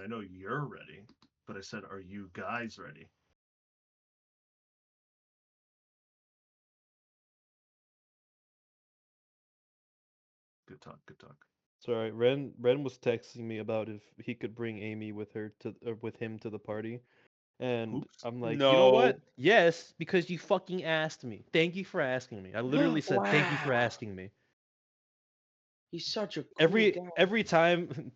I know you're ready, but I said, are you guys ready? Good talk, good talk. Sorry, Ren was texting me about if he could bring Amy with her to with him to the party. And Oops. I'm like, you know what? No. Yes, because you fucking asked me. Thank you for asking me. I literally said thank you for Wow. asking me. He's such a cool Every guy. every time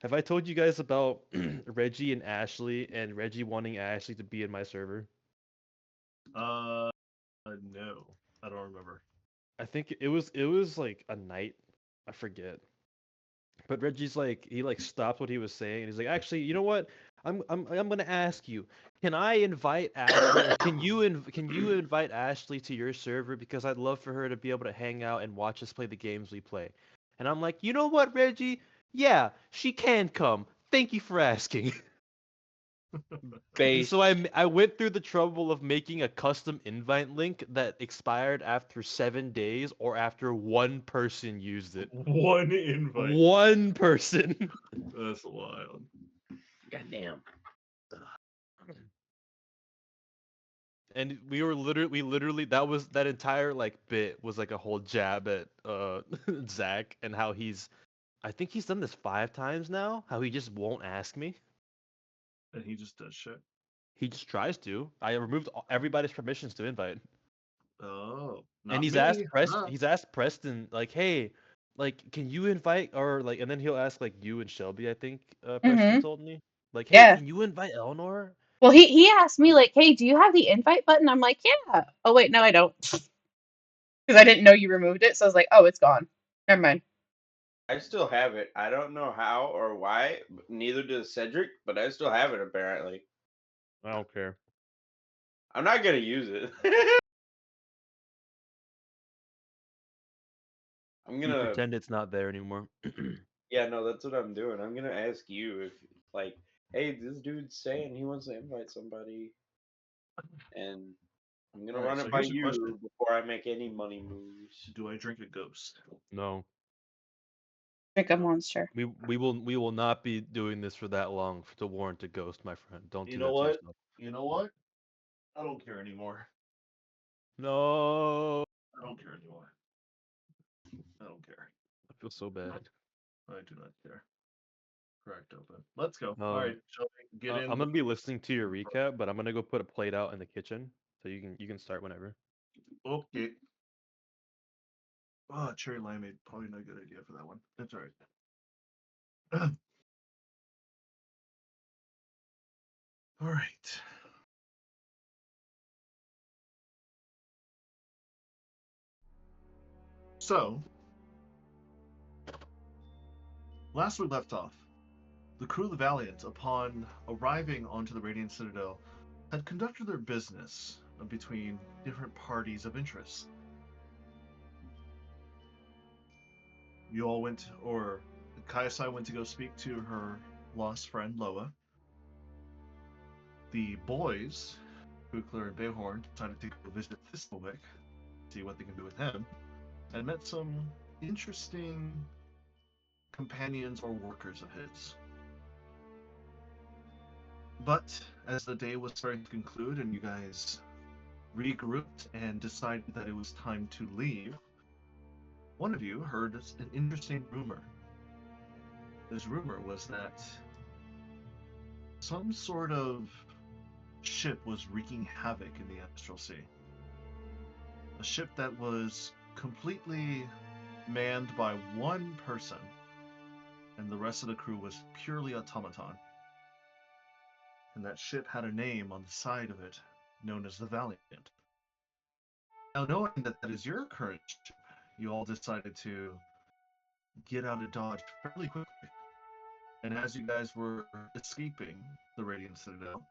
have I told you guys about Reggie and Ashley and Reggie wanting Ashley to be in my server? Uh, no, I don't remember. I think it was like a night. I forget. But Reggie's like he like stopped what he was saying and he's like, actually, you know what? I'm gonna ask you, can I invite Ashley or can you invite Ashley to your server because I'd love for her to be able to hang out and watch us play the games we play. And I'm like, you know what, Reggie? Yeah, she can come. Thank you for asking. And so Base. I went through the trouble of making a custom invite link that expired after 7 days or after one person used it. One invite. One person. That's wild. Goddamn. And we literally that entire like bit was like a whole jab at Zach and how I think he's done this 5 times now, how he just won't ask me. And he just does shit. He just tries to. I removed everybody's permissions to invite. Oh, And not me. Huh? He's asked Preston like, "Hey, like can you invite or like," and then he'll ask like you and Shelby, I think Preston Mm-hmm. told me. Like, "Hey, Yeah. can you invite Eleanor?" Well, he asked me like, "Hey, do you have the invite button?" I'm like, "Yeah." Oh wait, no, I don't, because I didn't know you removed it. So I was like, "Oh, it's gone. Never mind." I still have it. I don't know how or why. Neither does Cedric, but I still have it apparently. I don't care. I'm not gonna use it. I'm You gonna. pretend it's not there anymore. Yeah, no, that's what I'm doing. I'm gonna ask you if, like, hey, this dude's saying he wants to invite somebody, and I'm gonna All right. run So it by here's a question: you before I make any money moves. do I drink a ghost? No. Drink a No. monster. We will not be doing this for that long to warrant a ghost, my friend. Don't You do know that to what? yourself. You know what? I don't care anymore. No. I don't care anymore. I don't care. I feel so bad. I do not care. Cracked open. Let's go. All Um, right, Shelby, get in I'm the. gonna be listening to your recap, but I'm gonna go put a plate out in the kitchen, so you can start whenever. Okay. Oh, cherry limeade. Probably not a good idea for that one. That's all right. All right. So, last we left off, the crew of the Valiant, upon arriving onto the Radiant Citadel, had conducted their business between different parties of interest. You all went, or Kaisai went to go speak to her lost friend Loa. The boys, Buchler and Bayhorn, decided to go visit Thistlewick, see what they can do with him, and met some interesting companions or workers of his. But as the day was starting to conclude and you guys regrouped and decided that it was time to leave, one of you heard an interesting rumor. This rumor was that some sort of ship was wreaking havoc in the Astral Sea. A ship that was completely manned by one person, and the rest of the crew was purely automaton. And that ship had a name on the side of it known as the Valiant. Now, knowing that that is your current ship, you all decided to get out of Dodge fairly quickly. And as you guys were escaping the Radiant Citadel,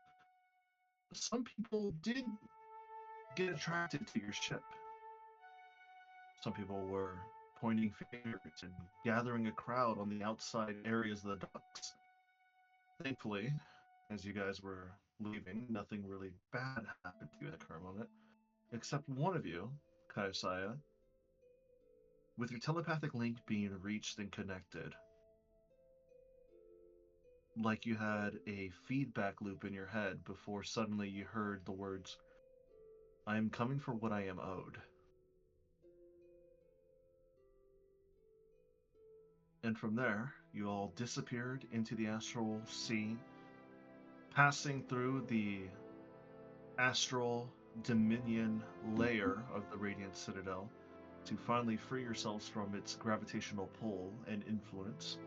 some people did get attracted to your ship. Some people were pointing fingers and gathering a crowd on the outside areas of the docks. Thankfully, as you guys were leaving, nothing really bad happened to you at the current moment, except one of you, Kaiosaya, with your telepathic link being reached and connected, like you had a feedback loop in your head before suddenly you heard the words, "I am coming for what I am owed." And from there, you all disappeared into the astral sea, passing through the astral dominion layer of the Radiant Citadel to finally free yourselves from its gravitational pull and influence.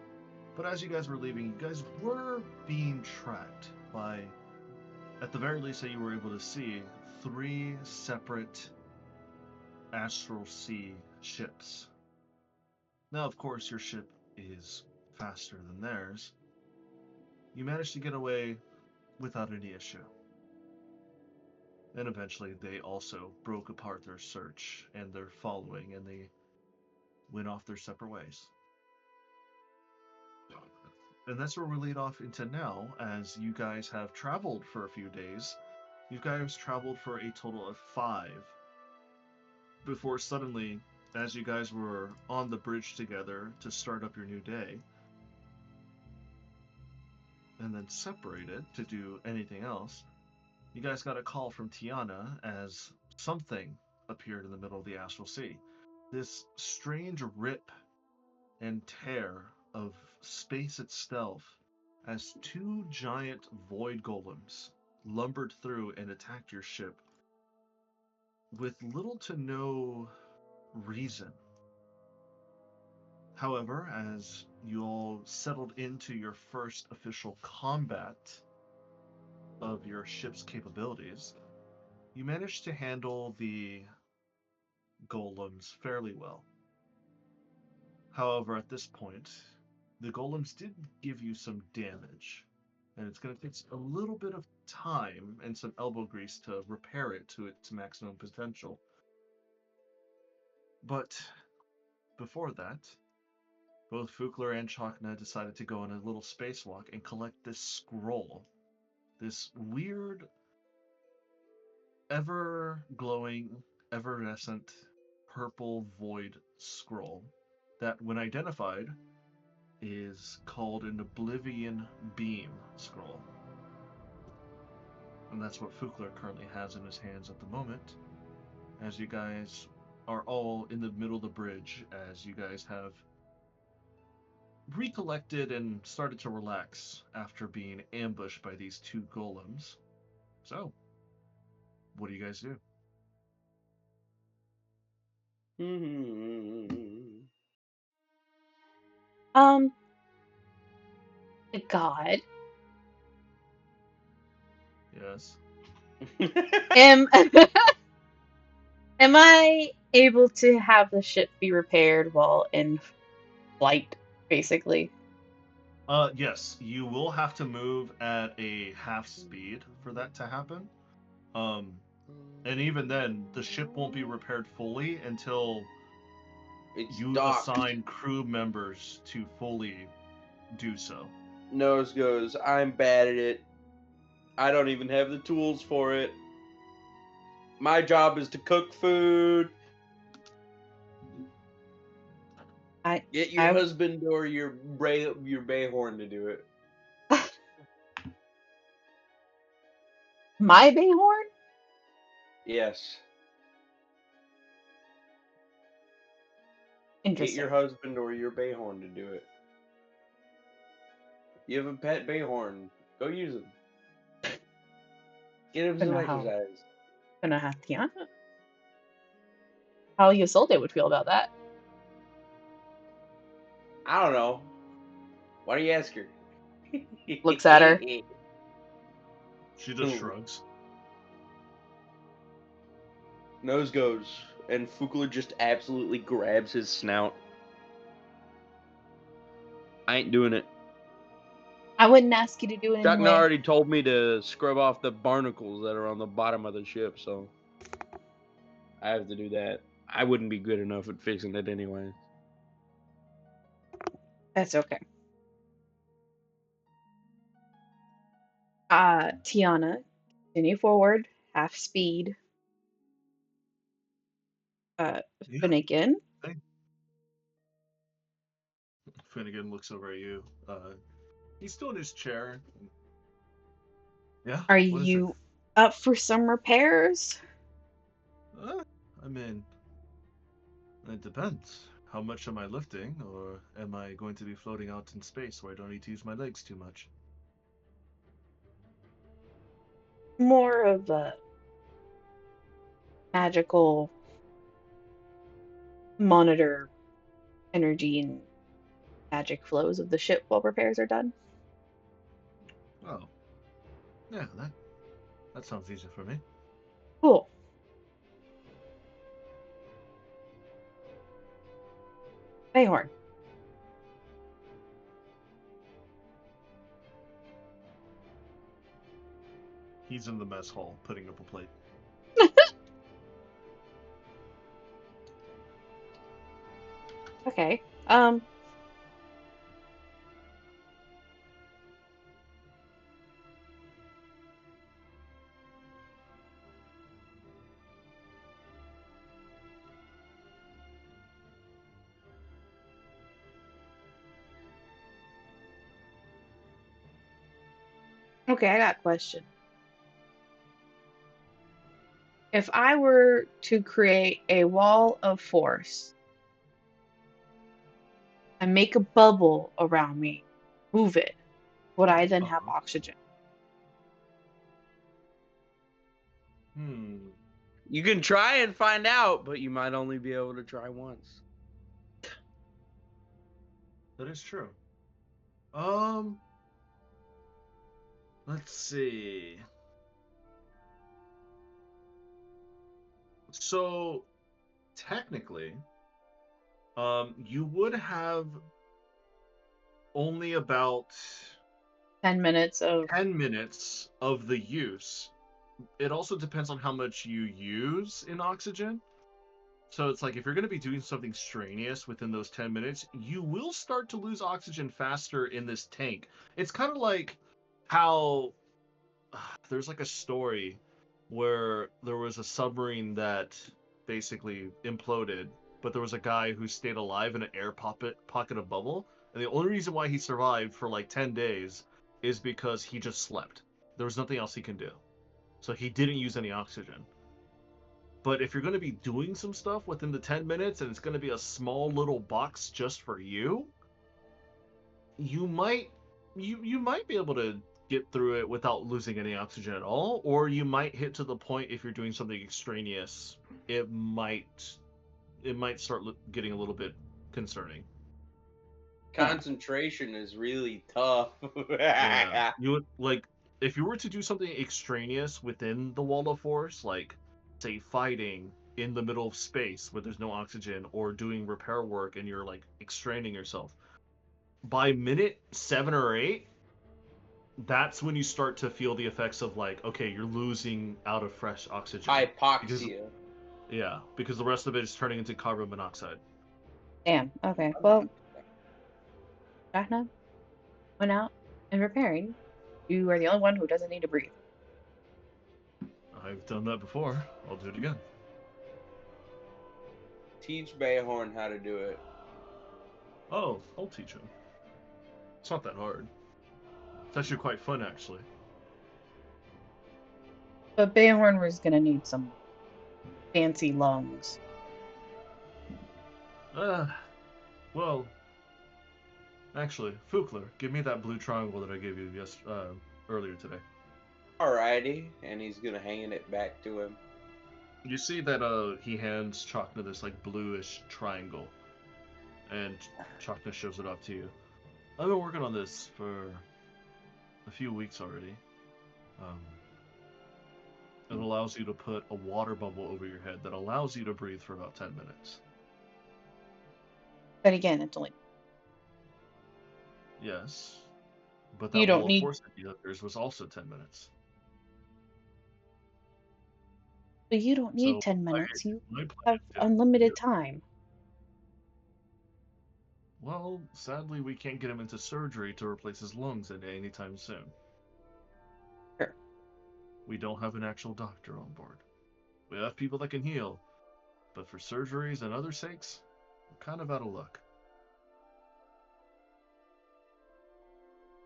But as you guys were leaving, you guys were being tracked by, at the very least, that you were able to see, 3 separate astral sea ships. Now, of course, your ship is faster than theirs. You managed to get away without any issue. And eventually, they also broke apart their search and their following, and they went off their separate ways. And that's where we lead off into now, as you guys have traveled for a few days. You guys traveled for a total of 5 before suddenly, as you guys were on the bridge together to start up your new day, and then separated to do anything else, you guys got a call from Tiana as something appeared in the middle of the astral sea. This strange rip and tear of space itself as 2 giant void golems lumbered through and attacked your ship with little to no reason. However, as you all settled into your first official combat of your ship's capabilities, you managed to handle the golems fairly well. However, at this point, the golems did give you some damage, and it's going to take a little bit of time and some elbow grease to repair it to its maximum potential. But before that, both Fukler and Chakna decided to go on a little spacewalk and collect this scroll. This weird, ever glowing, evanescent, purple void scroll that, when identified, is called an Oblivion Beam scroll. And that's what Fukler currently has in his hands at the moment, as you guys are all in the middle of the bridge, as you guys have recollected and started to relax after being ambushed by these 2 golems. So, what do you guys do? God, Yes. am am I able to have the ship be repaired while in flight, basically? Yes, you will have to move at a half speed for that to happen. And even then, the ship won't be repaired fully until It's you docked. assign crew members to fully do so. Nose goes, I'm bad at it. I don't even have the tools for it. My job is to cook food. Get your husband or your Bayhorn to do it. My Bayhorn? Yes. Get Interesting. your husband or your Bayhorn to do it. You have a pet Bayhorn. Go use him. Get him some exercise. Gonna have Tiana. How Ysolde would feel about that? I don't know. Why don't you ask her? Looks at her. She just shrugs. Nose goes, and Fukler just absolutely grabs his snout. I ain't doing it. I wouldn't ask you to do it Chakna anyway. already told me to scrub off the barnacles that are on the bottom of the ship, so I have to do that. I wouldn't be good enough at fixing it anyway. That's okay. Tiana, continue forward, half speed. Finnegan. Finnegan looks over at you. He's still in his chair. Yeah. Are What is it? you up for some repairs? I mean, it depends. How much am I lifting, or am I going to be floating out in space where I don't need to use my legs too much? More of a magical monitor energy and magic flows of the ship while repairs are done. Oh, yeah, that sounds easy for me. Cool. Bayhorn. He's in the mess hall putting up a plate. Okay. Okay, I got a question. If I were to create a wall of force and make a bubble around me, move it, would I then have oxygen? You can try and find out, but you might only be able to try once. That is true. Let's see. So, technically, you would have only about 10 minutes of 10 minutes of the use. It also depends on how much you use in oxygen. So it's like if you're going to be doing something strenuous within those 10 minutes, you will start to lose oxygen faster in this tank. It's kind of like how there's like a story where there was a submarine that basically imploded, but there was a guy who stayed alive in an air pocket of bubble, and the only reason why he survived for like 10 days is because he just slept. There was nothing else he can do. So he didn't use any oxygen. But if you're going to be doing some stuff within the 10 minutes and it's going to be a small little box just for you, you might be able to get through it without losing any oxygen at all, or you might hit to the point if you're doing something extraneous, it might start getting a little bit concerning. Concentration is really tough. Yeah. You would like if you were to do something extraneous within the wall of force, like say fighting in the middle of space where there's no oxygen, or doing repair work and you're like extraining yourself, by minute 7 or 8, that's when you start to feel the effects of like, okay, you're losing out of fresh oxygen. Hypoxia. Because the rest of it is turning into carbon monoxide. Damn. Okay. Well, Jahna went out and repairing. You are the only one who doesn't need to breathe. I've done that before. I'll do it again. Teach Bayhorn how to do it. Oh, I'll teach him. It's not that hard. It's actually quite fun, actually. But Bayhorn was gonna need some fancy lungs. Well, actually, Fukler, give me that blue triangle that I gave you earlier today. Alrighty, and he's gonna hand it back to him. You see that he hands Chakna this like bluish triangle, and Chakna shows it up to you. I've been working on this for a few weeks already. It allows you to put a water bubble over your head that allows you to breathe for about 10 minutes. But again, it's only. Yes, but You that don't wall of need- force idea of yours was also 10 minutes. But you don't need So, 10 minutes. You my plan have is to- unlimited time. Well, sadly, we can't get him into surgery to replace his lungs anytime soon. Sure. We don't have an actual doctor on board. We have people that can heal, but for surgeries and other sakes, we're kind of out of luck.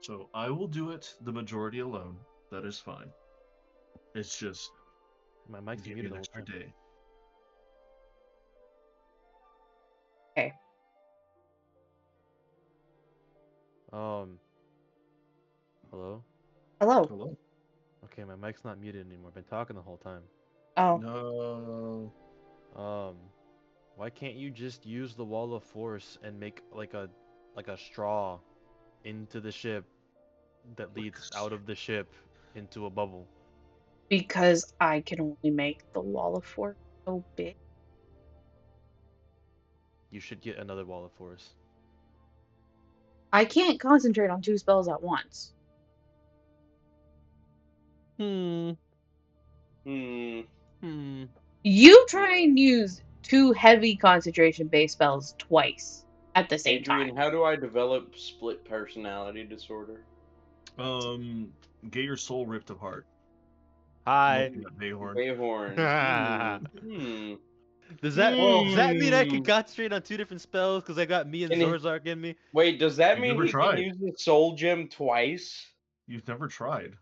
So I will do it the majority alone. That is fine. It's just My mic's give me muted an the whole extra time. day. Okay. Hello? Hello. Hello. Okay, my mic's not muted anymore. I've been talking the whole time. Oh, No. Why can't you just use the wall of force and make like a straw into the ship that leads out of the ship into a bubble? because I can only make the wall of force so big. You should get another wall of force. I can't concentrate on 2 spells at once. Hmm. Hmm. You try and use 2 heavy concentration-based spells twice at the same Adrian, time. how do I develop split personality disorder? Get your soul ripped apart. Hi. Looking at Bayhorn. Bayhorn. Hmm. Does that mean I can Hmm. concentrate on 2 different spells because I got me and Can he- Zorzark in me? Wait, does that You've mean never he can tried. use the soul gem twice? You've never tried.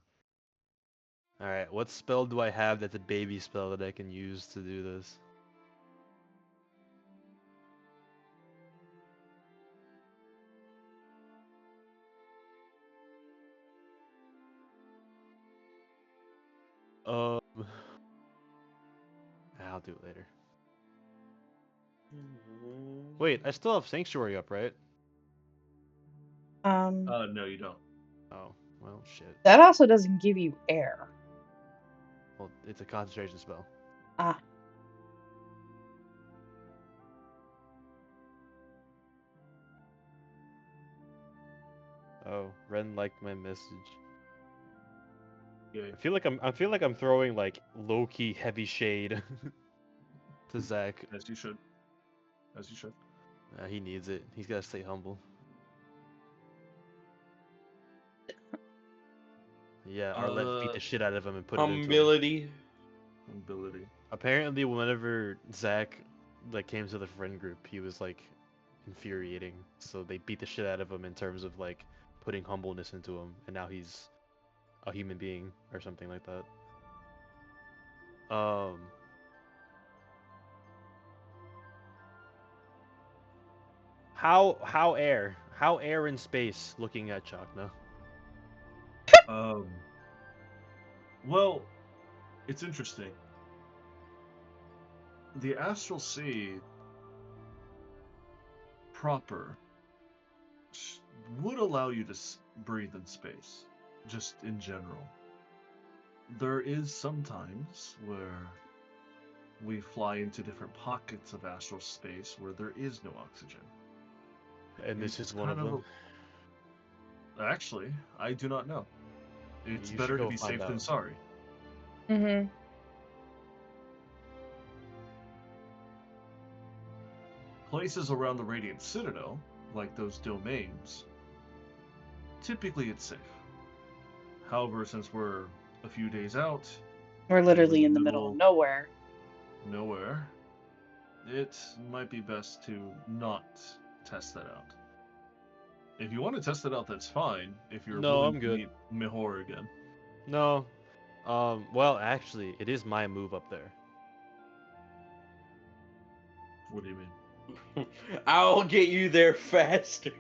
All right, what spell do I have that's a baby spell that I can use to do this? Um, I'll do it later. Wait, I still have Sanctuary up, right? No, you don't. Oh, well, shit. That also doesn't give you air. Well, it's a concentration spell. Ah. Oh, Ren liked my message. Yeah. I feel like I'm throwing like low key heavy shade to Zach. As you should. As you should. He needs it. He's gotta stay humble. Yeah, Arlette beat the shit out of him and put it into him. Humility. Ability. Apparently, whenever Zach like came to the friend group, he was like infuriating. So they beat the shit out of him in terms of like putting humbleness into him, and now he's a human being or something like that. How air in space looking at Chakna? Well, it's interesting. The astral sea proper would allow you to breathe in space, just in general. There is sometimes where we fly into different pockets of astral space where there is no oxygen. And this It's is one of kind them. Actually, I do not know. It's You should better to go be find safe than out. sorry. Mm-hmm. Places around the Radiant Citadel, like those domains, typically it's safe. However, since we're a few days out, We're literally in the middle of nowhere. It might be best to not test that out. If you want to test it out, that's fine. If you're No, willing I'm to good. meet Mihor again. No. Well, actually, it is my move up there. What do you mean? I'll get you there faster.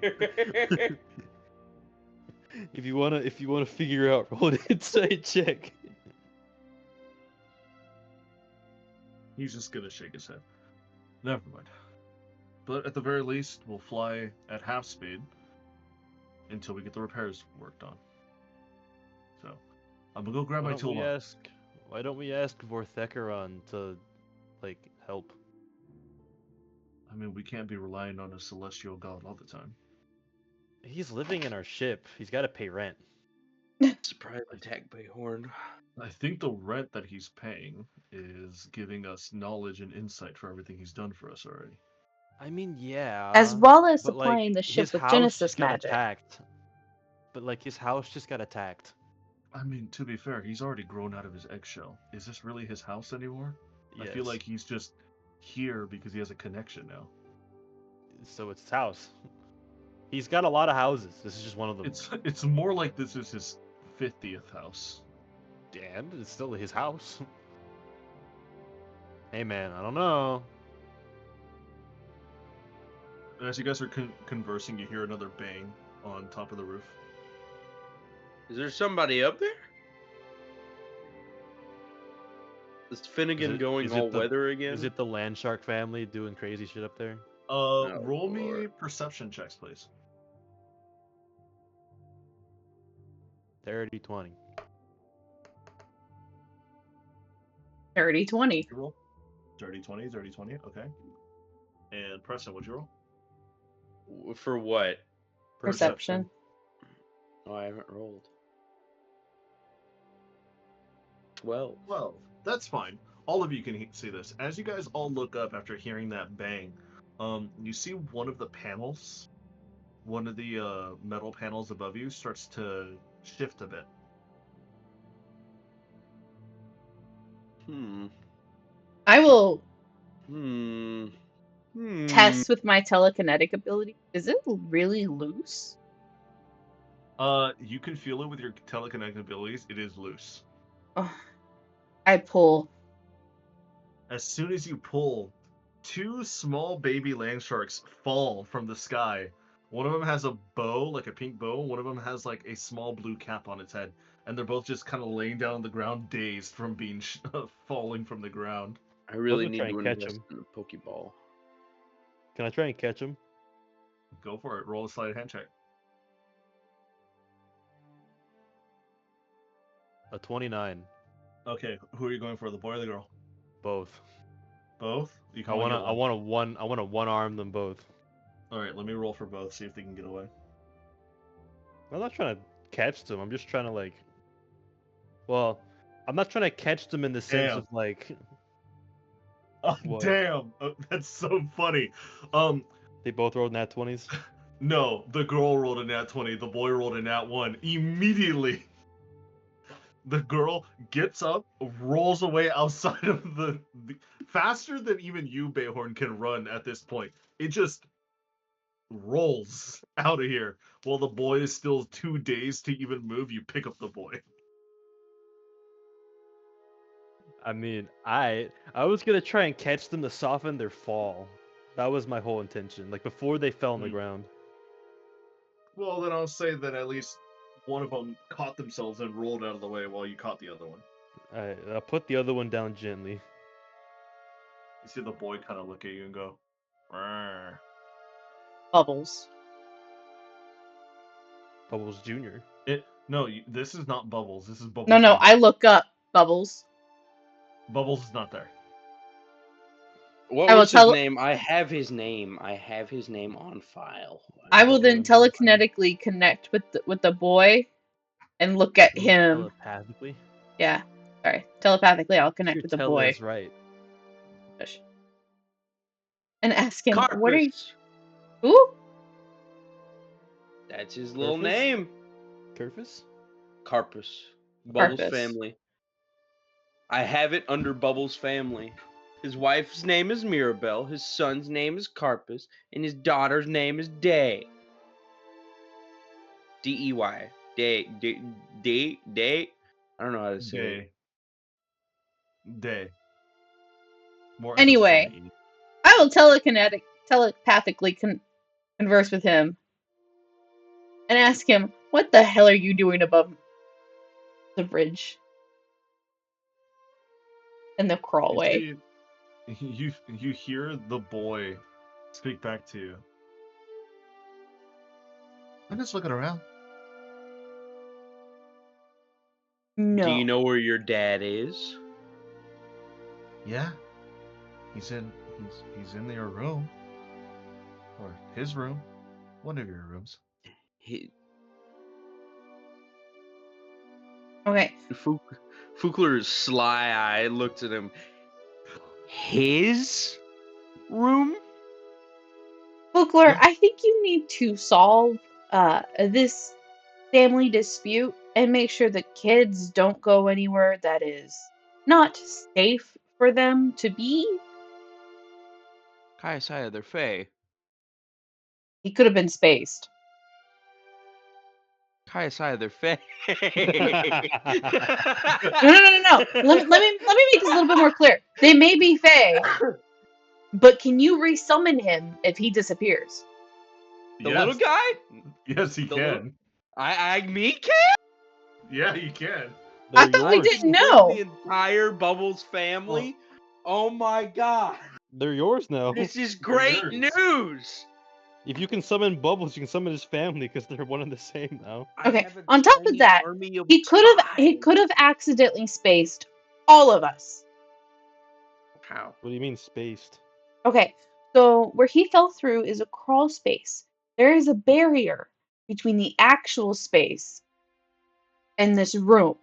If you wanna figure out, roll an insight check. He's just gonna shake his head. Never mind. But at the very least, we'll fly at half speed until we get the repairs worked on. So, I'm gonna go grab my toolbox. Why don't we ask Vorthecaron to, like, help? I mean, we can't be relying on a celestial god all the time. He's living in our ship. He's got to pay rent. Surprise attack, Bayhorn. I think the rent that he's paying is giving us knowledge and insight for everything he's done for us already. I mean, yeah. As well as but, like, supplying the ship his with house Genesis just got magic. attacked. But like his house just got attacked. I mean, to be fair, he's already grown out of his eggshell. Is this really his house anymore? Yes. I feel like he's just here because he has a connection now. So it's his house. He's got a lot of houses. This is just one of them. It's more like this is his 50th house. And it's still his house. Hey man, I don't know. As you guys are conversing, you hear another bang on top of the roof. Is there somebody up there? Is Finnegan going all weather again? Is it the land shark family doing crazy shit up there? Roll me Lord. perception checks, please. 30-20. 30-20. You roll? 30-20, 30-20, okay. And Preston, what'd you roll? For what? Perception. Oh, I haven't rolled. 12. Well, that's fine. All of you can see this. As you guys all look up after hearing that bang, you see one of the panels, one of the metal panels above you starts to shift a bit. I will Hmm. test with my telekinetic ability. Is it really loose? You can feel it with your telekinetic abilities. It is loose. Oh, I pull. As soon as you pull, two small baby land sharks fall from the sky. One of them has a bow, like a pink bow. One of them has like a small blue cap on its head, and they're both just kind of laying down on the ground, dazed from being falling from the ground. I really gonna need try to and catch invest him. in a Pokeball. Can I try and catch him? Go for it. Roll a sleight of hand check. A 29. Okay, who are you going for, the boy or the girl? Both. Both? You I only wanna get I one. wanna one arm them both. All right, let me roll for both. See if they can get away. I'm not trying to catch them. I'm just trying to like. Well, I'm not trying to catch them in the sense Damn. of like. Oh, What? damn! That's so funny. They both rolled nat 20s. No, the girl rolled a nat 20. The boy rolled a nat 1. Immediately, the girl gets up, rolls away outside of the faster than even you, Bayhorn, can run at this point. It just rolls out of here. While the boy is still too dazed to even move, you pick up the boy. I mean, I was gonna try and catch them to soften their fall. That was my whole intention. Like before they fell on the ground. Well, then I'll say that at least one of them caught themselves and rolled out of the way while you caught the other one. I'll put the other one down gently. You see the boy kind of look at you and go, "Rrr." Bubbles. Bubbles Jr. No, this is not Bubbles. This is Bubbles. No, Jr. I look up Bubbles. Bubbles is not there. What I will was his tell- name? I have his name. I have his name on file. I will then telekinetically connect with the boy and look at him. Telepathically. Yeah. Sorry. Telepathically, I'll connect Your with the tele boy. is right. And ask him, Carpus. what are you... Who? That's his little Kerfus? name. Kerfus? Carpus. Bubbles Carpus. family. I have it under Bubbles family. His wife's name is Mirabelle, his son's name is Carpus, and his daughter's name is Day. D-E-Y. Day. I don't know how to say it. Day. More Anyway. emphasis on the E. I will telepathically converse with him and ask him, what the hell are you doing above the bridge? In the crawlway. You hear the boy speak back to you. I'm just looking around. No. Do you know where your dad is? Yeah. He's in your room. Or his room. One of your rooms. Okay. Fukler's sly eye looked at him. His room? Fukler, Yeah. I think you need to solve this family dispute and make sure the kids don't go anywhere that is not safe for them to be. Kai Saya, they're Fae. He could have been spaced. Kaiasai, they're fake. No. Let me make this a little bit more clear. They may be Fae, but can you resummon him if he disappears? The Yes. little guy? Yes, he The can. little- me can? Yeah, you can. I They're thought we yours. didn't Hold know. the entire Bubbles family? Oh my god. They're yours now. This is They're great yours. news. If you can summon Bubbles, you can summon his family because they're one and the same now. Okay, I have a on top of tiny that, army of He spies. could have accidentally spaced all of us. How? What do you mean spaced? Okay, so where he fell through is a crawl space. There is a barrier between the actual space and this room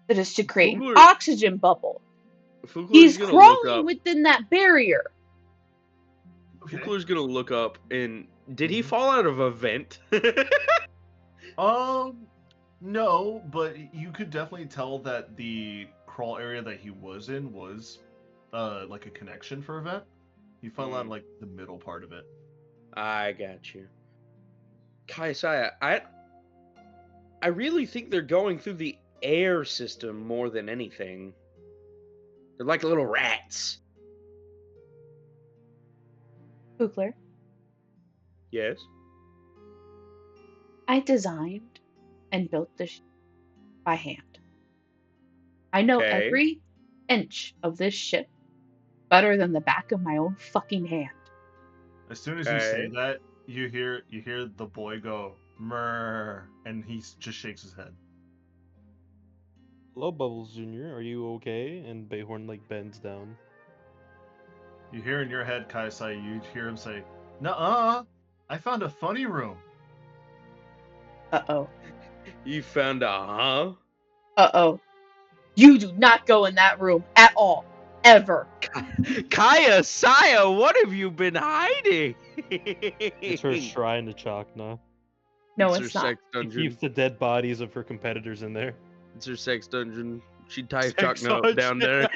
that is to create an Fugler- oxygen bubble. Fugler's He's gonna look crawling up. within that barrier. Okay. Fugler's gonna look up and did he fall out of a vent? No, but you could definitely tell that the crawl area that he was in was, like a connection for a vent. He fell out like the middle part of it. I got you. Kaiasai, I really think they're going through the air system more than anything. They're like little rats. Kugler, Yes. I designed and built this ship by hand. I know Okay. every inch of this ship better than the back of my own fucking hand. As soon as you say Okay. that, you hear the boy go "mrrr," and he just shakes his head. Hello, Bubbles Jr. Are you okay? And Bayhorn like bends down. You hear in your head, Kaisai, you hear him say, "Nuh-uh, I found a funny room." Uh-oh. You found a huh? Uh-oh. You do not go in that room at all. Ever. Kaiasai, what have you been hiding? It's her shrine to Chakna. No, It's her it's not. sex She dungeon. keeps the dead bodies of her competitors in there. It's her sex dungeon. She ties Sex Chakna up down there.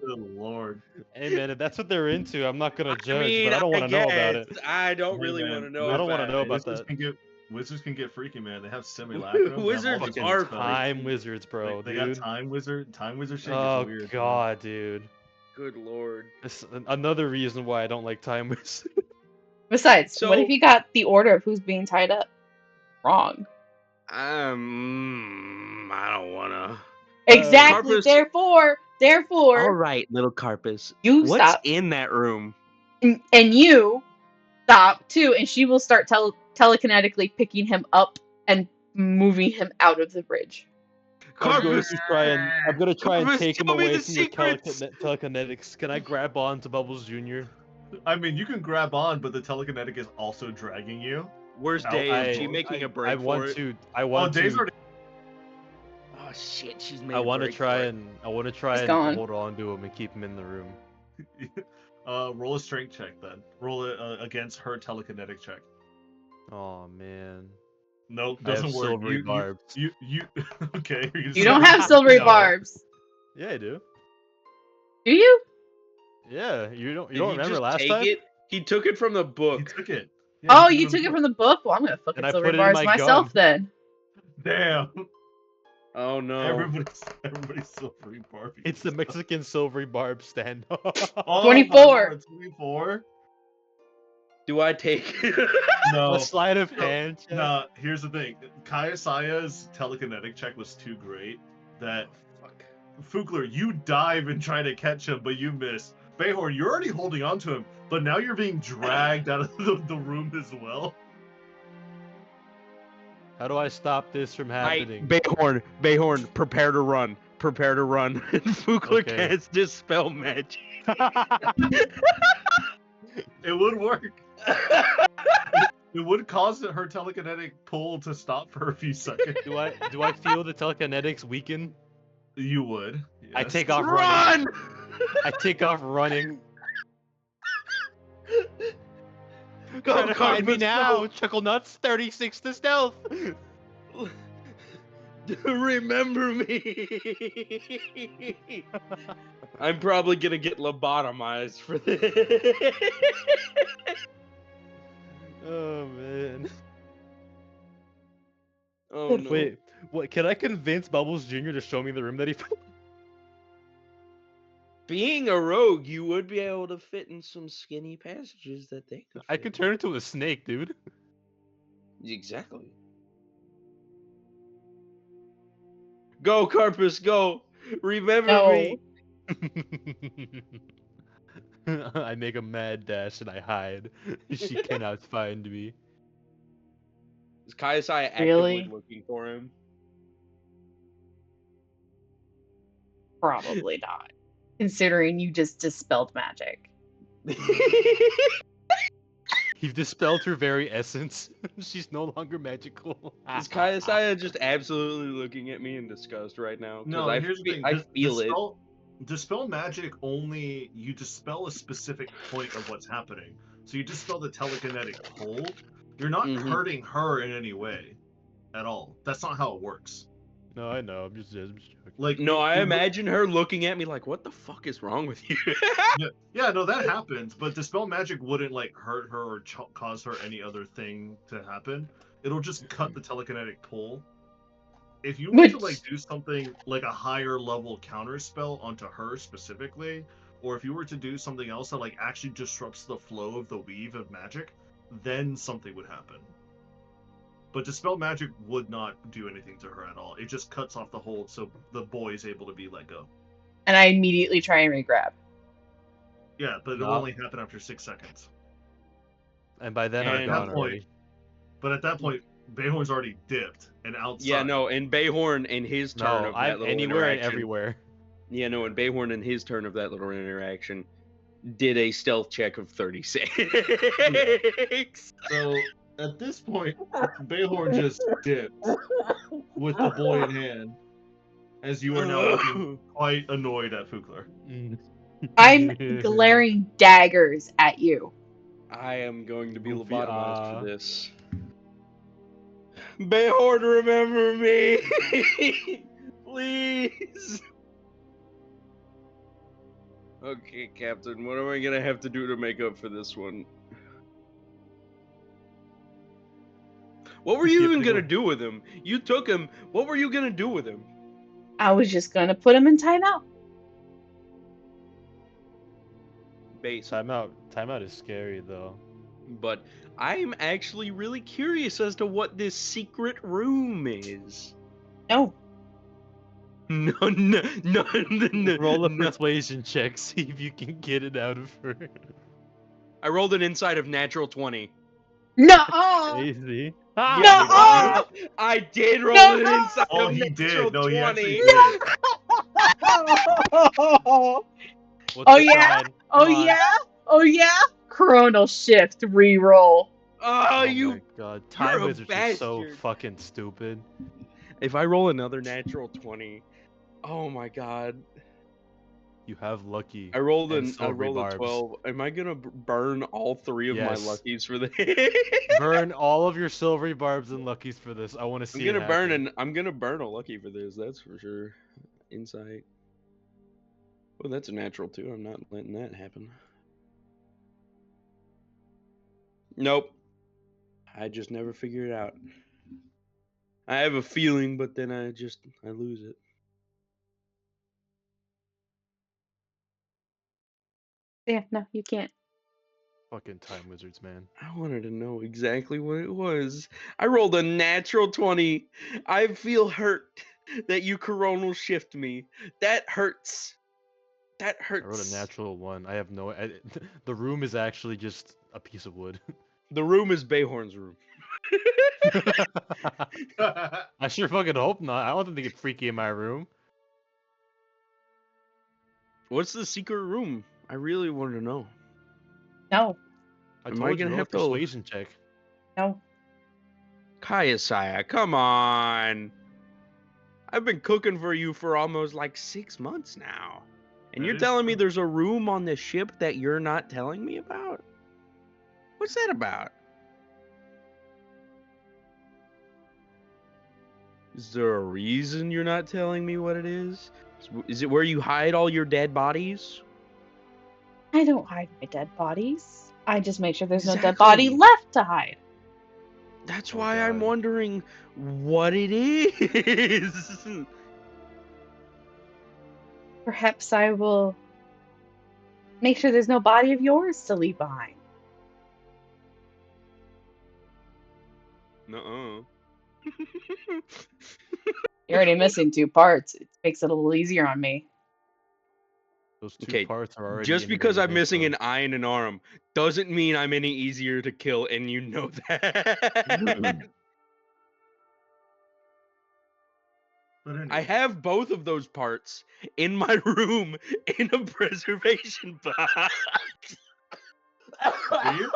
Good lord. Hey man, if that's what they're into, I'm not gonna judge, I mean, but I don't want to know about it. guess. I don't Hey, really man, want to know. I don't wanna know about Wizards that. Wizards can get freaky, man. They have simulacrum. they have all Wizards kinds of are spells. Time wizards, bro, They got dude. time wizard shit Oh gets weird. man. god, dude. Good lord. This another reason why I don't like time wizards. Besides, what if So- you got the order of who's being tied up wrong? I don't wanna. Exactly. Carpus- Therefore, All right, little Carpus. you What's stop. in that room? And you stop too, and she will start telekinetically picking him up and moving him out of the bridge. I'm going Carpus, to try and Carpus, take him tell me away the from your secrets. telekinetics. Can I grab on to Bubbles Jr.? I mean, you can grab on, but the telekinetic is also dragging you. Where's No, Dave? Is she I- making a break I for want it? to. I Oh, want Dave's to. already. Oh shit, she's made I a want to break try for it. and I want to try He's and gone. hold on to him and keep him in the room. Roll a strength check then. Roll it against her telekinetic check. Oh man. Nope, I have doesn't work. silvery barbs. You okay. you're gonna You don't say- have silvery No. barbs, Yeah, I do. do you? Yeah, you don't Did remember he just last take time? it? He took it from the He book. took it. Oh, he you took it book. from the book? Well, I'm gonna fucking And I silvery put it in barbs my myself gun. then. Damn. Oh no. Everybody's silvery Barbie. It's the Mexican silvery barb stand. Oh, 24. 24. Do I take it? No. A sleight of No, hand. check. No, here's the thing. Kayasaya's telekinetic check was too great that Fuck. Fugler, you dive and try to catch him, but you miss. Bayhorn, you're already holding on to him, but now you're being dragged out of the room as well. How do I stop this from happening? Bayhorn, prepare to run. Prepare to run. And Fugler Okay. casts dispel magic. It would work. It would cause her telekinetic pull to stop for a few seconds. do I feel the telekinetics weaken? You would. I yes. take off running. Run! I take off running. Go, Try to find me Carpus, now, go. Chuckle Nuts. 36 to stealth. Remember me. I'm probably gonna get lobotomized for this. Oh man. Oh no. Wait, what? Can I convince Bubbles Jr. to show me the room that he found? Being a rogue, you would be able to fit in some skinny passages that they could. I fit could in. turn into a snake, dude. Exactly. Go, Carpus, go! Remember No. me! I make a mad dash and I hide. She cannot find me. Is Kaiosai actively Really? looking for him? Probably not. Considering you just dispelled magic. You've dispelled her very essence. She's no longer magical. Is Kaiosai just absolutely looking at me in disgust right now? 'Cause No, here's the thing. I feel it. Dispel magic only you dispel a specific point of what's happening. So you dispel the telekinetic pull. You're not Mhm. hurting her in any way at all. That's not how it works. No, I know. I'm just joking. Like No, I it would- imagine her looking at me like, "What the fuck is wrong with you?" Yeah, no, that happens. But dispel magic wouldn't like hurt her or cause her any other thing to happen. It'll just cut the telekinetic pull. If you were to like do something like a higher level counter spell onto her specifically, or if you were to do something else that like actually disrupts the flow of the weave of magic, then something would happen. But dispel magic would not do anything to her at all. It just cuts off the hold, so the boy is able to be let go. And I immediately try and regrab. Yeah, but it'll No. only happen after 6 seconds. And by then And I'm at gone that point- already. But at that point, Bayhorn's already dipped and outside. Yeah, no, and Bayhorn in his turn No, of that I'm little anywhere and interaction. everywhere. Yeah, no, and Bayhorn in his turn of that little interaction did a stealth check of 36. So at this point, Bayhorn just dipped with the boy in hand, as you are now looking quite annoyed at Fukler. I'm glaring daggers at you. I am going to be Goofy, lobotomized for this. Bayhorn, remember me! Please! Okay, Captain, what am I gonna have to do to make up for this one? What were you Keep even it gonna going. do with him? You took him. What were you gonna do with him? I was just gonna put him in timeout. Base. Timeout is scary though. But I'm actually really curious as to what this secret room is. No. No. Roll a no. persuasion check, see if you can get it out of her. I rolled an inside of natural 20. No. Easy. No! I did roll No! an inside Oh, of he natural did. No, he 20. actually did. What's Oh, the yeah? sign? Oh Come on. yeah? Oh yeah? Chronal shift reroll. Oh, Oh you. my god, time a wizards are so bastard. fucking stupid. If I roll another natural 20, oh my god. You have lucky. I rolled and a silvery barbs. 12. Am I gonna burn all 3 of Yes. my luckies for this? Burn all of your silvery barbs and luckies for this. I want to see. I'm gonna burn a lucky for this. That's for sure. Insight. Oh, that's a natural too. I'm not letting that happen. Nope. I just never figure it out. I have a feeling, but then I lose it. Yeah, no, you can't. Fucking time wizards, man. I wanted to know exactly what it was. I rolled a natural 20. I feel hurt that you coronal shift me. That hurts. That hurts. I wrote a natural 1. I have no. The room is actually just a piece of wood. The room is Bayhorn's room. I sure fucking hope not. I don't think they get freaky in my room. What's the secret room? I really want to know. No. I Am told I you, gonna roll a have to- persuasion check. No. Kaiosai, come on. I've been cooking for you for almost like 6 months now. And That you're is telling me true. there's a room on this ship that you're not telling me about? What's that about? Is there a reason you're not telling me what it is? Is it where you hide all your dead bodies? I don't hide my dead bodies. I just make sure there's no dead body Exactly. left to hide. That's Oh, why I'm God. wondering what it is. Perhaps I will make sure there's no body of yours to leave behind. Nuh-uh. You're already missing 2 parts. It makes it a little easier on me. Those two Okay, parts are already just because I'm individual, missing so- an eye and an arm doesn't mean I'm any easier to kill, and you know that. But anyway, I have both of those parts in my room in a preservation box. Do you?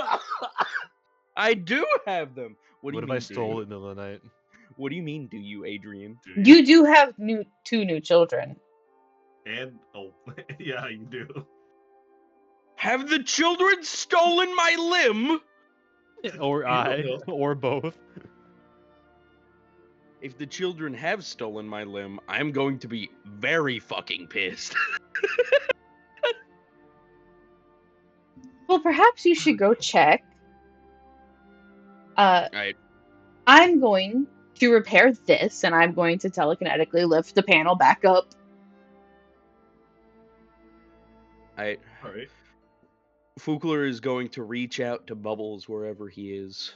I do have them. What do What you if mean? I stole do it in the middle of the night? you? What do you mean? Do you, Adrian? Do you? You do have 2 new children. And oh, yeah, you do. Have the children stolen my limb? Or You I, will. or both. If the children have stolen my limb, I'm going to be very fucking pissed. Well, perhaps you should go check. Right. I'm going to repair this, and I'm going to telekinetically lift the panel back up. I All right. Fugler is going to reach out to Bubbles wherever he is.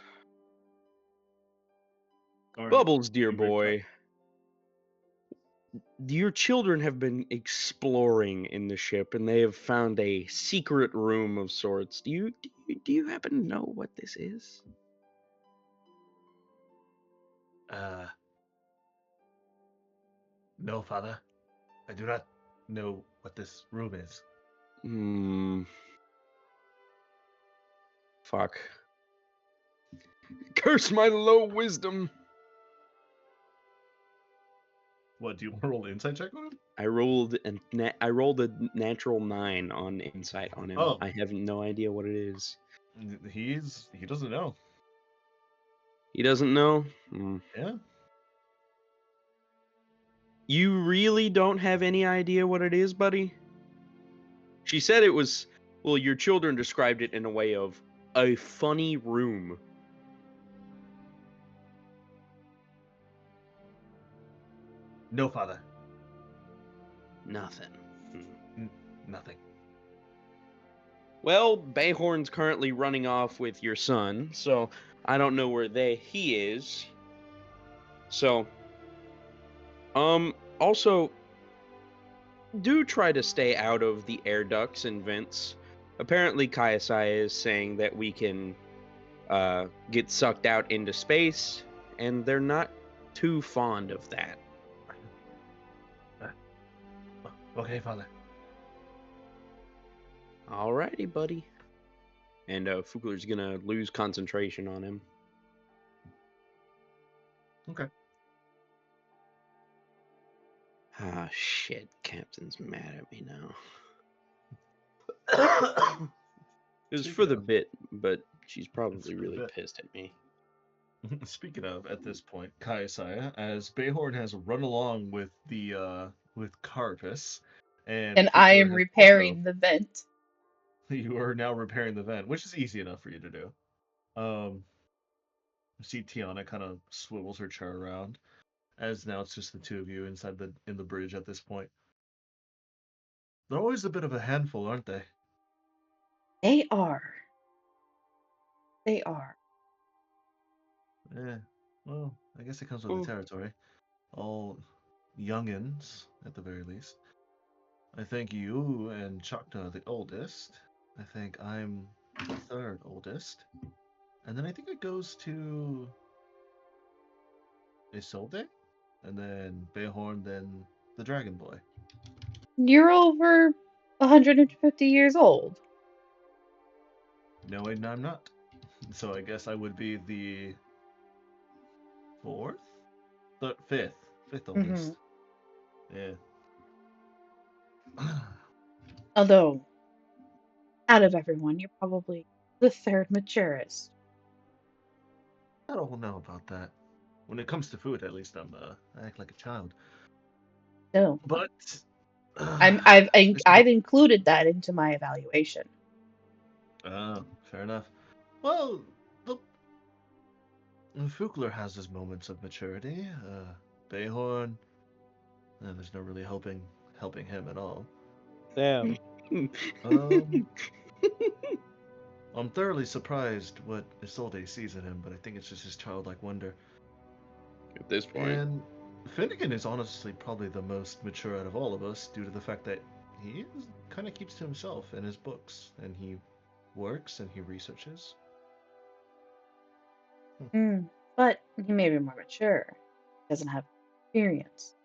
All right. Bubbles, dear You reach out. boy. Your children have been exploring in the ship, and they have found a secret room of sorts. Do you happen to know what this is? No, Father. I do not know what this room is. Fuck. Curse my low wisdom. What, do you want to roll an insight check on him? I rolled a natural 9 on insight on him. Oh. I have no idea what it is. He doesn't know. He doesn't know? Yeah. You really don't have any idea what it is, buddy? She said it was, well, your children described it in a way of a funny room. No, Father. Nothing. Nothing. Well, Bayhorn's currently running off with your son, so I don't know where he is. So, also, do try to stay out of the air ducts and vents. Apparently, Kaiasai is saying that we can get sucked out into space, and they're not too fond of that. Okay, Father. Alrighty, buddy. And Fugler's gonna lose concentration on him. Okay. Ah, shit. Captain's mad at me now. It was for the bit, but she's probably really pissed at me. Speaking of, at this point, Kaiasai, as Bayhorn has run along with the with Carpus, and I Fugler am has repairing the vent. you are now repairing the vent, which is easy enough for you to do. You see Tiana kind of swivels her chair around, as now it's just the two of you inside in the bridge at this point. They're always a bit of a handful, aren't they? They are. They are. Yeah. Well, I guess it comes with the territory. All youngins, at the very least. I think you and Chakta are the oldest. I think I'm the third oldest. And then I think it goes to Isolde, and then Bayhorn, then the Dragon Boy. You're over 150 years old. No, I'm not. So I guess I would be the fourth? The fifth. Fifth oldest. Yeah. Although, out of everyone, you're probably the third maturest. I don't know about that. When it comes to food, at least I act like a child. No, But I've included that into my evaluation. Oh, fair enough. Well, And Fugler has his moments of maturity. Bayhorn, there's no really helping him at all. Damn. Um, I'm thoroughly surprised what Isolde sees in him, but I think it's just his childlike wonder. At this point. And Finnegan is honestly probably the most mature out of all of us due to the fact that he kind of keeps to himself and his books, and he works and he researches. But he may be more mature. He doesn't have experience.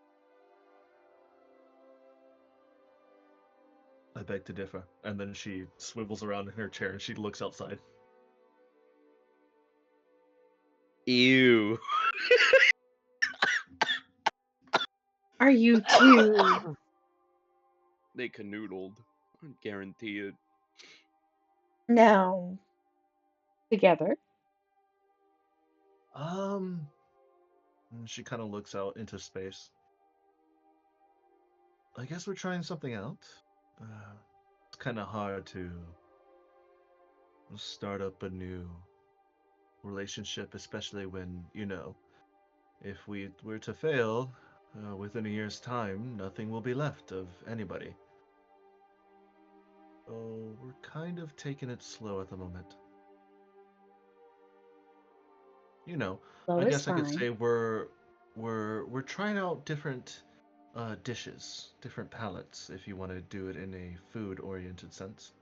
I beg to differ. And then she swivels around in her chair and she looks outside. Ew. Are you two They canoodled. I guarantee it. now together? And she kind of looks out into space. I guess we're trying something out. It's kind of hard to start up a new relationship, especially when, if we were to fail, within a year's time, nothing will be left of anybody. Oh, we're kind of taking it slow at the moment. Slow I is guess I could fine. say we're trying out different dishes, different palettes, if you want to do it in a food-oriented sense.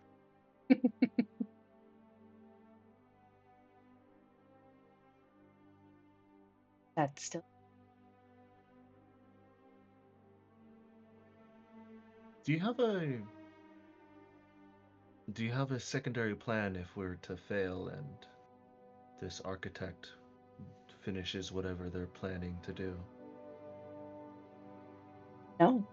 That's still Do you have a secondary plan if we're to fail and this architect finishes whatever they're planning to do? no.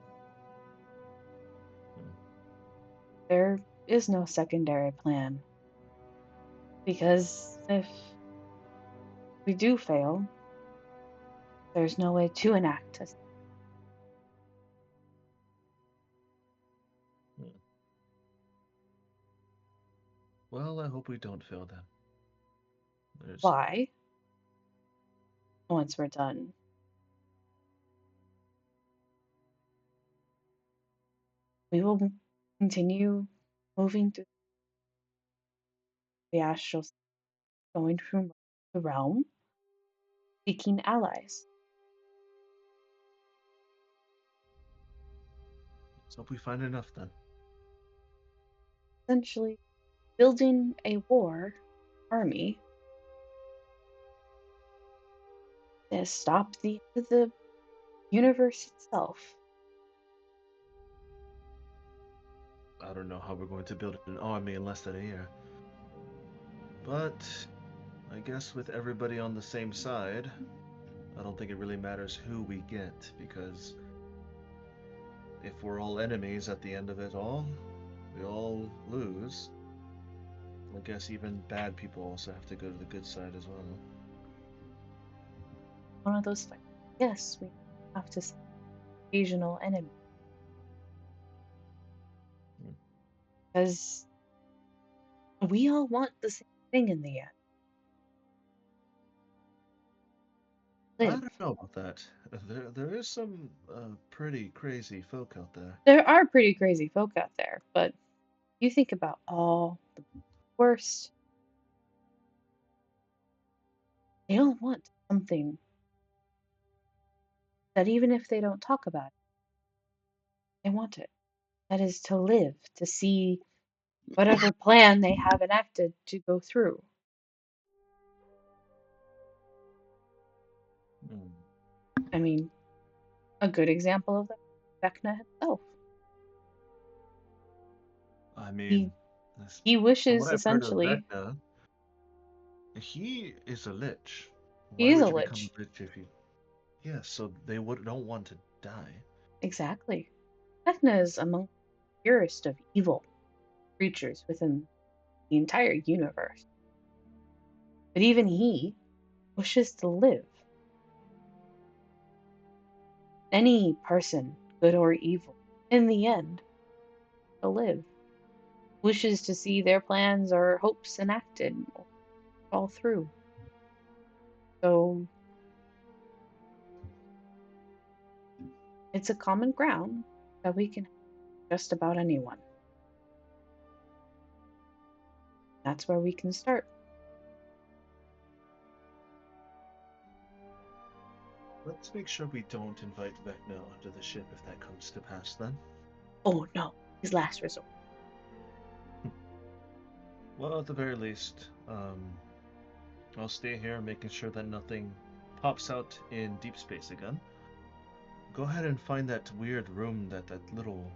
There is no secondary plan. Because if we do fail, there's no way to enact a Well, I hope we don't fail then. why once we're done. We will continue moving through the astral, going from the realm, seeking allies. Let's hope we find enough then. Essentially, building a war army to stop the end of the universe itself. I don't know how we're going to build an army in less than a year. But I guess with everybody on the same side, I don't think it really matters who we get, because if we're all enemies at the end of it all, we all lose. I guess even bad people also have to go to the good side as well. One of those fights. Yes, we have to see occasional enemy. Because we all want the same thing in the end. I Live. don't know about that. There is some pretty crazy folk out there. There are pretty crazy folk out there, but you think about all the worst. They all want something that even if they don't talk about it, they want it. That is to live, to see whatever plan they have enacted to go through. I mean, a good example of that, Vecna himself. I mean, He from wishes what I've heard of essentially. Vecna, he is a lich. He Why is would a you become lich. a lich if you? Yeah, so they don't want to die. Exactly. Vecna is among the purest of evil creatures within the entire universe. But even he wishes to live. Any person, good or evil, in the end, to live, wishes to see their plans or hopes enacted or fall through. So it's a common ground that we can have just about anyone. That's where we can start. Let's make sure we don't invite Vecna onto the ship if that comes to pass then. Oh no, his last resort. Well, at the very least, I'll stay here making sure that nothing pops out in deep space again. Go ahead and find that weird room that little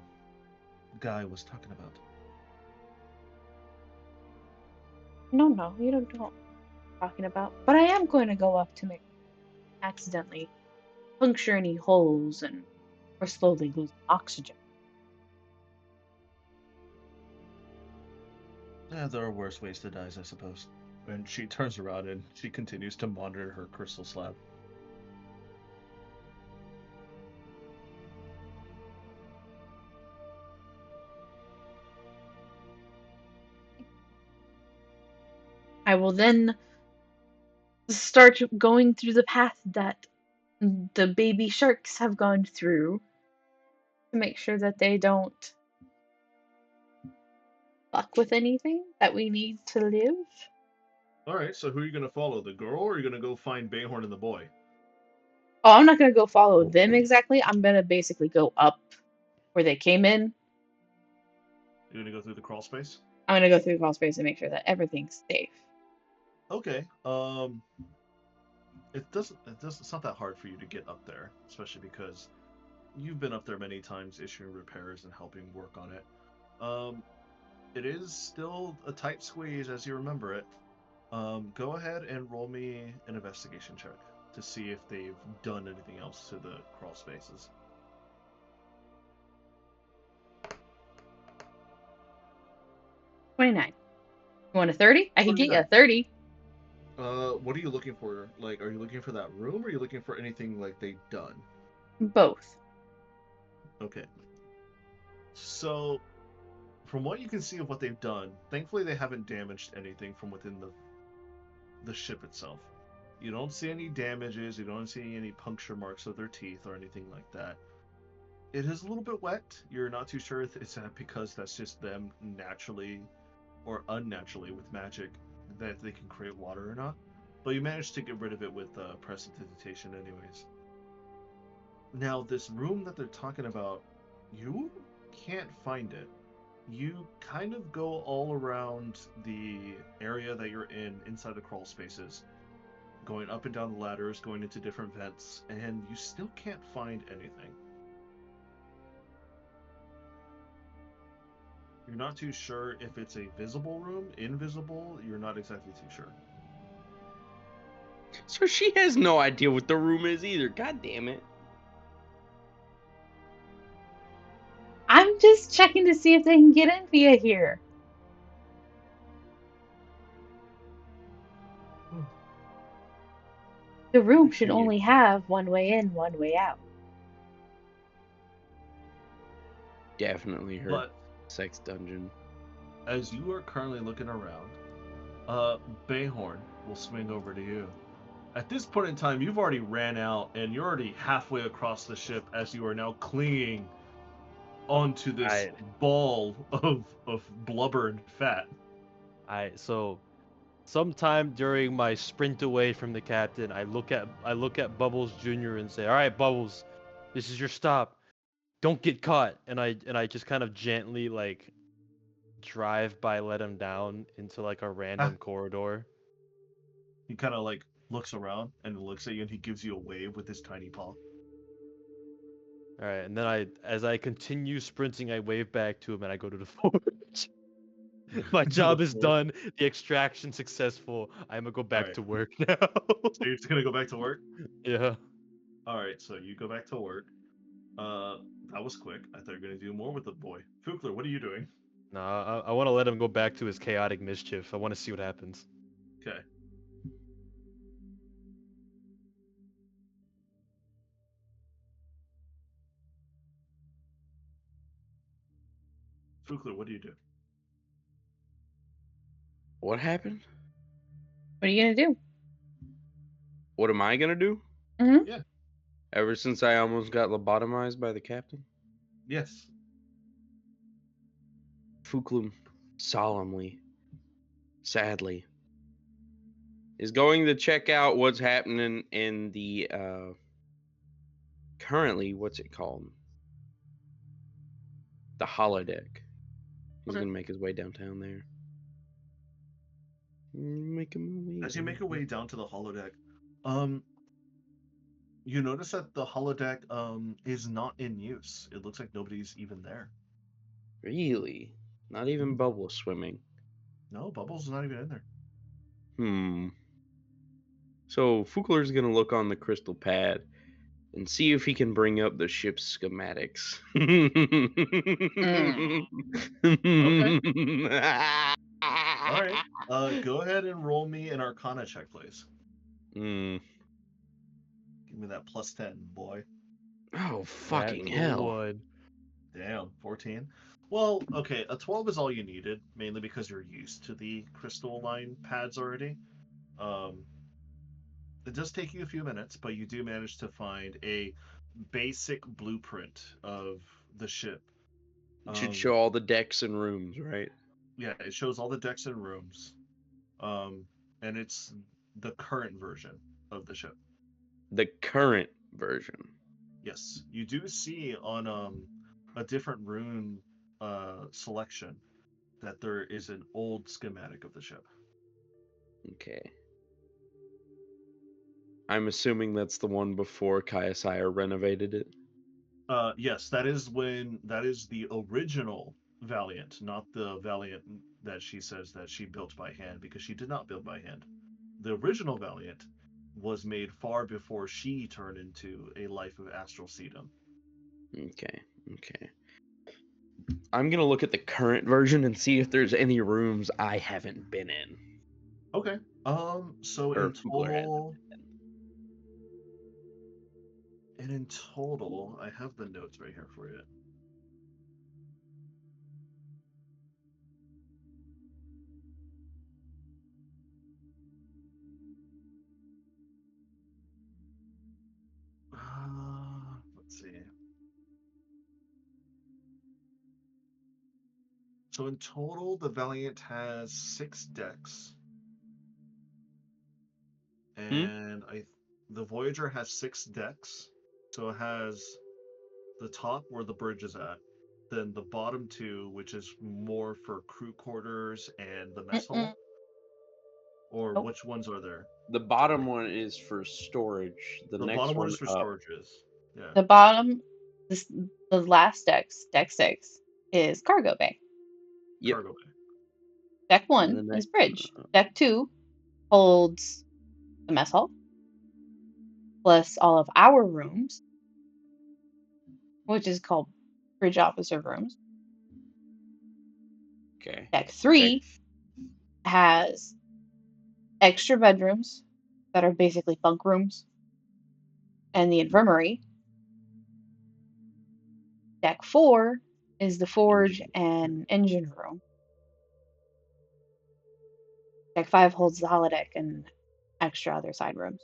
guy was talking about. No, you don't know what I'm talking about. But I am going to go up to make accidentally puncture any holes and or slowly lose oxygen. Yeah, there are worse ways to die, I suppose. And she turns around and she continues to monitor her crystal slab. I will then start going through the path that the baby sharks have gone through to make sure that they don't fuck with anything that we need to live. Alright, so who are you gonna follow? The girl, or are you gonna go find Bayhorn and the boy? Oh, I'm not gonna go follow them exactly. I'm gonna basically go up where they came in. You're gonna go through the crawl space? I'm gonna go through the crawl space and make sure that everything's safe. Okay. It's not that hard for you to get up there, especially because you've been up there many times issuing repairs and helping work on it. It is still a tight squeeze as you remember it. Go ahead and roll me an investigation check to see if they've done anything else to the crawl spaces. 29. You want a 30? I can get you a 29. 30. What are you looking for? Like, are you looking for that room, or are you looking for anything like they've done? Both. Okay. So, from what you can see of what they've done, thankfully they haven't damaged anything from within the ship itself. You don't see any damages, you don't see any puncture marks of their teeth or anything like that. It is a little bit wet. You're not too sure if it's because that's just them naturally or unnaturally with magic that they can create water or not. But you managed to get rid of it with prestidigitation anyways. Now, this room that they're talking about, you can't find it. You kind of go all around the area that you're in, inside the crawl spaces, going up and down the ladders, going into different vents, and you still can't find anything. You're not too sure if it's a visible room, invisible, you're not exactly too sure. So she has no idea what the room is either. God damn it. I'm just checking to see if they can get in via here. The room should only have one way in, one way out. Definitely her But sex dungeon. as you are currently looking around, Bayhorn will swing over to you. At this point in time, you've already ran out, and you're already halfway across the ship as you are now clinging onto this ball of blubber and fat. So sometime during my sprint away from the captain, I look at Bubbles Jr. and say, "All right, Bubbles, this is your stop. Don't get caught." And I just kind of gently like drive by, let him down into like a random corridor. He kind of like looks around and looks at you, and he gives you a wave with his tiny paw. All right, and then as I continue sprinting, I wave back to him and I go to the forge. My job is done. The extraction successful. I'm gonna go back to work now. So you're just gonna go back to work? Yeah. All right. So you go back to work. That was quick. I thought you were gonna do more with the boy. Fukler, what are you doing? Nah, I want to let him go back to his chaotic mischief. I want to see what happens. Okay. Fukler, what do you do? What happened? What are you gonna do? What am I gonna do? Mhm. Yeah. Ever since I almost got lobotomized by the captain, Yes. Fuklum solemnly, sadly, is going to check out what's happening in the currently, what's it called? The holodeck. He's Okay. gonna make his way downtown there. Make him way As you make your way down to the holodeck, you notice that the holodeck is not in use. It looks like nobody's even there. Really? Not even bubble swimming. No, Bubbles is not even in there. So Fukler's gonna look on the crystal pad and see if he can bring up the ship's schematics. All right. Go ahead and roll me an Arcana check, please. Mm. Give me that +10, boy. Oh fucking Natural hell! one. Damn, 14. Well, okay, a 12 is all you needed, mainly because you're used to the crystal line pads already. It does take you a few minutes, but you do manage to find a basic blueprint of the ship. It should show all the decks and rooms, right? Yeah, it shows all the decks and rooms. And it's the current version of the ship. The current version. Yes, you do see on a different room selection that there is an old schematic of the ship. Okay. I'm assuming that's the one before Kayasaya renovated it. Yes, that is the original Valiant, not the Valiant that she says that she built by hand, because she did not build by hand. The original Valiant was made far before she turned into a life of astral sedum. Okay. I'm gonna look at the current version and see if there's any rooms I haven't been in. Okay. So Or in Fugler hasn't total, been I have the notes right here for you. Let's see. So in total, the Valiant has 6 decks, and the Voyager has 6 decks. So it has the top where the bridge is at, then the bottom 2, which is more for crew quarters and the mess hall. Or Nope. which ones are there? The bottom one is for storage. The next bottom one one is for up. storages. Yeah. The bottom, the last deck 6, is cargo bay. Yep. Cargo bay. Deck And 1 the is bridge. Deck 2 holds the mess hall, plus all of our rooms, which is called bridge officer rooms. Okay. Deck 3 has extra bedrooms that are basically bunk rooms, and the infirmary. Deck 4 is the forge and engine room. Deck 5 holds the holodeck and extra other side rooms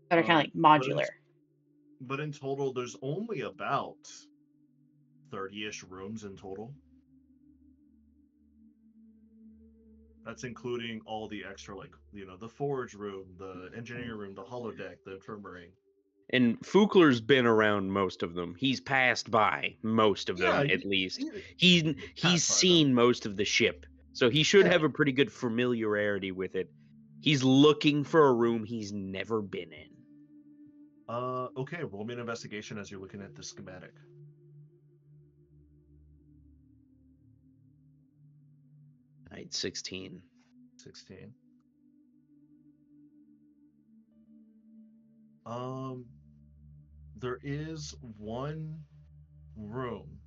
that are kind of like modular. But in total, there's only about 30-ish rooms in total. That's including all the extra, like, the forge room, the engineering room, the holodeck, the infirmary. And Fukler's been around most of them. He's passed by most of them, at least. He's seen most of the ship, so he should have a pretty good familiarity with it. He's looking for a room he's never been in. Okay, roll me an investigation as you're looking at the schematic. All right, 16. 16. There is one room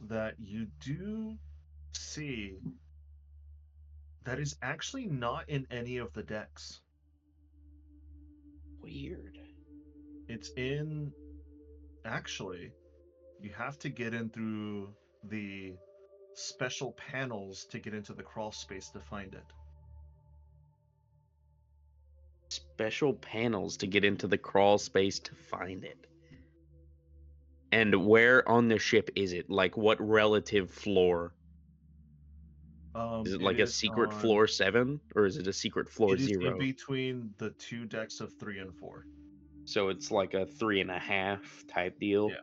that you do see that is actually not in any of the decks. Weird. It's actually, you have to get in through the special panels to get into the crawl space to find it. special panels to get into the crawl space to find it. And where on the ship is it? Like, what relative floor? Is it like a secret floor 7? Or is it a secret floor It is 0? in between the 2 decks of 3 and 4. So it's like a 3.5 type deal? Yeah.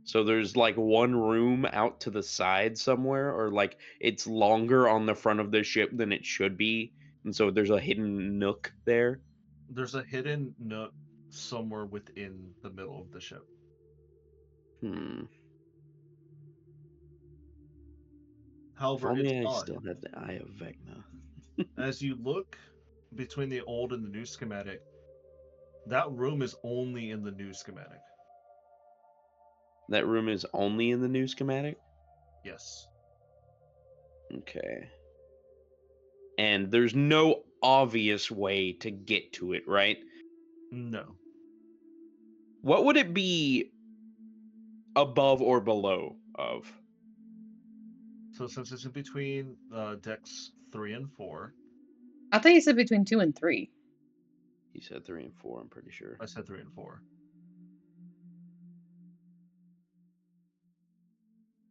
So there's like one room out to the side somewhere, or like it's longer on the front of the ship than it should be, and so there's a hidden nook there? There's a hidden nook somewhere within the middle of the ship. However, If only it's I odd. still had the Eye of Vecna. As you look between the old and the new schematic, that room is only in the new schematic. That room is only in the new schematic? Yes. Okay. And there's no obvious way to get to it, right? No. What would it be above or below of? So since it's in between decks 3 and 4. I thought you said between 2 and 3. You said 3 and 4, I'm pretty sure. I said 3 and 4.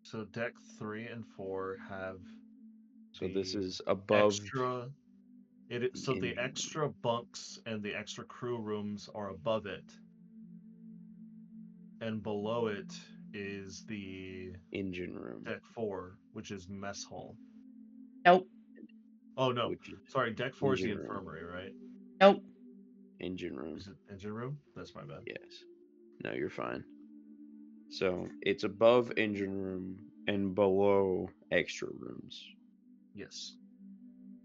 So deck 3 and 4 have. So this is above. Extra. So the extra bunks and the extra crew rooms are above it, and below it is the engine room. Deck 4, which is mess hall. Nope. Oh no, sorry. Deck 4 is the infirmary, right? Nope. Engine room. Is it engine room? That's my bad. Yes. No, you're fine. So it's above engine room and below extra rooms. Yes.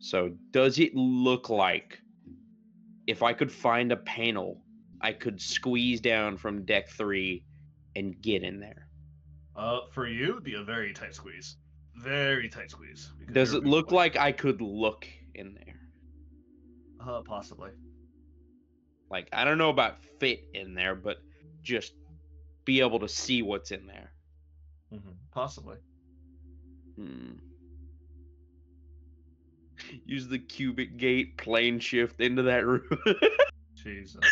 So does it look like if I could find a panel, I could squeeze down from deck 3 and get in there? For you, it'd be a very tight squeeze. Very tight squeeze. Does it look like I could look in there? Possibly. Like, I don't know about fit in there, but just be able to see what's in there. Possibly. Use the cubic gate, plane shift into that room. Jesus.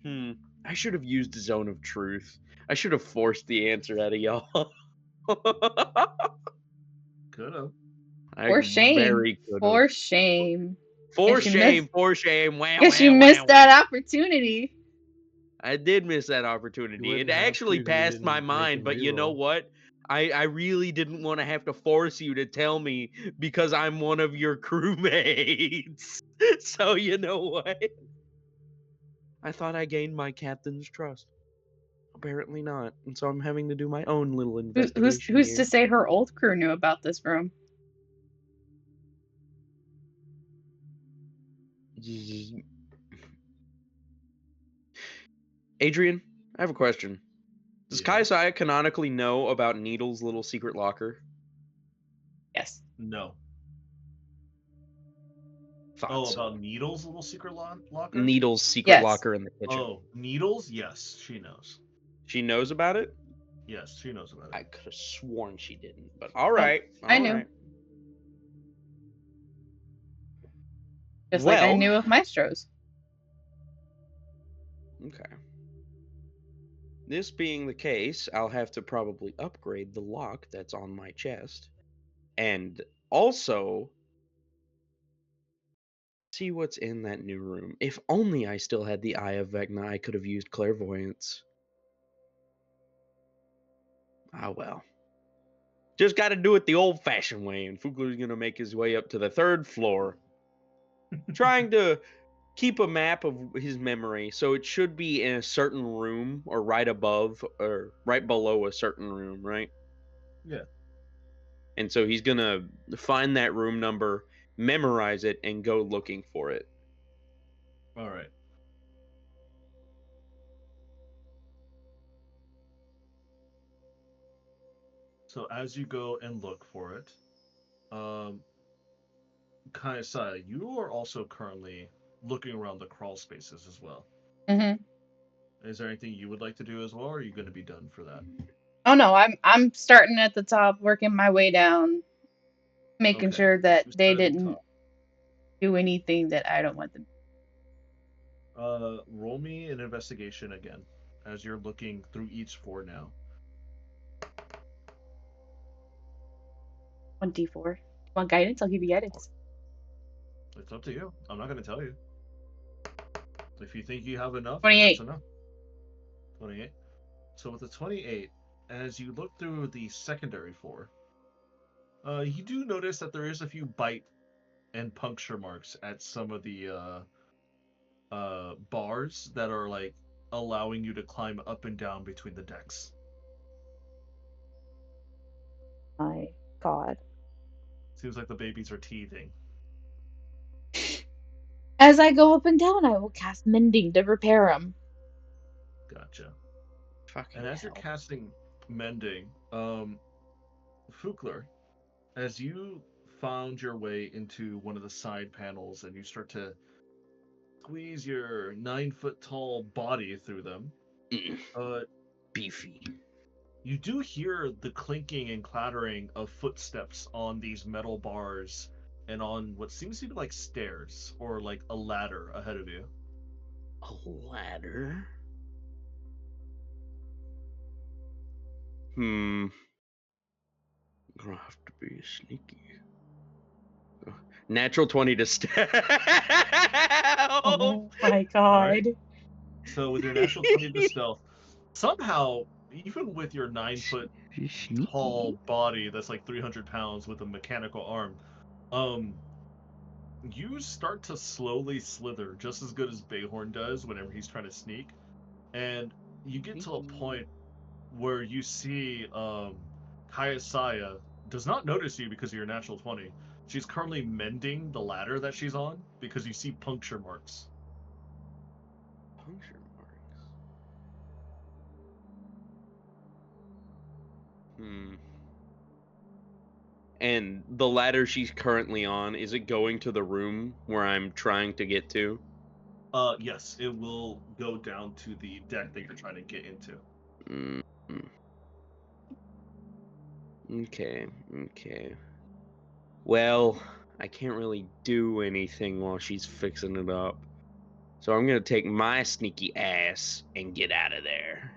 I should have used Zone of Truth. I should have forced the answer out of y'all. Could have. For shame. Very could have. For shame. For shame. For shame. Guess you missed that opportunity. I did miss that opportunity. It actually passed my mind, but you know what? I really didn't want to have to force you to tell me because I'm one of your crewmates. So you know what? I thought I gained my captain's trust. Apparently not. And so I'm having to do my own little investigation. Who's to say her old crew knew about this room? Adrian, I have a question. Does Kaisaya canonically know about Needle's little secret locker? Yes. No. Thought so. About Needle's little secret locker? Needle's secret locker in the kitchen. Oh, Needle's? Yes, she knows. She knows about it? Yes, she knows about it. I could have sworn she didn't, but all right. I knew. Just like I knew of Maestro's. Okay. This being the case, I'll have to probably upgrade the lock that's on my chest. And also see what's in that new room. If only I still had the Eye of Vecna, I could have used clairvoyance. Ah, well. Just got to do it the old-fashioned way, and Fugler's going to make his way up to the 3rd floor, trying to keep a map of his memory, so it should be in a certain room, or right above, or right below a certain room, right? Yeah. And so he's going to find that room number, memorize it, and go looking for it. All right. So as you go and look for it, Kaisaya, you are also currently looking around the crawl spaces as well. Is there anything you would like to do as well, or are you going to be done for that? Oh no, I'm starting at the top, working my way down, making sure that they didn't. do anything that I don't want them. Roll me an investigation again, as you're looking through each floor now. 24. Want guidance? I'll give you guidance. It's up to you. I'm not going to tell you. If you think you have enough, 28. that's enough. 28. So with the 28, as you look through the secondary floor, you do notice that there is a few bite and puncture marks at some of the bars that are like allowing you to climb up and down between the decks. My God. Seems like the babies are teething. As I go up and down, I will cast Mending to repair them. Gotcha. Fucking And as you're hell. casting Mending, Fukler, as you found your way into one of the side panels and you start to squeeze your 9-foot tall body through them, Beefy. you do hear the clinking and clattering of footsteps on these metal bars and on what seems to be like stairs or like a ladder ahead of you. A ladder? I'm gonna have to be sneaky. Natural 20 to stealth. Oh my God. Alright. So with your natural 20 to stealth, somehow, even with your 9-foot tall body that's like 300 pounds with a mechanical arm, you start to slowly slither just as good as Bayhorn does whenever he's trying to sneak. And you get to a point where you see Kayasaya does not notice you because of your natural 20. She's currently mending the ladder that she's on because you see puncture marks. Puncture marks. And the ladder she's currently on, is it going to the room where I'm trying to get to? Yes, it will go down to the deck that you're trying to get into. Okay. Well, I can't really do anything while she's fixing it up. So I'm gonna take my sneaky ass and get out of there.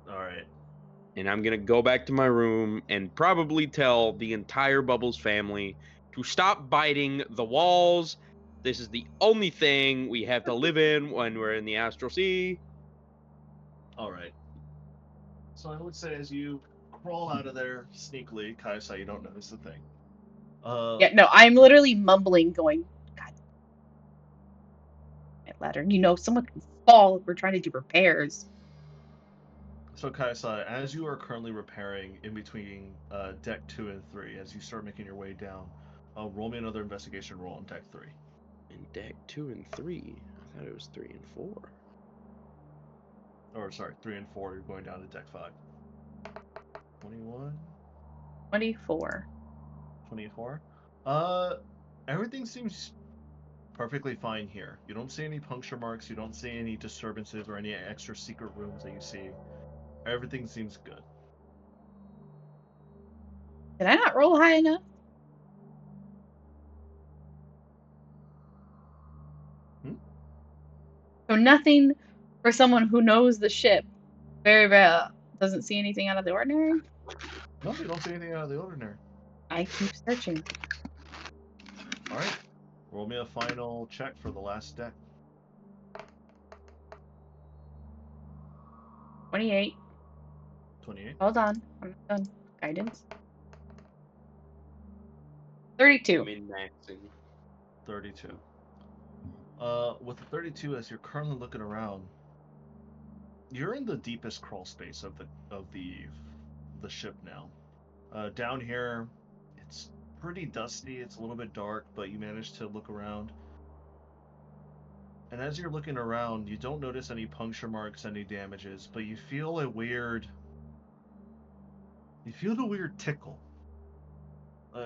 Alright. And I'm gonna go back to my room and probably tell the entire Bubbles family to stop biting the walls. This is the only thing we have to live in when we're in the Astral Sea. Alright. So I would say as you crawl out of there sneakily, Kayasai, you don't notice the thing. Yeah, no, I'm literally mumbling, going, God. That ladder. You know, someone can fall if we're trying to do repairs. So Kayasai, as you are currently repairing in between deck 2 and 3, as you start making your way down, roll me another investigation roll on deck 3. In deck 2 and 3? I thought it was 3 and 4. Or sorry, 3 and 4, you're going down to deck 5. 21? 24. 24? Everything seems perfectly fine here. You don't see any puncture marks, you don't see any disturbances or any extra secret rooms that you see. Everything seems good. Did I not roll high enough? So nothing for someone who knows the ship very well. Doesn't see anything out of the ordinary? No, you don't see anything out of the ordinary. I keep searching. Alright. Roll me a final check for the last deck. 28. 28. Hold on. I'm not done. Guidance. 32. Min-maxing. 32. With the 32, as you're currently looking around, you're in the deepest crawl space of the ship now. Down here, it's pretty dusty. It's a little bit dark, but you manage to look around. And as you're looking around, you don't notice any puncture marks, any damages, but you feel a weird tickle.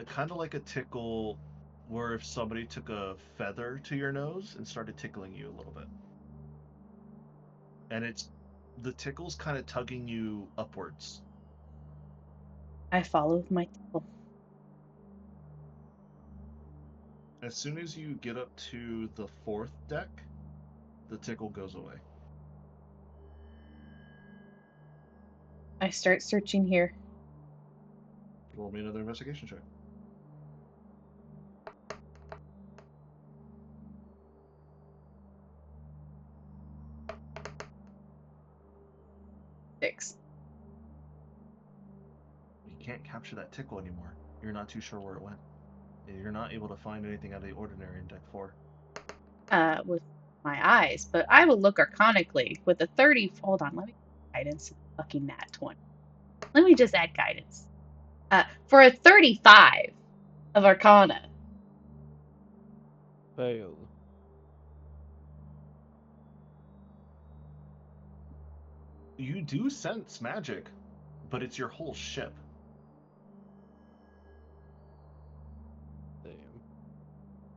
Kind of like a tickle where if somebody took a feather to your nose and started tickling you a little bit. And the tickle's kind of tugging you upwards. I followed my tickle. As soon as you get up to the 4th deck, the tickle goes away. I start searching here. Roll me another investigation check. Six. You can't capture that tickle anymore. You're not too sure where it went. You're not able to find anything out of the ordinary in deck 4. With my eyes, but I will look arcanically with a 30. Hold on, let me guidance to the fucking nat 20. Let me just add guidance. For a 35 of arcana. Fail. You do sense magic, but it's your whole ship. Damn.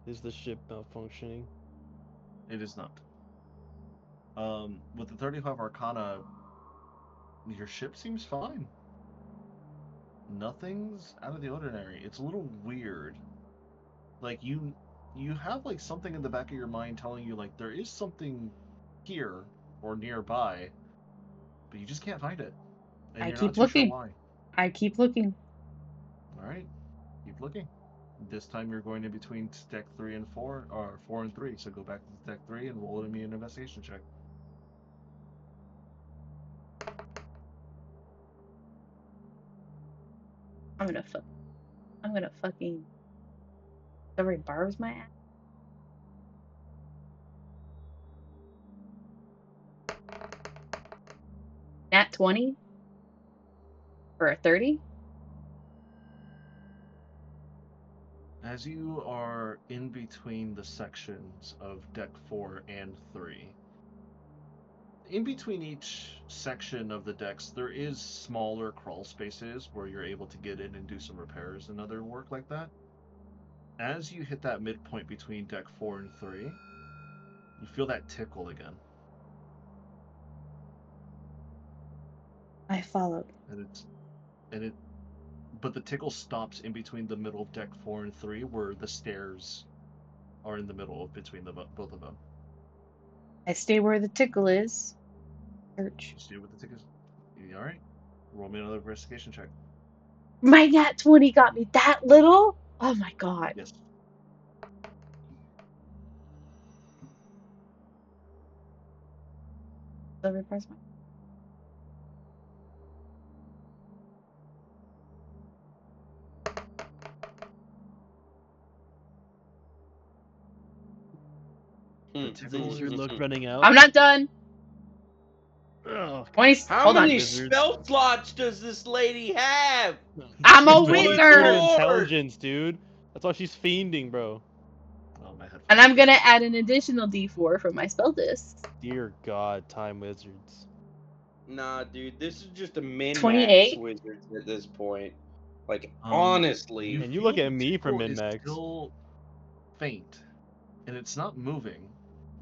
Is the ship malfunctioning? It is not. With the 35 Arcana, your ship seems fine. Nothing's out of the ordinary. It's a little weird. Like you have like something in the back of your mind telling you like there is something here or nearby, but you just can't find it, and I you're keep not too sure looking. why. I keep looking. All right, keep looking. This time you're going in between deck 3 and 4, or 4 and 3. So go back to deck 3 and roll me an investigation check. I'm gonna fucking. Somebody borrows my ass. Nat 20 for a 30. As you are in between the sections of deck 4 and 3, in between each section of the decks, there is smaller crawl spaces where you're able to get in and do some repairs and other work like that. As you hit that midpoint between deck 4 and 3, you feel that tickle again. I followed. But the tickle stops in between the middle of deck 4 and 3, where the stairs are in the middle of between both of them. I stay where the tickle is. Search. You see what the tickle is? All right. Roll me another investigation check. My nat 20 got me that little? Oh my god. Yes. So repress my. The Is tickle your is luck running out? I'm not done. Oh, 20. How Hold on. many Wizards. spell slots does this lady have? I'm a She's running through wizard! intelligence, dude. That's why she's fiending, bro. Oh, my headphones. And I'm gonna add an additional d4 from my spell discs. Dear God, time wizards. Nah, dude, this is just a min-max 28? wizards at this point. Like, Um, honestly. And you look feel at the me for tickle is min-max. Still faint, and it's not moving.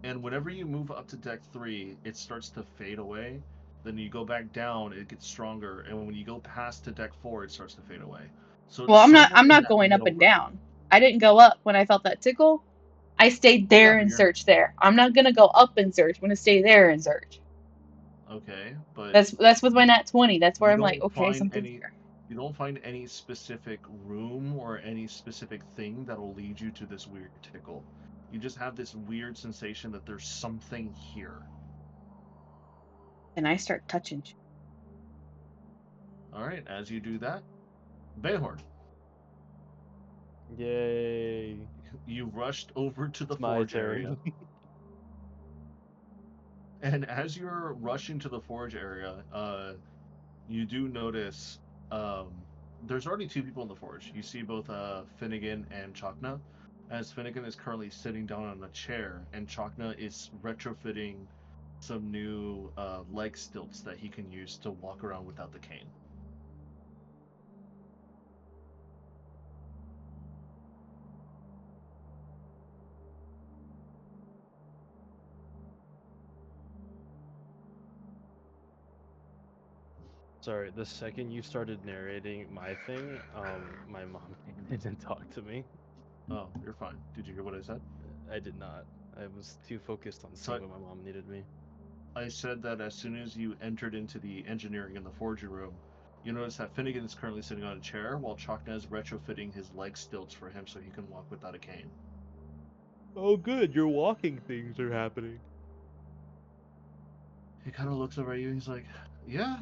And whenever you move up to deck 3, it starts to fade away. Then you go back down, it gets stronger, and when you go past to deck 4, it starts to fade away. So Well, it's I'm somewhere in not that going up middle and ground. down. I didn't go up when I felt that tickle. I stayed Yeah, there but and you're searched there. I'm not gonna go up and search. I'm gonna stay there and search. okay, but That's with my nat 20. That's where you I'm like, don't okay, find something's any here. you don't find any specific room or any specific thing that'll lead you to this weird tickle. You just have this weird sensation that there's something here. And I start touching shit. All right, as you do that, Bayhorn, Yay. you rushed over to the It's my forge area. turn. And as you're rushing to the forge area, you do notice there's already 2 people in the forge. You see both Finnegan and Chakna, as Finnegan is currently sitting down on a chair, and Chakna is retrofitting some new leg stilts that he can use to walk around without the cane. Sorry, the second you started narrating my thing, my mom didn't talk to me. Oh, you're fine. Did you hear what I said? I did not. I was too focused on So seeing what my mom needed me. I said that as soon as you entered into the engineering and the forging room, you notice that Finnegan is currently sitting on a chair while Chakna is retrofitting his leg stilts for him so he can walk without a cane. Oh, good. Your walking things are happening. He kind of looks over at you. He's like, "Yeah,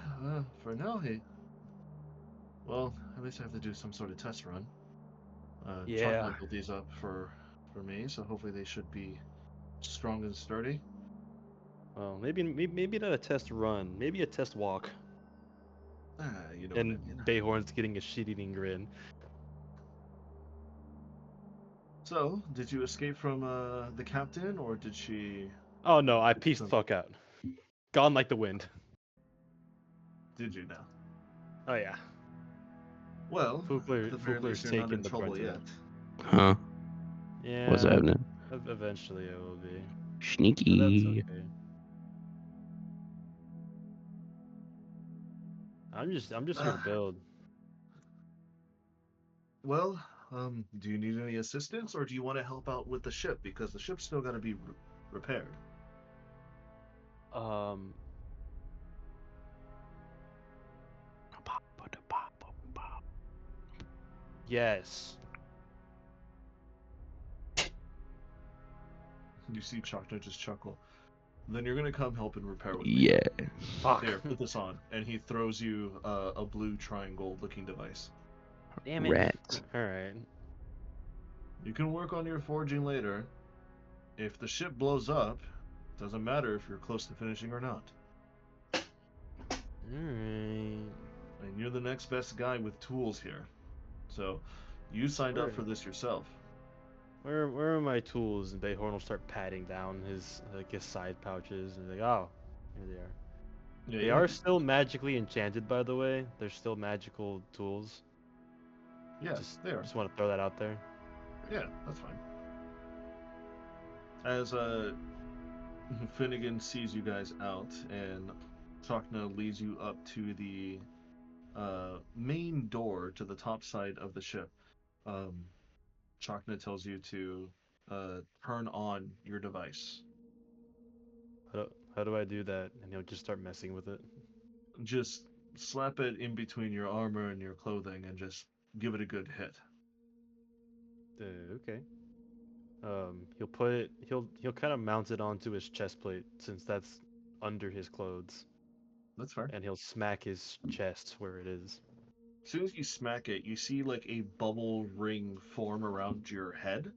for now, well, at least I have to do some sort of test run. Yeah. Chakna built these up for me, so hopefully they should be strong and sturdy." Well, maybe not a test run. Maybe a test walk. You know And what I mean. Bayhorn's getting a shit-eating grin. So, did you escape from the captain, or did she? Oh no, I Did pieced the some? fuck out. Gone like the wind. Did you now? Oh yeah. Well, at the very Fugler's least, you're not taking in the trouble brunt of yet. it. Huh? Yeah. What's happening? Eventually it will be. But that's Sneaky. okay. I'm just here to build. Well, do you need any assistance, or do you want to help out with the ship because the ship's still got to be repaired? Um yes. You see Chakna just chuckle. Then you're gonna come help and repair with me. Yeah. Fuck. Here, put this on, and he throws you a blue triangle-looking device. Damn it. Rats. Alright. You can work on your forging later. If the ship blows up, doesn't matter if you're close to finishing or not. Alright. And you're the next best guy with tools here. So, you signed up for this yourself. Where are my tools? And Bayhorn will start patting down his side pouches and be like, oh, here they are. Yeah, They are still magically enchanted, by the way. They're still magical tools. Yeah, they are. Just want to throw that out there. Yeah, that's fine. As Finnegan sees you guys out, and Chakna leads you up to the main door to the top side of the ship. Chakna tells you to turn on your device. How do I do that? And he'll just start messing with it. Just slap it in between your armor and your clothing, and just give it a good hit. Okay. He'll put it. He'll kind of mount it onto his chest plate since that's under his clothes, That's fair. and he'll smack his chest where it is. As soon as you smack it, you see like a bubble ring form around your head,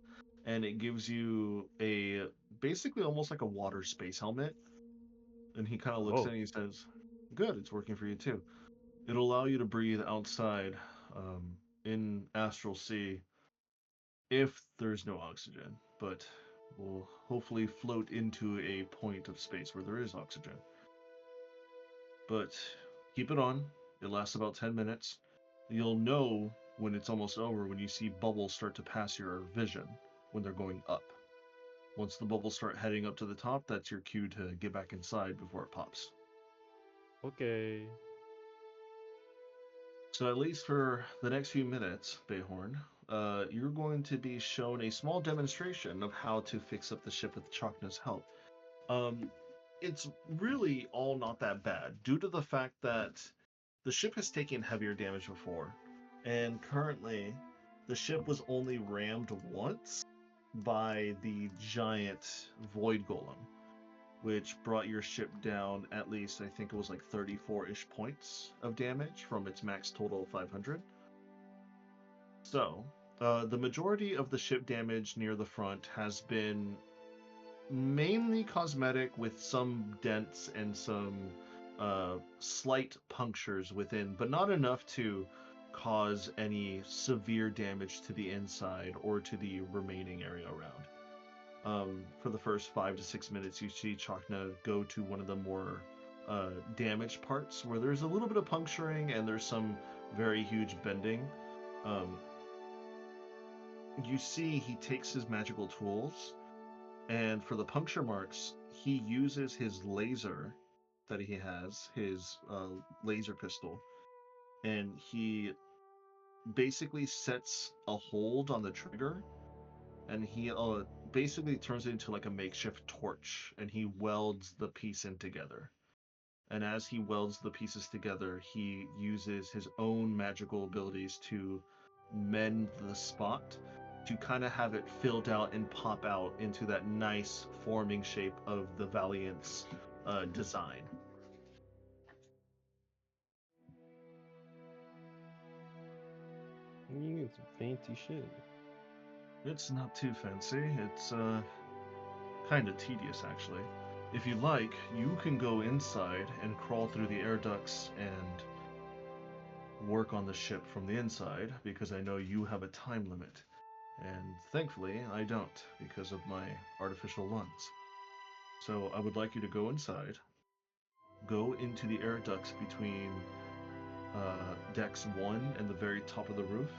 and it gives you a basically almost like a water space helmet. And he kind of looks at it and he says, "Good, it's working for you too. It'll allow you to breathe outside in Astral Sea if there's no oxygen, but will hopefully float into a point of space where there is oxygen. But keep it on. It lasts about 10 minutes. You'll know when it's almost over when you see bubbles start to pass your vision when they're going up. Once the bubbles start heading up to the top, that's your cue to get back inside before it pops." Okay. So at least for the next few minutes, Bayhorn, you're going to be shown a small demonstration of how to fix up the ship with Chakna's help. It's really all not that bad, due to the fact that the ship has taken heavier damage before, and currently the ship was only rammed once by the giant void golem, which brought your ship down at least, I think it was like 34-ish points of damage from its max total of 500. So, the majority of the ship damage near the front has been mainly cosmetic, with some dents and some slight punctures within, but not enough to cause any severe damage to the inside or to the remaining area around. For the first 5 to 6 minutes, you see Chakna go to one of the more damaged parts where there's a little bit of puncturing and there's some very huge bending. You see he takes his magical tools, and for the puncture marks, he uses his laser that he has, his laser pistol, and he basically sets a hold on the trigger and he basically turns it into like a makeshift torch, and he welds the piece in together. And as he welds the pieces together, he uses his own magical abilities to mend the spot to kind of have it filled out and pop out into that nice forming shape of the Valiant's design. You get some fancy shit. It's not too fancy. It's kind of tedious, actually. If you like, you can go inside and crawl through the air ducts and work on the ship from the inside, because I know you have a time limit. And thankfully, I don't, because of my artificial lungs. So I would like you to go inside, go into the air ducts between decks 1 and the very top of the roof,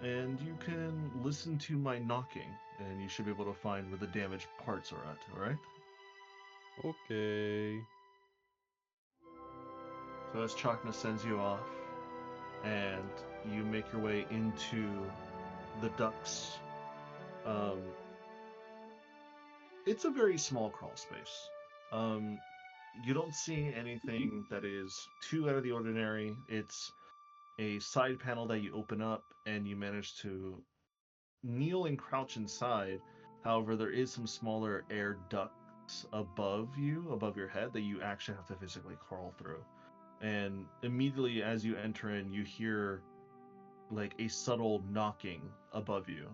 and you can listen to my knocking, and you should be able to find where the damaged parts are at, alright? Okay. So as Chakna sends you off, and you make your way into the ducts, it's a very small crawl space. You don't see anything that is too out of the ordinary. It's a side panel that you open up, and you manage to kneel and crouch inside. However, there is some smaller air ducts above you, above your head, that you actually have to physically crawl through. And immediately as you enter in, you hear like a subtle knocking above you,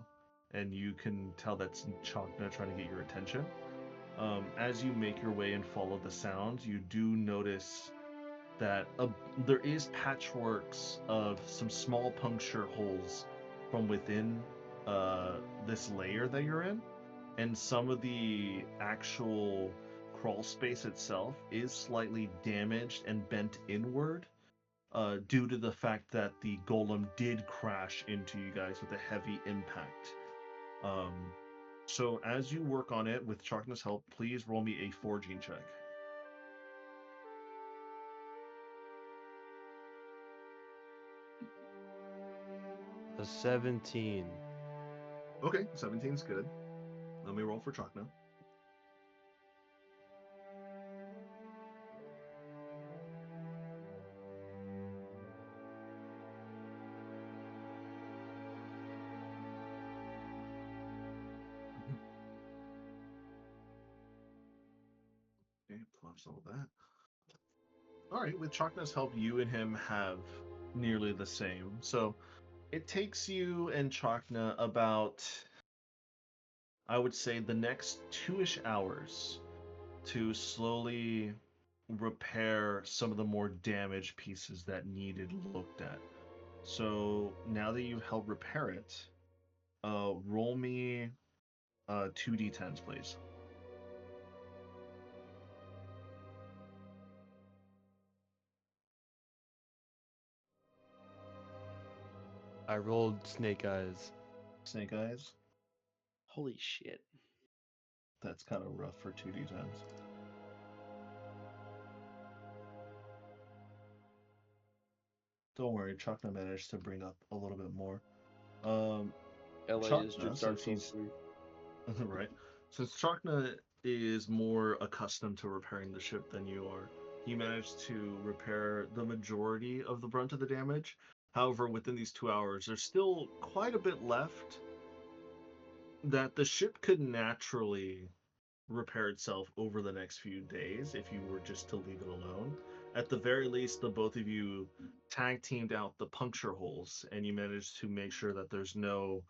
and you can tell that's Chakna trying to get your attention. As you make your way and follow the sounds, you do notice that there is patchworks of some small puncture holes from within this layer that you're in, and some of the actual crawl space itself is slightly damaged and bent inward due to the fact that the golem did crash into you guys with a heavy impact. So as you work on it with Chakna's help, please roll me a forging check. A 17. Okay, 17's good. Let me roll for Chakna. Okay, plus all that. All right, with Chakna's help, you and him have nearly the same. So it takes you and Chakna about, I would say, the next 2-ish hours to slowly repair some of the more damaged pieces that needed looked at. So now that you've helped repair it, roll me 2d10s, please. I rolled snake eyes. Snake eyes. Holy shit. That's kind of rough for 2d10s. Don't worry, Chakna managed to bring up a little bit more. LA is Chakna, just Dark since Souls 3. right. Since Chakna is more accustomed to repairing the ship than you are, he managed to repair the majority of the brunt of the damage. However, within these 2 hours, there's still quite a bit left that the ship could naturally repair itself over the next few days if you were just to leave it alone. At the very least, the both of you tag teamed out the puncture holes, and you managed to make sure that there's no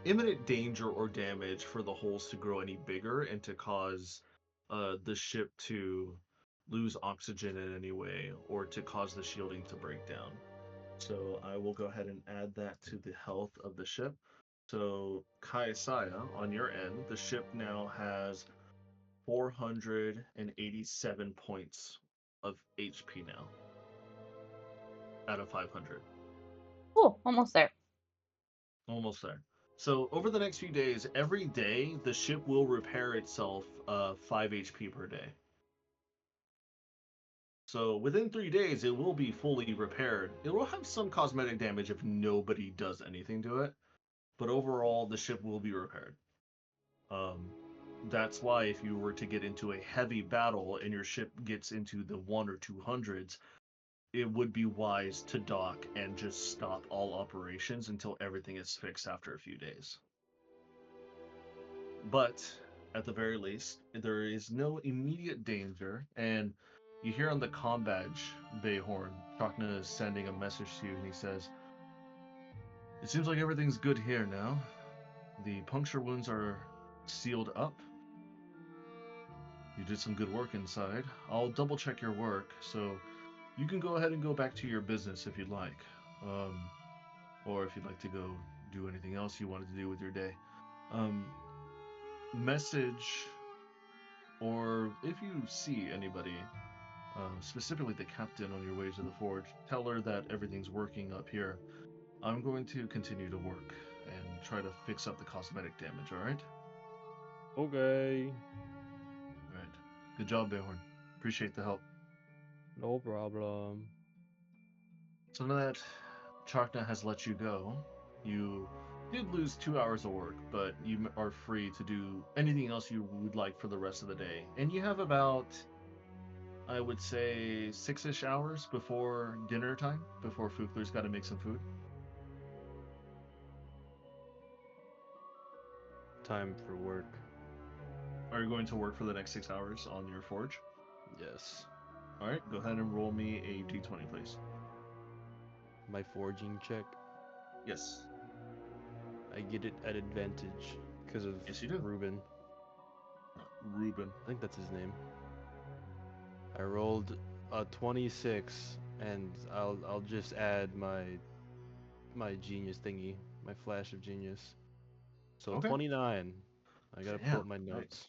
imminent danger or damage for the holes to grow any bigger and to cause the ship to lose oxygen in any way or to cause the shielding to break down. So I will go ahead and add that to the health of the ship. So Kaisaya, on your end, the ship now has 487 points of HP now out of 500. Cool, almost there. Almost there. So over the next few days, every day the ship will repair itself 5 HP per day. So within 3 days, it will be fully repaired. It will have some cosmetic damage if nobody does anything to it. but overall the ship will be repaired. Um, that's why if you were to get into a heavy battle and your ship gets into the 1 or 200s, it would be wise to dock and just stop all operations until everything is fixed after a few days. But at the very least, there is no immediate danger, and you hear on the comm badge, Bayhorn, Chakna is sending a message to you, and he says, "It seems like everything's good here now. The puncture wounds are sealed up. You did some good work inside. I'll double check your work, so you can go ahead and go back to your business if you'd like. Or if you'd like to go do anything else you wanted to do with your day. Message, or if you see anybody, specifically the captain on your way to the forge, tell her that everything's working up here. I'm going to continue to work and try to fix up the cosmetic damage, alright? Okay. Alright. Good job, Bayhorn. Appreciate the help. No problem. So now that Chakna has let you go, you did lose 2 hours of work, but you are free to do anything else you would like for the rest of the day. And you have about, I would say, 6-ish hours before dinner time, before Fukler's got to make some food. Time for work. Are you going to work for the next 6 hours on your forge? Yes. Alright, go ahead and roll me a d20, please. My forging check. Yes. I get it at advantage because of Yes, you do. Ruben. Ruben. I think that's his name. I rolled a 26, and I'll just add my genius thingy, my flash of genius. So Okay. 29. I gotta pull up my Damn, notes.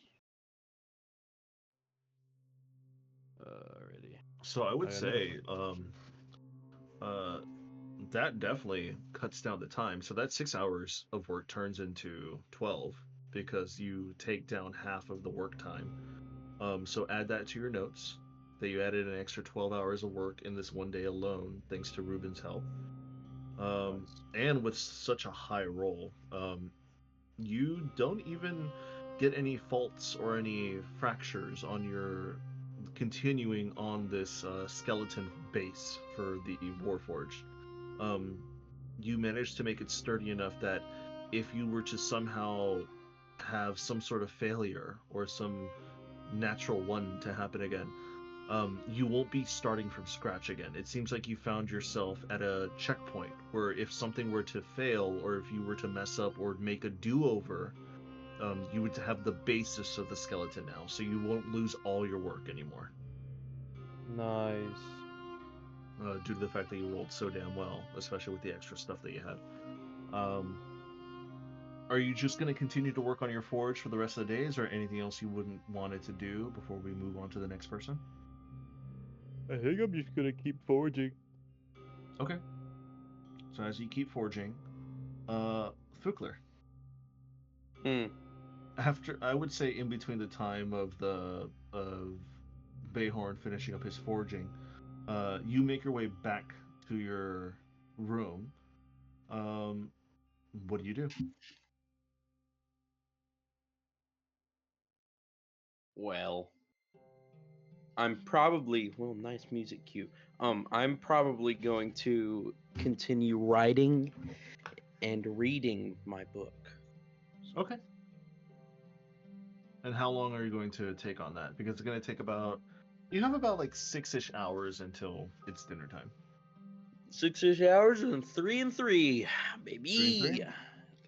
Already. So I would I say, that definitely cuts down the time. So that 6 hours of work turns into 12 because you take down half of the work time. So add that to your notes that you added an extra 12 hours of work in this one day alone, thanks to Ruben's help. And with such a high roll, you don't even get any faults or any fractures on your continuing on this skeleton base for the Warforged. You managed to make it sturdy enough that if you were to somehow have some sort of failure or some natural one to happen again, you won't be starting from scratch again. It seems like you found yourself at a checkpoint where if something were to fail or if you were to mess up or make a do-over, you would have the basis of the skeleton now, so you won't lose all your work anymore. Nice. Due to the fact that you rolled so damn well, especially with the extra stuff that you had. Are you just going to continue to work on your forge for the rest of the days, or anything else you wouldn't want it to do before we move on to the next person? I think I'm just gonna keep forging. Okay. So as you keep forging, Fukler. After, I would say, in between the time of Bayhorn finishing up his forging, you make your way back to your room. What do you do? Well, I'm probably nice music cue. I'm probably going to continue writing and reading my book. Okay. And how long are you going to take on that? Because it's going to take about, you have about like 6-ish hours until it's dinner time. 6-ish hours and 3 and 3, baby. 3 and 3?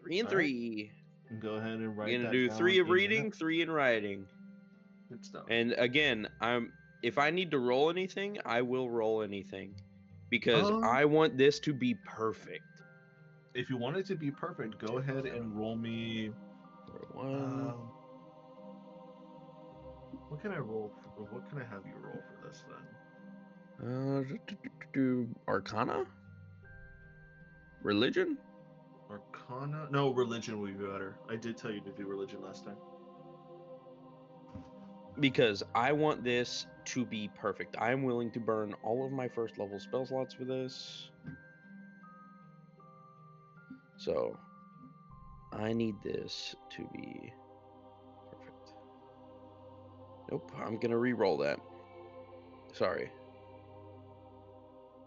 3 and All right. 3. Go ahead and write You're that gonna do down 3 of in your reading, notes. 3 in writing. Good stuff. And again, if I need to roll anything, I will roll anything, because I want this to be perfect. If you want it to be perfect, go ahead and roll me. What can I roll? What can I have you roll for this then? Do Arcana? Religion? Arcana? No, religion would be better. I did tell you to do religion last time. Because I want this to be perfect. I am willing to burn all of my first level spell slots for this. So, I need this to be perfect. Nope, I'm gonna re-roll that. Sorry.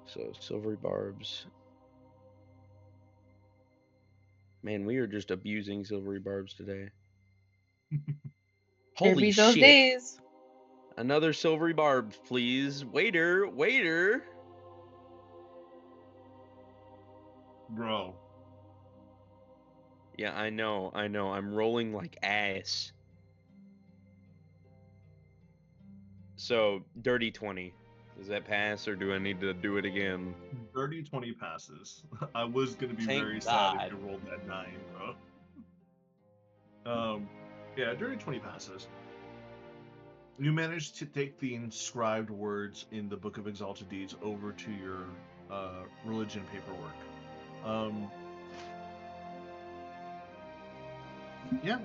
So silvery barbs. Man, we are just abusing silvery barbs today. There Holy be those shit! days. Another silvery barb, please. Waiter, waiter. Bro. Yeah, I know. I'm rolling like ass. So, dirty 20. Does that pass, or do I need to do it again? Dirty 20 passes. I was gonna be Thank very sad God. if you rolled that 9, bro. Yeah, dirty 20 passes. You managed to take the inscribed words in the Book of Exalted Deeds over to your religion paperwork. Yeah,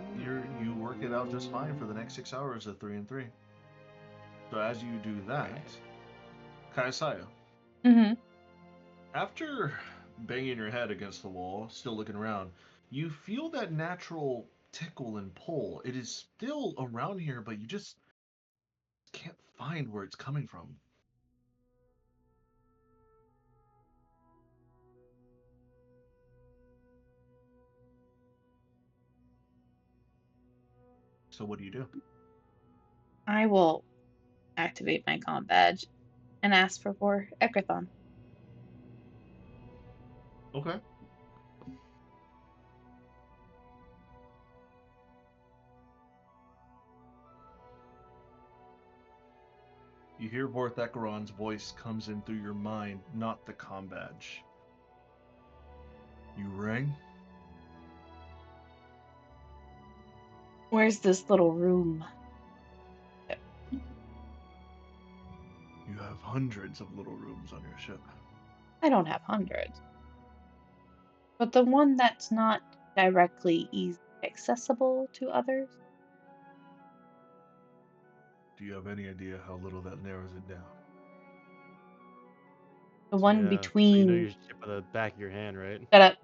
you work it out just fine for the next 6 hours of 3 and 3. So as you do that, Kaisayo, Mm-hmm. after banging your head against the wall, still looking around, you feel that natural tickle and pull. It is still around here, but you just can't find where it's coming from. So what do you do? I will activate my comm badge and ask for Ekrathon. Okay. You hear Vorthekaron's voice comes in through your mind, not the comm badge. You rang? Where's this little room? You have hundreds of little rooms on your ship. I don't have hundreds. But the one that's not directly easily accessible to others? Do you have any idea how little that narrows it down? The one Yeah, so you know between. your ship on the back of your hand, right? Shut up.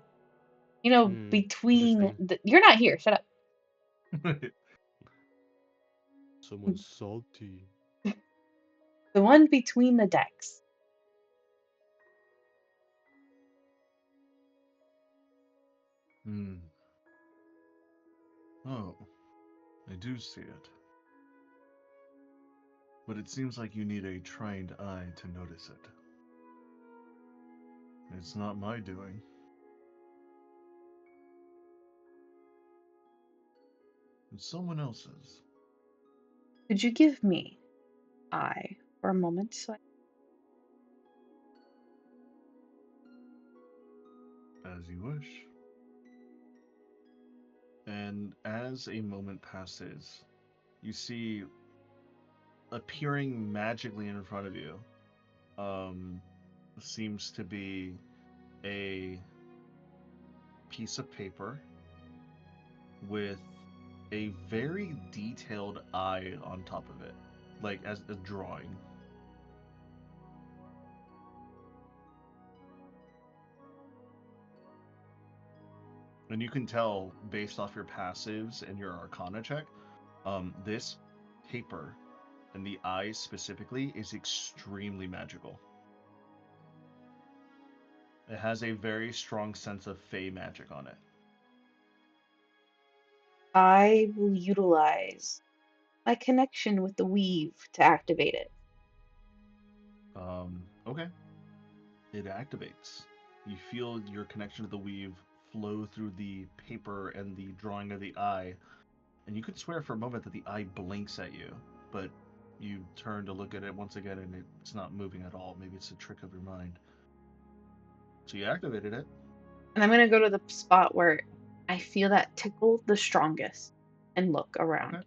Hmm, Between. interesting. You're not here. Shut up. Someone's salty. The one between the decks. Hmm. Oh, I do see it. But it seems like you need a trained eye to notice it. It's not my doing. It's someone else's. Could you give me eye for a moment? As you wish. And as a moment passes, you see appearing magically in front of you seems to be a piece of paper with a very detailed eye on top of it, like as a drawing. And you can tell based off your passives and your Arcana check, this paper and the eye specifically is extremely magical. It has a very strong sense of fey magic on it. I will utilize my connection with the weave to activate it. Okay. It activates. You feel your connection to the weave flow through the paper and the drawing of the eye, and you could swear for a moment that the eye blinks at you, but you turn to look at it once again and it's not moving at all. Maybe it's a trick of your mind. So you activated it. And I'm going to go to the spot where I feel that tickle the strongest and look around. Okay.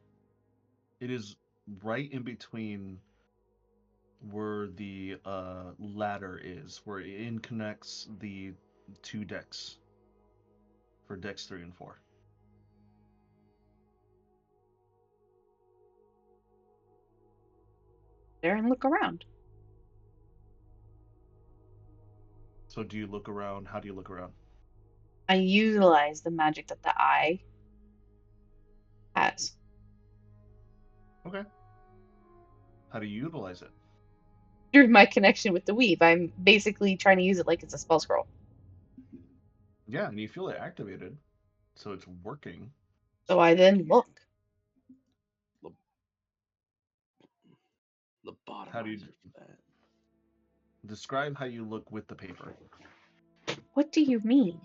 It is right in between where the ladder is, where it connects the two decks for decks 3 and 4. There and look around. So do you look around? How do you look around? I utilize the magic that the eye has. Okay. How do you utilize it? Through my connection with the weave, I'm basically trying to use it like it's a spell scroll. Yeah, and you feel it activated, so it's working. So I then look. How do you Lobotomizer for that. describe how you look with the paper? What do you mean?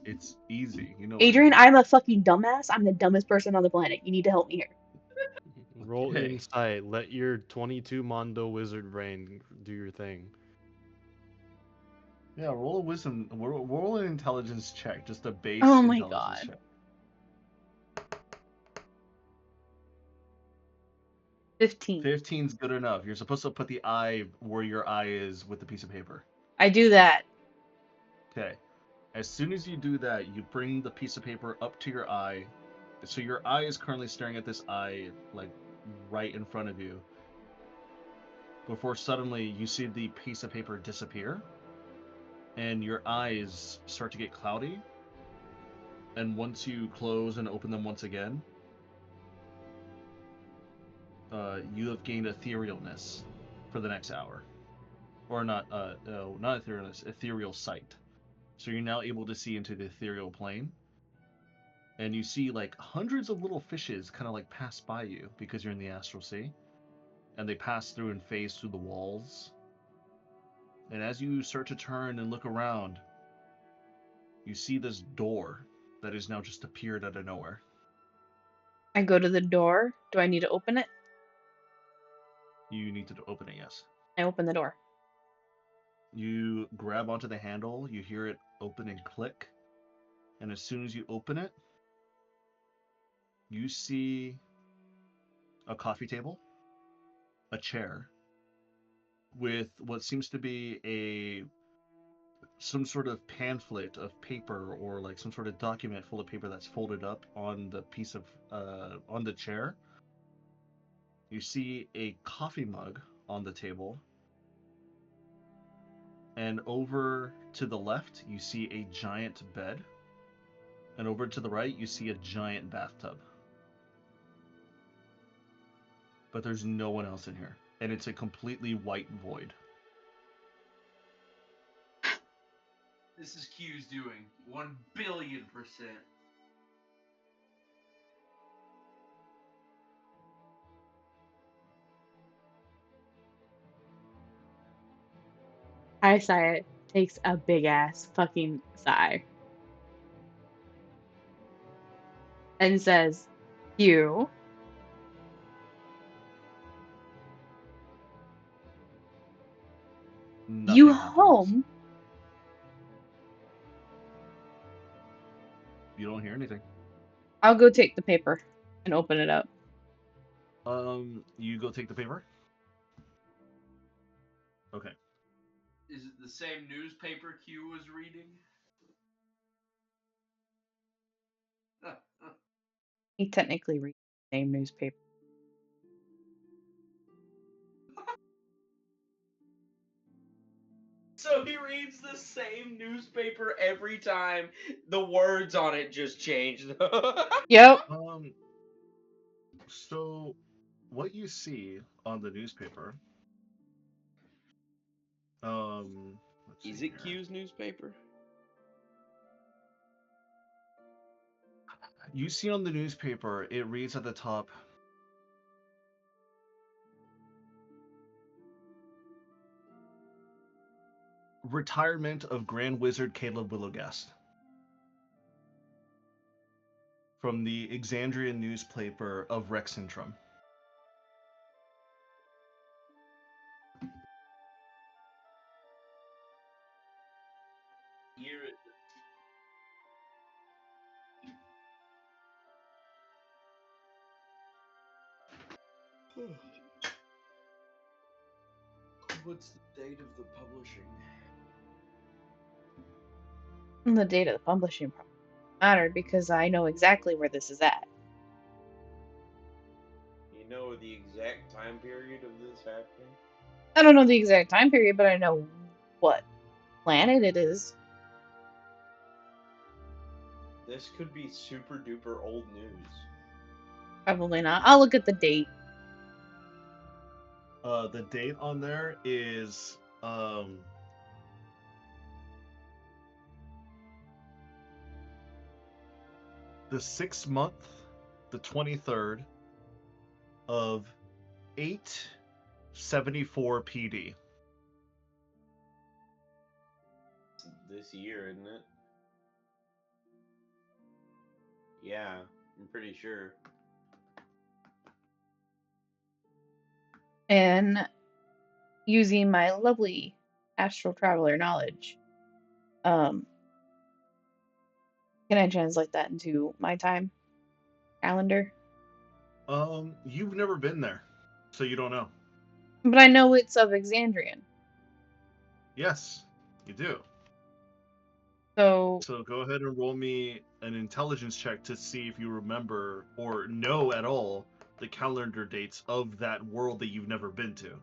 It's easy. You know what I Adrian, mean. I'm a fucking dumbass. I'm the dumbest person on the planet. You need to help me here. Roll Okay. insight. Let your 22 Mondo wizard brain do your thing. Yeah, roll a wisdom. Roll an intelligence check, just a base Oh my intelligence god. check. 15. 15's good enough. You're supposed to put the eye where your eye is with the piece of paper. I do that. Okay. As soon as you do that, you bring the piece of paper up to your eye. So your eye is currently staring at this eye, like, right in front of you. Before suddenly you see the piece of paper disappear, and your eyes start to get cloudy. And once you close and open them once again, you have gained etherealness for the next hour. Or not, no, not etherealness, ethereal sight. So you're now able to see into the ethereal plane. And you see like hundreds of little fishes kind of like pass by you because you're in the astral sea. And they pass through and phase through the walls. And as you start to turn and look around, you see this door that has now just appeared out of nowhere. I go to the door. Do I need to open it? You need to open it, yes. I open the door. You grab onto the handle, you hear it open and click. And as soon as you open it, you see a coffee table, a chair, with what seems to be some sort of pamphlet of paper or like some sort of document full of paper that's folded up on the piece of on the chair. You see a coffee mug on the table, and over to the left you see a giant bed, and over to the right you see a giant bathtub. But there's no one else in here, and it's a completely white void. This is Q's doing. 1,000,000,000%. Isaiah takes a big ass fucking sigh and says, "You." Nothing You happens. home? You don't hear anything. I'll go take the paper and open it up. You go take the paper. Okay. Is it the same newspaper Q was reading? He technically reads the same newspaper. So he reads the same newspaper every time. The words on it just change. Yep. So what you see on the newspaper, let's see Is it here. Q's newspaper? You see on the newspaper, it reads at the top, "Retirement of Grand Wizard Caleb Willowgast," from the Exandrian newspaper of Rexentrum. Hear it. What's the date of the publishing? And the date of the publishing probably mattered because I know exactly where this is at. You know the exact time period of this happening? I don't know the exact time period, but I know what planet it is. This could be super duper old news. Probably not. I'll look at the date. The date on there is the 6th month, the 23rd of 874 PD. This year, isn't it? Yeah, I'm pretty sure. And using my lovely astral traveler knowledge, can I translate that into my time calendar? You've never been there, so you don't know. But I know it's of Exandrian. Yes, you do. So So go ahead and roll me an intelligence check to see if you remember or know at all the calendar dates of that world that you've never been to.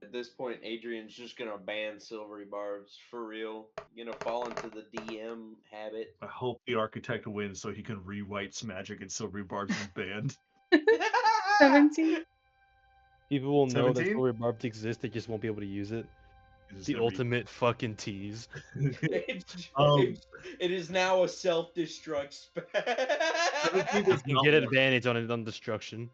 At this point, Adrian's just gonna ban silvery barbs for real. Gonna fall into the DM habit. I hope the architect wins so he can rewrite Magic and Silvery Barbs' band. 17. People will know that 17? silver barbs exist, they just won't be able to use it. It's The gonna be- ultimate fucking tease. It is now a self-destruct spell. 17 You does can not get work. advantage on it on destruction.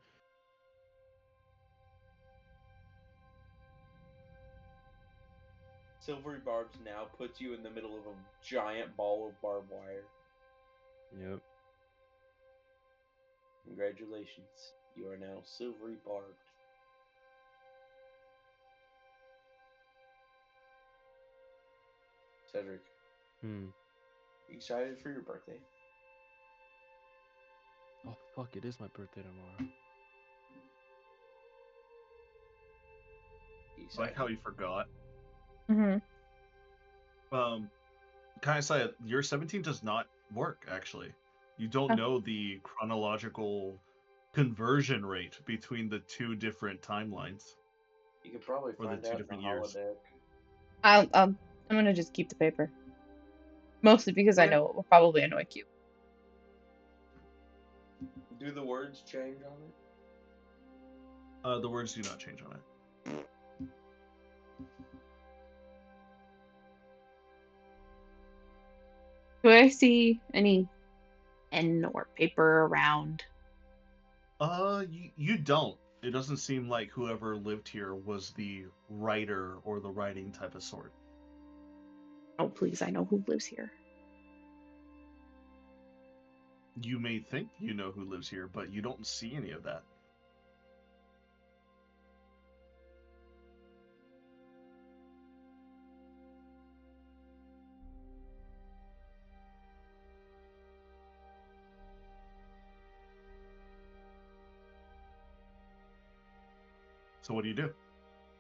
Silvery barbs now puts you in the middle of a giant ball of barbed wire. Yep. Congratulations, you are now silvery barbed. Cedric, Hmm. you excited for your birthday? Oh fuck! It is my birthday tomorrow. You I like how you forgot. Mm-hmm. Can I say your 17 does not work actually. You don't Oh. know the chronological conversion rate between the two different timelines. You could probably Or the find two out different in the years. holodeck. I'm gonna just keep the paper. Mostly because I Okay. know it will probably annoy Q. Do the words change on it? The words do not change on it. Do I see any pen or paper around? You don't. It doesn't seem like whoever lived here was the writer or the writing type of sort. Oh, please, I know who lives here. You may think you know who lives here, but you don't see any of that. So what do you do?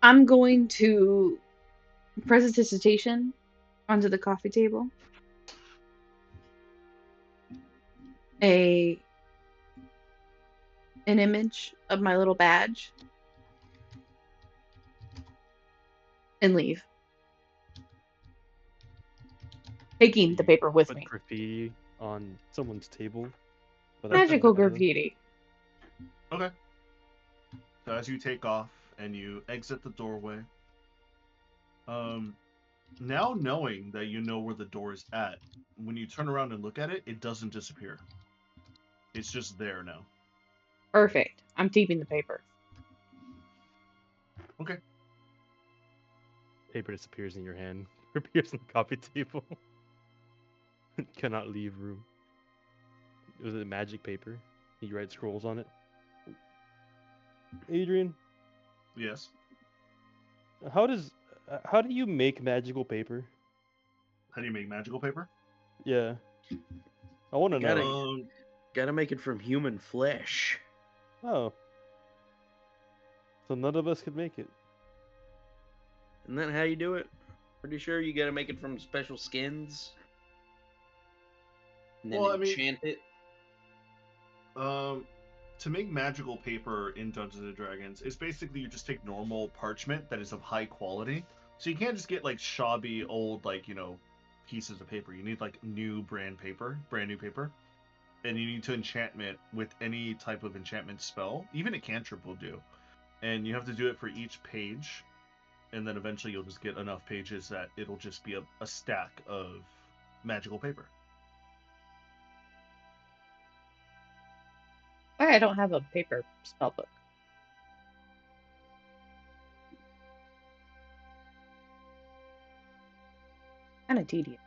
I'm going to prestidigitation onto the coffee table. An image of my little badge. And leave. Taking the paper with Put me. graffiti on someone's table. But that's Magical another- graffiti. Okay. So as you take off and you exit the doorway, now knowing that you know where the door is at, when you turn around and look at it, it doesn't disappear. It's just there now. Perfect. I'm keeping the paper. Okay. Paper disappears in your hand. Appears on the coffee table. Cannot leave room. Was it magic paper? You write scrolls on it. Adrian, Yes. how do you make magical paper? How do you make magical paper? Yeah, I want to You gotta- know. Gotta make it from human flesh. Oh, so none of us could make it. Isn't that how you do it? Pretty sure you gotta make it from special skins. And then Well, I mean- enchant it. To make magical paper in Dungeons and Dragons, it's basically you just take normal parchment that is of high quality, So you can't just get like shabby old pieces of paper. You need like new brand new paper, and you need to enchantment with any type of enchantment spell. Even a cantrip will do, and you have to do it for each page, and then eventually you'll just get enough pages that it'll just be a stack of magical paper. Why I don't have a paper spell book? Kind of tedious.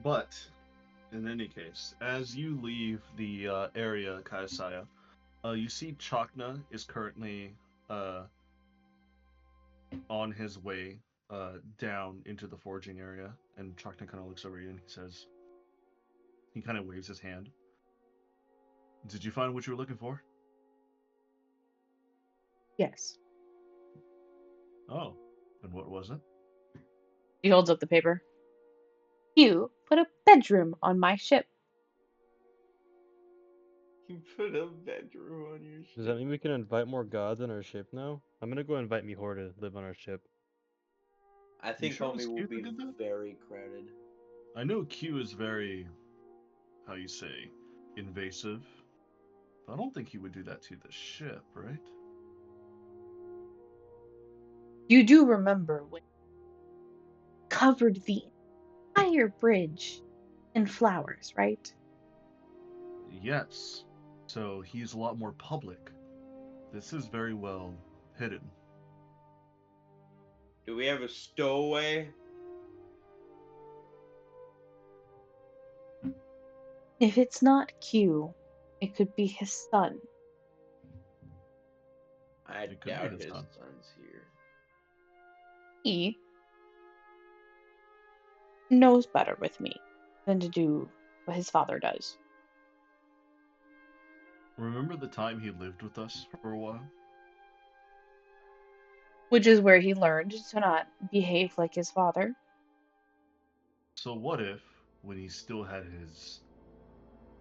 But in any case, as you leave the area, Kayasaya, you see Chakna is currently on his way down into the forging area, and Chakna kind of looks over you and he kind of waves his hand. Did you find what you were looking for? Yes. Oh, and what was it? He holds up the paper. You put a bedroom on my ship. You put a bedroom on your ship. Does that mean we can invite more gods on our ship now? I'm gonna go invite Mihor to live on our ship. I think sure it was homie will Q that be did that? very crowded. I know Q is very, how you say, invasive. But I don't think he would do that to the ship, right? You do remember when he covered the entire bridge in flowers, right? Yes. So he's a lot more public. This is very well hidden. Do we have a stowaway? If it's not Q, it could be his son. I It could be doubt his his son. son's here. He knows better with me than to do what his father does. Remember the time he lived with us for a while? Which is where he learned to not behave like his father. So what if, when he still had his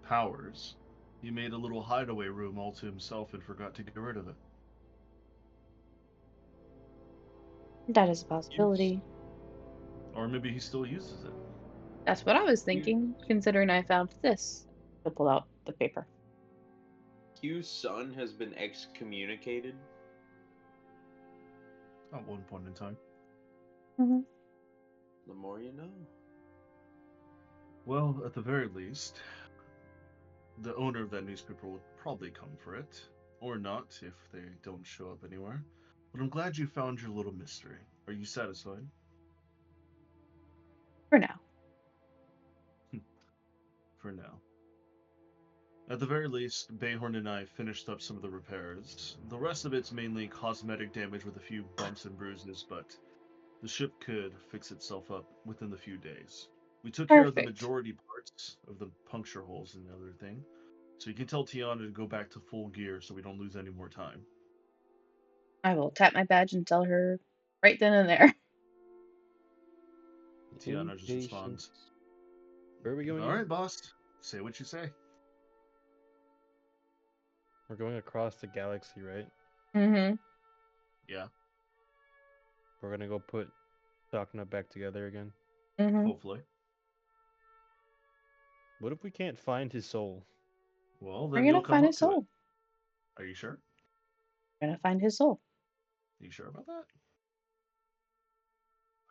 powers, he made a little hideaway room all to himself and forgot to get rid of it? That is a possibility. Or maybe he still uses it. That's what I was thinking, considering I found this. I pull out the paper. Q's son has been excommunicated. At one point in time. Mm-hmm. The more you know. Well, at the very least, the owner of that newspaper will probably come for it. Or not, if they don't show up anywhere. But I'm glad you found your little mystery. Are you satisfied? For now. For now. At the very least, Bayhorn and I finished up some of the repairs. The rest of it's mainly cosmetic damage with a few bumps and bruises, but the ship could fix itself up within the few days. We took care of the Perfect. majority parts of the puncture holes and the other thing, so you can tell Tiana to go back to full gear so we don't lose any more time. I will tap my badge and tell her right then and there. Tiana just responds, Where are we going? "All again? right, boss. Say what you say." We're going across the galaxy, right? Mm-hmm. Yeah, We're gonna go put Sakna back together again. Mm-hmm. hopefully. What if we can't find his soul? Well, We're then you'll gonna come find up his to it. soul. Are you sure? We're gonna find his soul. Are you sure about that?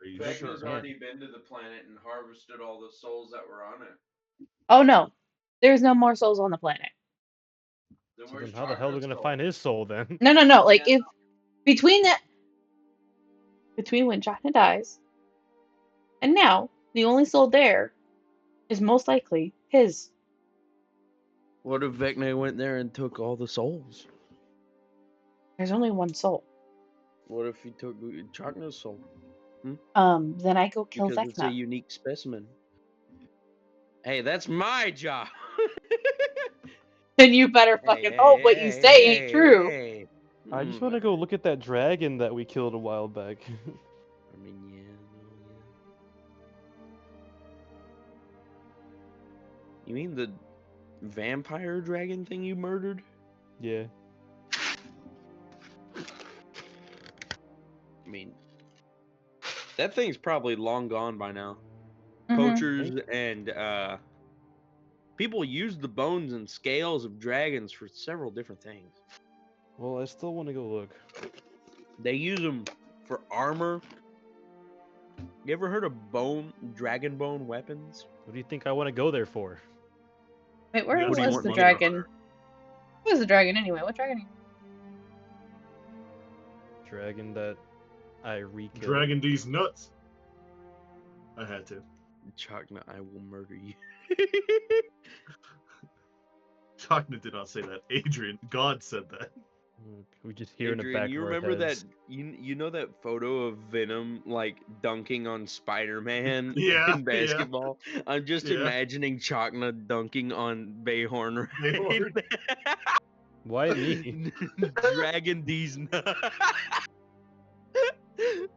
Are you Vecna's sure? Man. already been to the planet and harvested all the souls that were on it. Oh no. There's no more souls on the planet. Then So where's then how the hell are we Chakra's gonna soul? find his soul then? No. Like Yeah, if between when Jahna dies and now, the only soul there is most likely his. What if Vecna went there and took all the souls? There's only one soul. What if he took Chakna's soul? Then I go kill Because it's a Vecna. unique specimen. Hey, that's my job. Then you better fucking hope what you say ain't true. Hey. I just want to go look at that dragon that we killed a while back. I mean, yeah. You mean the vampire dragon thing you murdered? Yeah. I mean, That thing's probably long gone by now. Mhm. Poachers and people use the bones and scales of dragons for several different things. Well, I still want to go look. They use them for armor. You ever heard of dragon bone weapons? What do you think I want to go there for? Wait, where Yes, What do you was want the me to- dragon? Who was the dragon anyway? What dragon? Dragon that I re-killed. Dragging these nuts. I had to. Chakna, I will murder you. Chakna did not say that. Adrian, God said that. We just hear in the Adrian, back you of our remember that? heads. You know that photo of Venom like dunking on Spider-Man Yeah, in basketball? I'm just Yeah. imagining Chakna dunking on Bayhorn. Right? Bayhorn. Why me? Dragging these nuts.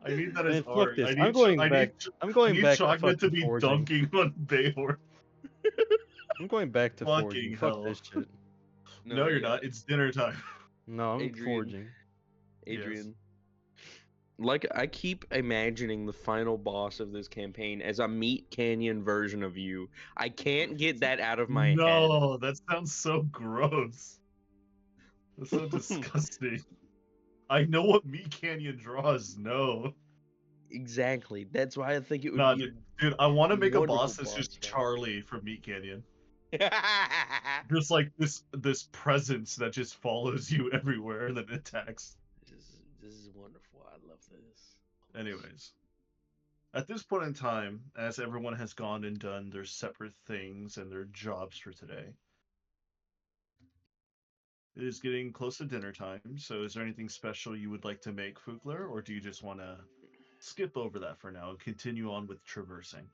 I need that as Man, fuck art. this. I need I'm going I back. Need, I'm I going need back to Chakna to fucking be forging. dunking on Bayhorn. I'm going back to Fucking forging. hell. Fuck this shit. No, you're yeah. not. It's dinner time. No, I'm Adrian. forging. Adrian. Like, I keep imagining the final boss of this campaign as a Meat Canyon version of you. I can't get that out of my head. No, that sounds so gross. That's so disgusting. I know what Meat Canyon draws. No. Exactly. That's why I think it would Nah, be dude, I want to make a wonderful boss that's just boss fight. Charlie from Meat Canyon. this Just like this presence that just follows you everywhere and then attacks. is wonderful. I love this. Anyways, at this point in time, as everyone has gone and done their separate things and their jobs for today, it is getting close to dinner time. So, is there anything special you would like to make, Fugler, or do you just want to skip over that for now and continue on with traversing?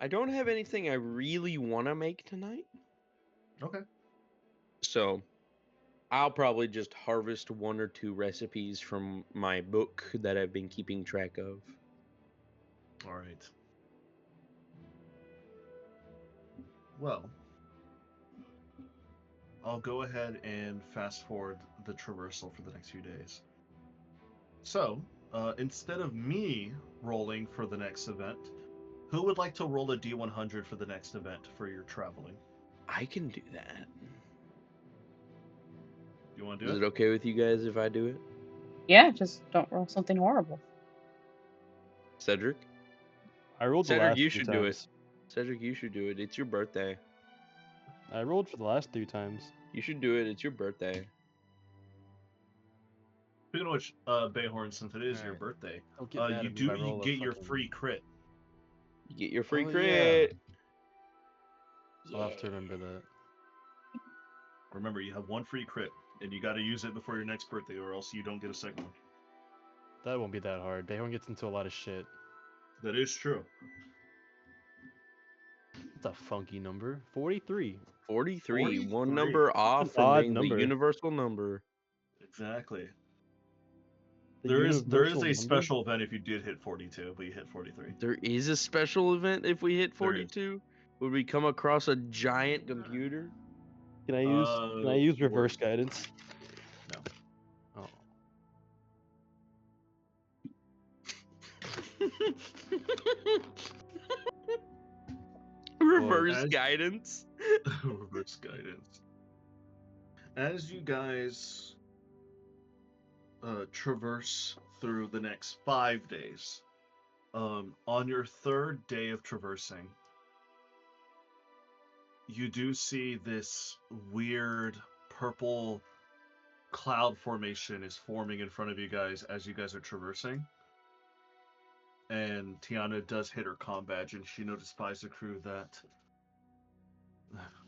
I don't have anything I really want to make tonight. Okay. So, I'll probably just harvest 1 or 2 recipes from my book that I've been keeping track of. All right. Well, I'll go ahead and fast forward the traversal for the next few days. So, instead of me rolling for the next event, who would like to roll a D100 for the next event for your traveling? I can do that. You want to Is do it okay with you guys if I do it? Yeah, just don't roll something horrible. Cedric? I rolled the Cedric, last you 2 should do it. times. Cedric, you should do it. It's your birthday. I rolled for the last 2 times. You should do it. It's your birthday. Speaking of which, Bayhorn, since it is your Alright. birthday, Don't get mad you at me if I you roll a get your fucking- free crit. You get your free Oh, crit. I'll have to remember that. Remember, you have 1 free crit, and you got to use it before your next birthday, or else you don't get a second one. That won't be that hard. Bayhorn gets into a lot of shit. That is true. It's a funky number. 43. 43. 43. One number off an from odd being number. the universal number. Exactly. The There is universal a number? special event if you did hit 42, but you hit 43. There is a special event if we hit There is. 42. Would we come across a giant computer? Can I use reverse guidance? No. Oh. Reverse as- guidance. Reverse guidance. As you guys traverse through the next 5 days, on your 3rd day of traversing, you do see this weird purple cloud formation is forming in front of you guys as you guys are traversing. And Tiana does hit her comm badge, and she notifies the crew that,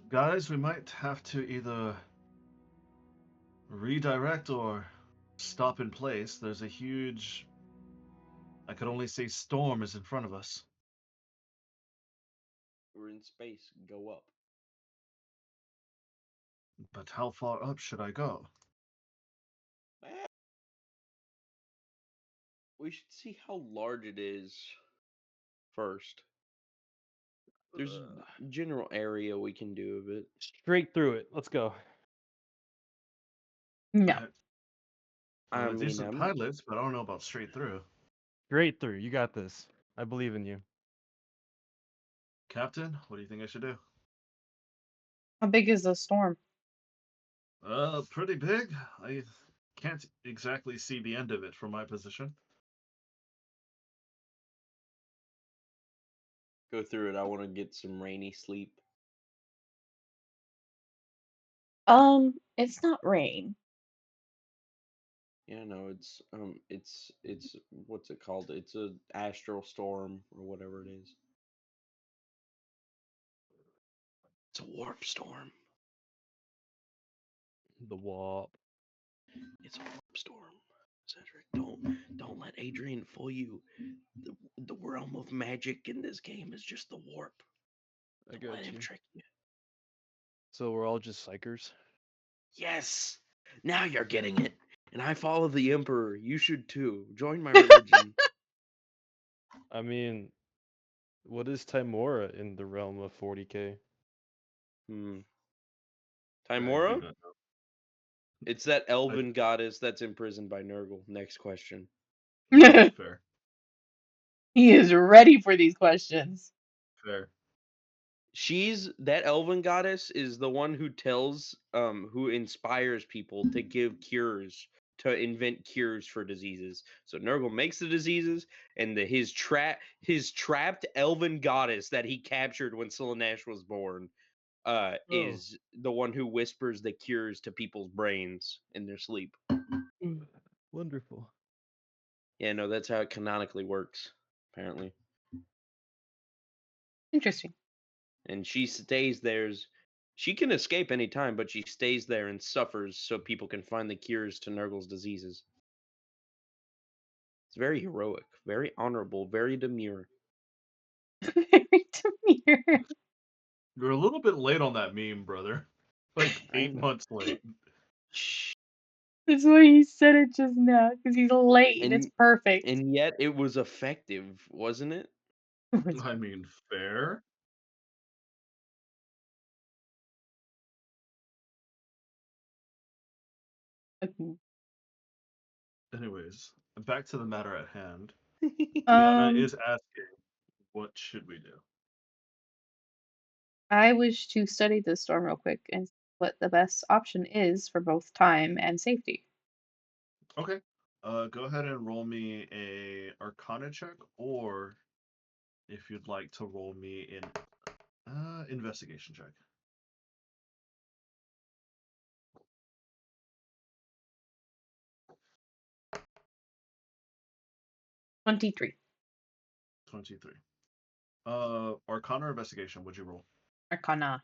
guys, we might have to either redirect or stop in place. There's a huge, I could only say storm is in front of us. We're in space. Go up. But how far up should I go? We should see how large it is first. There's a general area we can do of it. Straight through it. Let's go. No. I I'm a mean, decent pilot, but I don't know about straight through. Straight through. You got this. I believe in you. Captain, what do you think I should do? How big is the storm? Pretty big. I can't exactly see the end of it from my position. go through it. I want to get some rainy sleep. It's not rain. Yeah, no, it's what's it called? It's a astral storm or whatever it is. It's a warp storm. The warp. It's a warp storm. Cedric, don't let Adrian fool you. The realm of magic in this game is just the warp. I Don't let got him you. trick you. So we're all just psychers. Yes. Now you're getting it. And I follow the Emperor. You should too. Join my religion. I mean, what is Timora in the realm of 40k? I do Timora? not know. It's that elven goddess that's imprisoned by Nurgle. Next question. Fair. He is ready for these questions. Fair. That elven goddess is the one who tells who inspires people to give cures, to invent cures for diseases. So Nurgle makes the diseases, and his trapped elven goddess that he captured when Slaanesh was born is the one who whispers the cures to people's brains in their sleep. Wonderful. Yeah, no, that's how it canonically works, apparently. Interesting. And she stays there. She can escape any time, but she stays there and suffers so people can find the cures to Nurgle's diseases. It's very heroic, very honorable, very demure. Very demure. You're a little bit late on that meme, brother. Like I 8 know. months late. Shh. That's why he said it just now, because he's late and it's perfect. And yet it was effective, wasn't it? I mean, fair. Anyways, back to the matter at hand. Liana is asking, what should we do? I wish to study this storm real quick and see what the best option is for both time and safety. Okay. Go ahead and roll me a Arcana check, or if you'd like to roll me an investigation check. 23. 23. Arcana or investigation, would you roll? Arcana.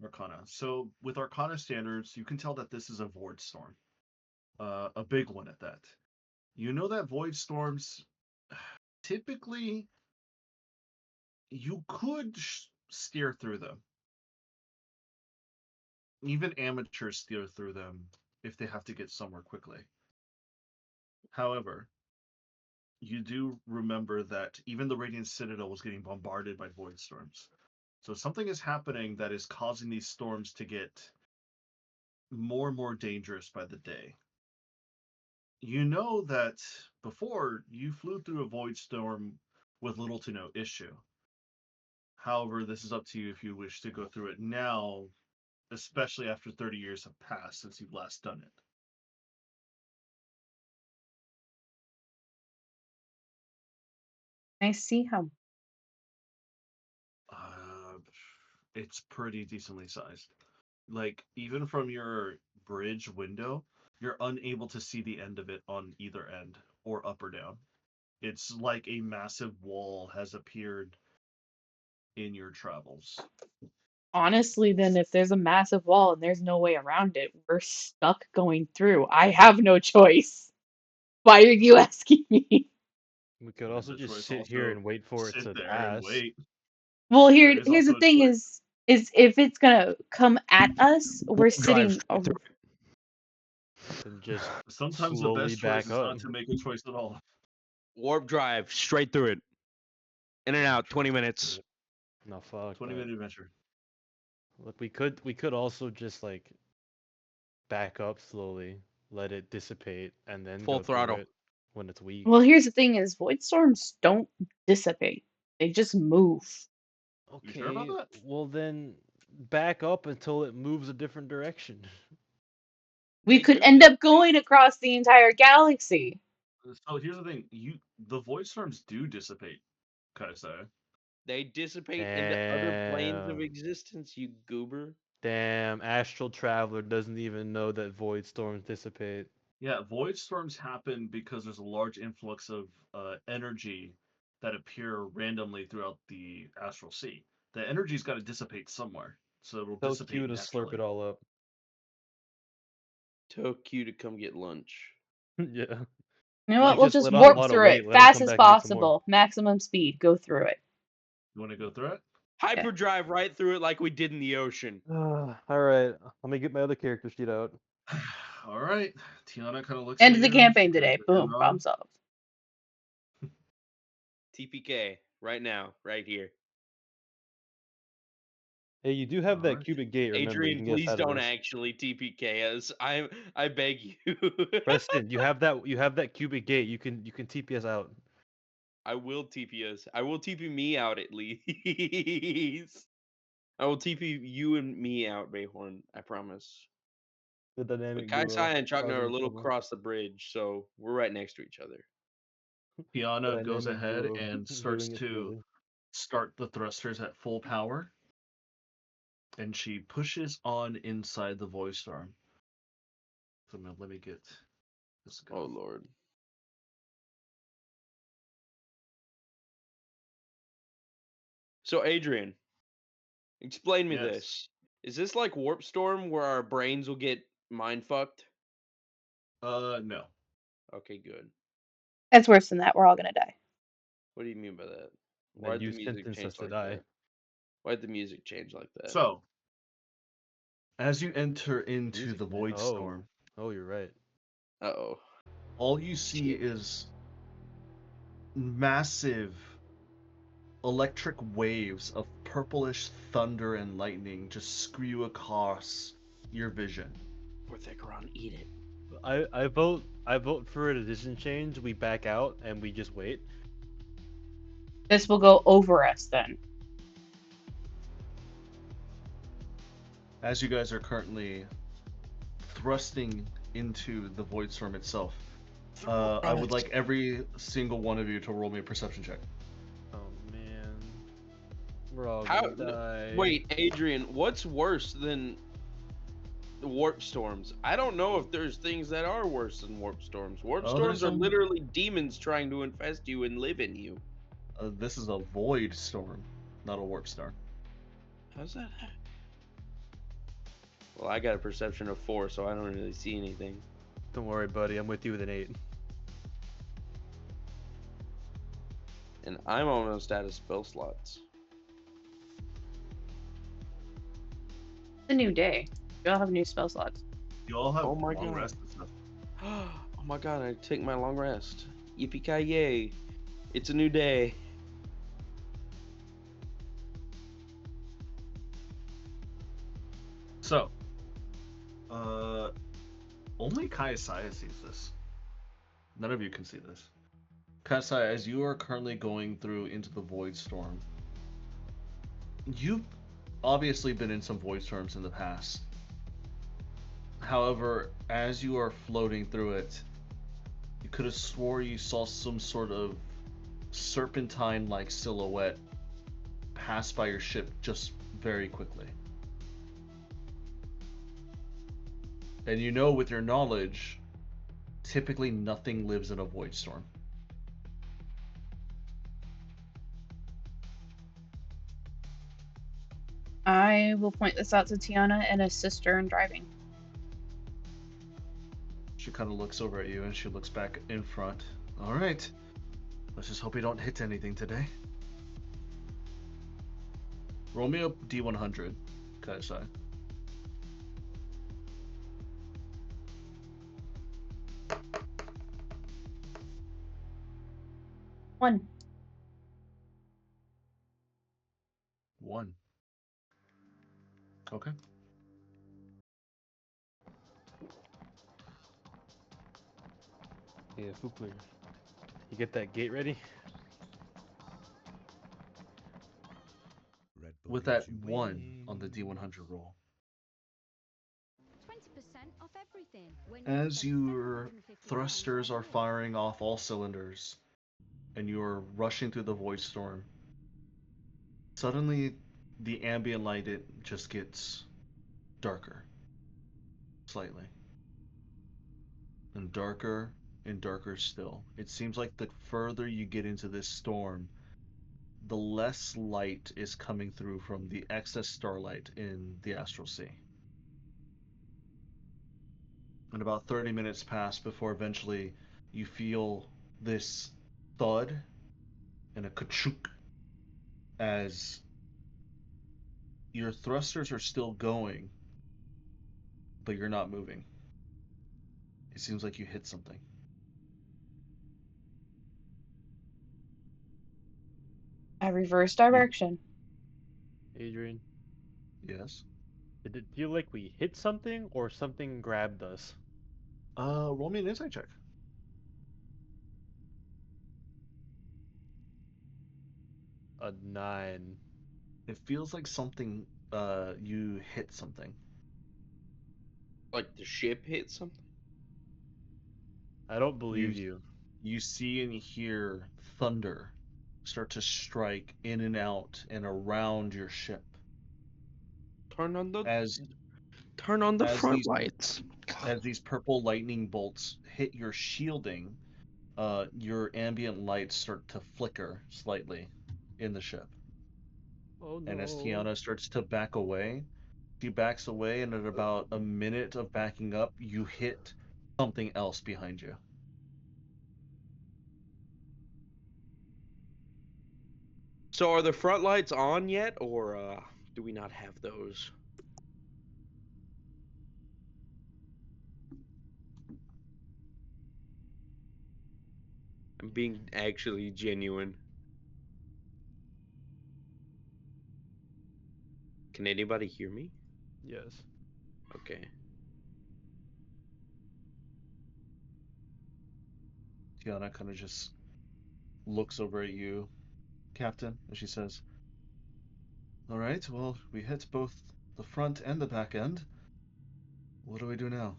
Arcana. So with Arcana standards, you can tell that this is a void storm. A big one at that. You know that void storms, typically, you could steer through them. Even amateurs steer through them if they have to get somewhere quickly. However, you do remember that even the Radiant Citadel was getting bombarded by void storms. So something is happening that is causing these storms to get more and more dangerous by the day. You know that before you flew through a void storm with little to no issue. However, this is up to you if you wish to go through it now, especially after 30 years have passed since you've last done it. I see how. It's pretty decently sized. Like, even from your bridge window, you're unable to see the end of it on either end, or up or down. It's like a massive wall has appeared in your travels. Honestly, then, if there's a massive wall and there's no way around it, we're stuck going through. I have no choice. Why are you asking me? We could There's also a just choice sit here also and wait for it sit to there and pass. wait. Well, There is here's also the a thing choice. is if it's gonna come at us, we're Drive sitting. straight through it. And just Sometimes the slowly best choice back is up. not to make a choice at all. Warp drive straight through it. In and out, 20 minutes. No, fuck 20-minute that. adventure. Look, we could also just like back up slowly. let it dissipate, and then Full go through throttle. it when it's weak. Well, here's the thing: is void storms don't dissipate; they just move. You sure about Okay, that? well then back up until it moves a different direction. We They could could end up dissipate. going across the entire galaxy. So here's the thing: the void storms do dissipate, Kaisai. They dissipate into other planes of Damn. existence, you goober. Damn, astral traveler doesn't even know that void storms dissipate. Yeah, void storms happen because there's a large influx of energy that appear randomly throughout the astral sea. The energy's got to dissipate somewhere, so it'll So dissipate cute to slurp naturally. it all up. Too cute to come get lunch. Yeah. You know Like, what? We'll just just let him warp want to through it wait, let him fast come as back and get some more. possible. Maximum speed. Go through it. You want to go through it? Hyperdrive right through it like we did in the ocean. All right, let me get my other character sheet out. All right. Tiana kind of looks End at of the you. She campaign kind today. of Boom. Problem solved. TPK right now, right here. Hey, you do have that Alright. cubic gate. Remember, you Adrian, can get us please out of don't this. actually TPK us. I beg you. Preston, you have that cubic gate. You can TP us out. I will TP us. I will TP me out at least. I will TP you and me out, Bayhorn. I promise. The But dynamic Kai duo. Sai and Chakna are a causing little trouble. across the bridge, so we're right next to each other. The Tiana goes dynamic ahead duo and starts doing it to together. start the thrusters at full power, and she pushes on inside the void storm. So now let me get this Oh going. Lord. So Adrian, explain me Yes. this. Is this like Warp Storm where our brains will get mind fucked? No. Okay, good. It's worse than that. We're all gonna die. What do you mean by that? Then Why'd the you music sentenced us change to like die. that? Why'd the music change like that? So, as you enter into Music the man. void Oh. storm, Oh, you're right. Uh-oh. all you see Shit. is massive electric waves of purplish thunder and lightning just screw across your vision. Porthecaron, eat it. I vote for a decision change. We back out and we just wait. This will go over us then. As you guys are currently thrusting into the void storm itself, I would like every single one of you to roll me a perception check. Oh man, we're all How? gonna die. Wait, Adrian, what's worse than the warp storms? I don't know if there's things that are worse than warp storms. Warp Oh, storms there's are some- literally demons trying to infest you and live in you. This is a void storm, not a warp storm. How's that happen? Well, I got a perception of 4, so I don't really see anything. Don't worry, buddy. I'm with you with an 8. And I'm almost out of spell slots. It's a new day. We all have new spell slots. You all have Oh my long God. rest and stuff. Oh my god, I take my long rest. Yippee-ki-yay. It's a new day. So, only Kaisaya sees this. None of you can see this. Kaisaya, as you are currently going through into the void storm, you've obviously been in some void storms in the past. However, as you are floating through it, you could have swore you saw some sort of serpentine-like silhouette pass by your ship just very quickly. And you know with your knowledge, typically nothing lives in a void storm. I will point this out to Tiana and assist her in driving. She kind of looks over at you and she looks back in front. All right. Let's just hope we don't hit anything today. Roll me a D100, Kaisai. One. 1. Okay. Yeah, full clear. You get that gate ready? With that 1 on the D100 roll. 20% off everything. When As spend your £7.59 thrusters on are Amazon. firing off all cylinders, and you're rushing through the void storm, suddenly the ambient light just gets darker, slightly, and darker still. It seems like the further you get into this storm, the less light is coming through from the excess starlight in the astral sea. And about 30 minutes pass before eventually you feel this thud and a ka-chunk as your thrusters are still going, but you're not moving. It seems like you hit something. I reverse direction. Adrian, Yes. did it feel like we hit something or something grabbed us? Roll me an insight check. A 9. It feels like something, you hit something. Like the ship hit something? I don't believe you. You see and hear thunder start to strike in and out and around your ship. Turn on the As as front these- lights. As these purple lightning bolts hit your shielding, your ambient lights start to flicker slightly in the ship. Oh no. And as Tiana starts to back away, she backs away, and at about a minute of backing up, you hit something else behind you. So are the front lights on yet, or do we not have those? I'm being actually genuine. Can anybody hear me? Yes. Okay. Tiana kind of just looks over at you, Captain, and she says, "All right, well, we hit both the front and the back end. What do we do now?"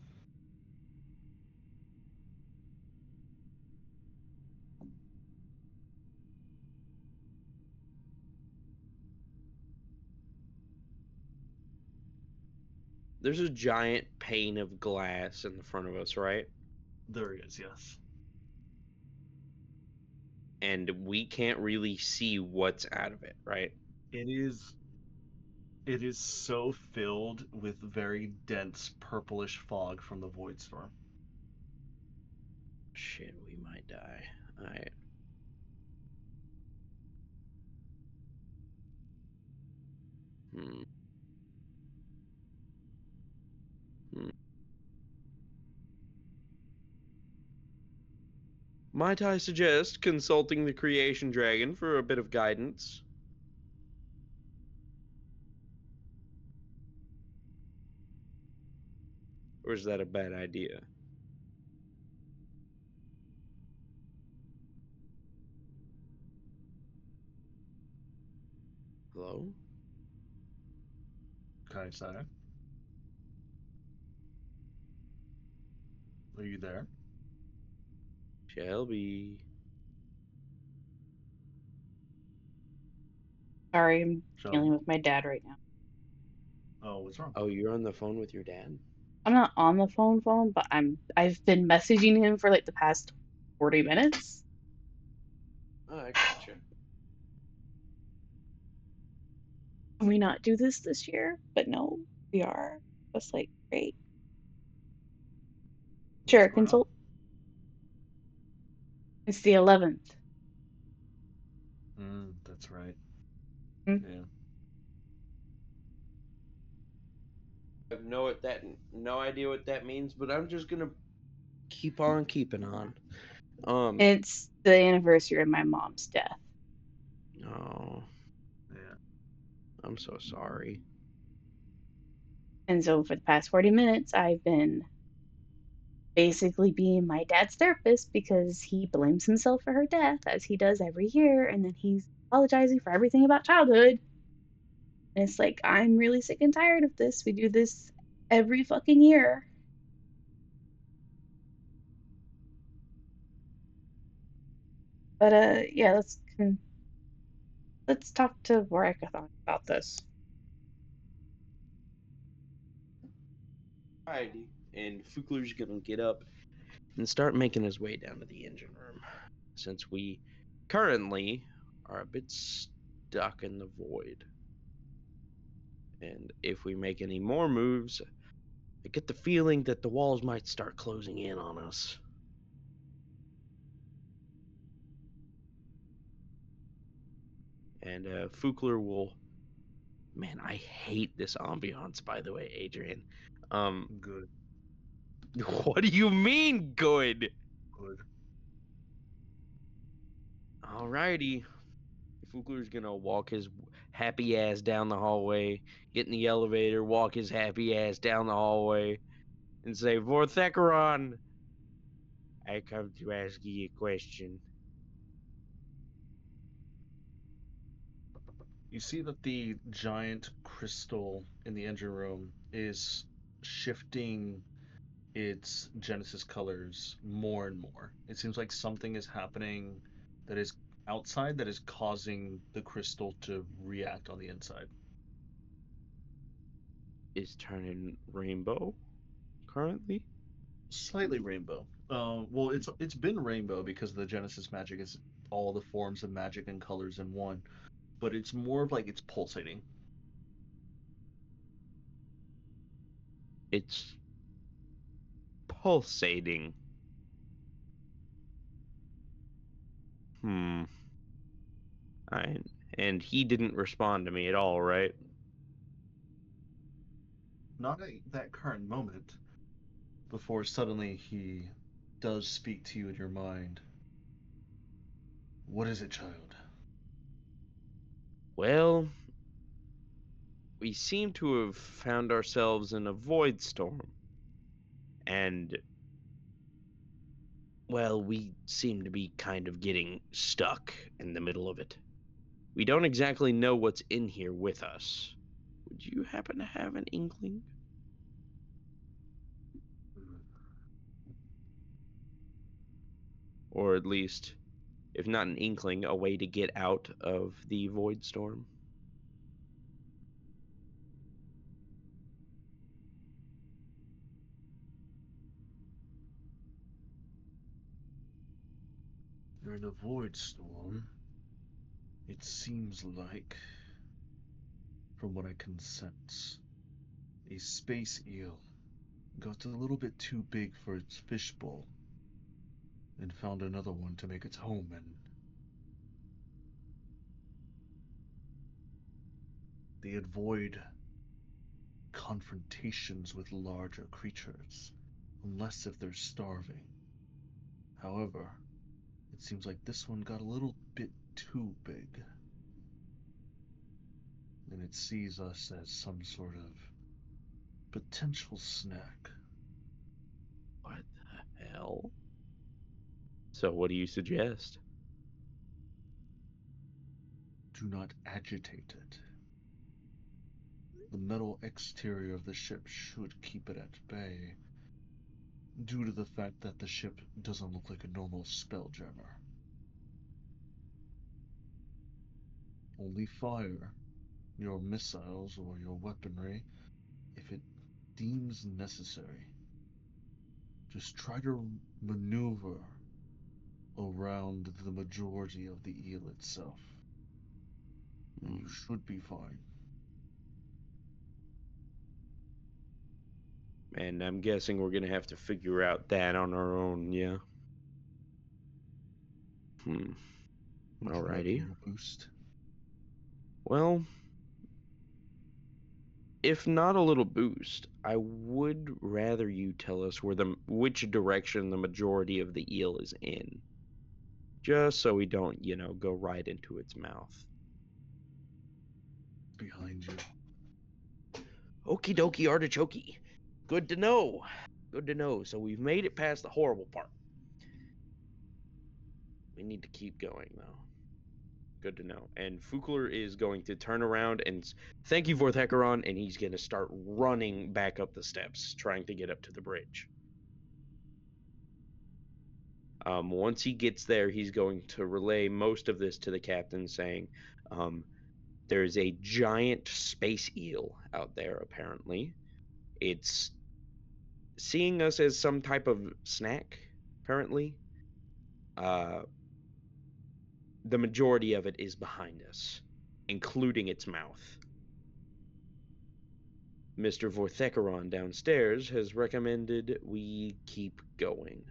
There's a giant pane of glass in the front of us, right? There is, yes. And we can't really see what's out of it, right? It is so filled with very dense purplish fog from the void storm. Shit, we might die. Alright. Might I suggest consulting the creation dragon for a bit of guidance? Or is that a bad idea? Hello? Kaisai? Are you there? Shelby. Sorry, I'm Shelby? dealing with my dad right now. Oh, what's wrong? Oh, you're on the phone with your dad? I'm not on the phone, but I've been messaging him for like the past 40 minutes. Oh, I gotcha. Can we not do this year? But no, we are. That's like great. Sure, What's going on? consult. It's the 11th. That's right. Hmm? Yeah. I have no idea what that means, but I'm just gonna keep on keeping on. It's the anniversary of my mom's death. Oh, Yeah. I'm so sorry. And so for the past 40 minutes, I've been basically being my dad's therapist because he blames himself for her death, as he does every year, and then he's apologizing for everything about childhood. And it's like, I'm really sick and tired of this. We do this every fucking year. But yeah, let's talk to Warakathon about this. Alrighty. And Fukler's gonna get up and start making his way down to the engine room, since we currently are a bit stuck in the void. And if we make any more moves, I get the feeling that the walls might start closing in on us. And Fukler will. Man, I hate this ambiance, by the way, Adrian. Good. What do you mean, good? Good. Alrighty. Fukler's gonna walk his happy ass down the hallway, get in the elevator, walk his happy ass down the hallway, and say, Vorthecaron, I come to ask you a question. You see that the giant crystal in the engine room is shifting its Genesis colors more and more. It seems like something is happening that is outside that is causing the crystal to react on the inside. Is turning rainbow currently? Slightly rainbow. Well, it's been rainbow because the Genesis magic is all the forms of magic and colors in one, but it's more of like it's pulsating. It's pulsating. Hmm. And he didn't respond to me at all, right? Not at that current moment, before suddenly he does speak to you in your mind. What is it, child? Well, we seem to have found ourselves in a void storm. And, well, we seem to be kind of getting stuck in the middle of it. We don't exactly know what's in here with us. Would you happen to have an inkling? Or at least, if not an inkling, a way to get out of the void storm? You're in a void storm. It seems like, from what I can sense, a space eel got a little bit too big for its fishbowl and found another one to make its home in. They avoid confrontations with larger creatures, unless if they're starving. However, it seems like this one got a little bit too big, and it sees us as some sort of potential snack. What the hell? So what do you suggest? Do not agitate it. The metal exterior of the ship should keep it at bay, due to the fact that the ship doesn't look like a normal spelljammer. Only fire your missiles or your weaponry if it deems necessary. Just try to maneuver around the majority of the eel itself, and you should be fine. And I'm guessing we're gonna have to figure out that on our own, yeah? Would you like a Alrighty. little boost? Well, if not a little boost, I would rather you tell us which direction the majority of the eel is in. Just so we don't, go right into its mouth. Behind you. Okie dokie artichoke. Good to know. Good to know. So we've made it past the horrible part. We need to keep going, though. Good to know. And Fukler is going to turn around and thank you, Vorthecaron, and he's going to start running back up the steps, trying to get up to the bridge. Once he gets there, he's going to relay most of this to the captain, saying, there's a giant space eel out there, apparently. It's seeing us as some type of snack, apparently. The majority of it is behind us, including its mouth. Mr. Vorthecaron downstairs has recommended we keep going.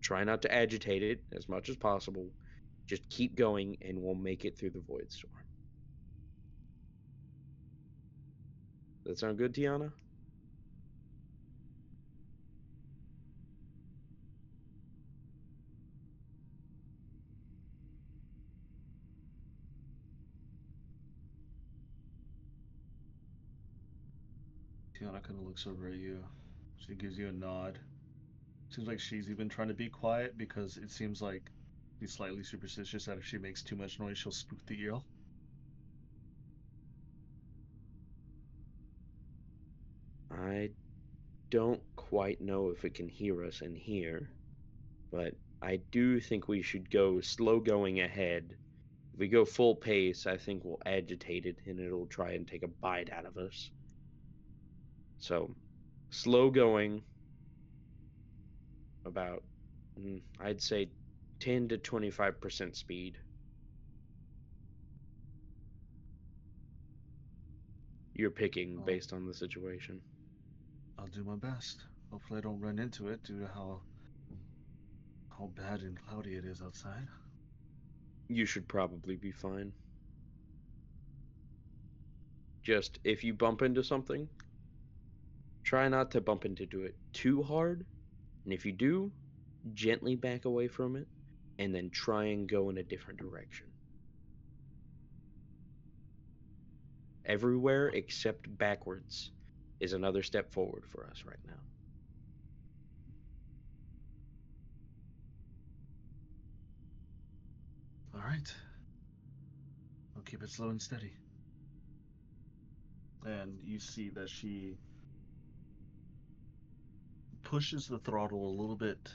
Try not to agitate it as much as possible. Just keep going and we'll make it through the void storm. That sound good, Tiana? Tiana kind of looks over at you. She gives you a nod. Seems like she's even trying to be quiet because it seems like she's slightly superstitious that if she makes too much noise, she'll spook the eel. I don't quite know if it can hear us in here, but I do think we should go slow going ahead. If we go full pace, I think we'll agitate it and it'll try and take a bite out of us. So, slow going, about, I'd say 10 to 25% speed. You're picking based on the situation. I'll do my best. Hopefully I don't run into it due to how bad and cloudy it is outside. You should probably be fine. Just, if you bump into something, try not to bump into it too hard. And if you do, gently back away from it, and then try and go in a different direction. Everywhere except backwards is another step forward for us right now. All right. I'll keep it slow and steady. And you see that she pushes the throttle a little bit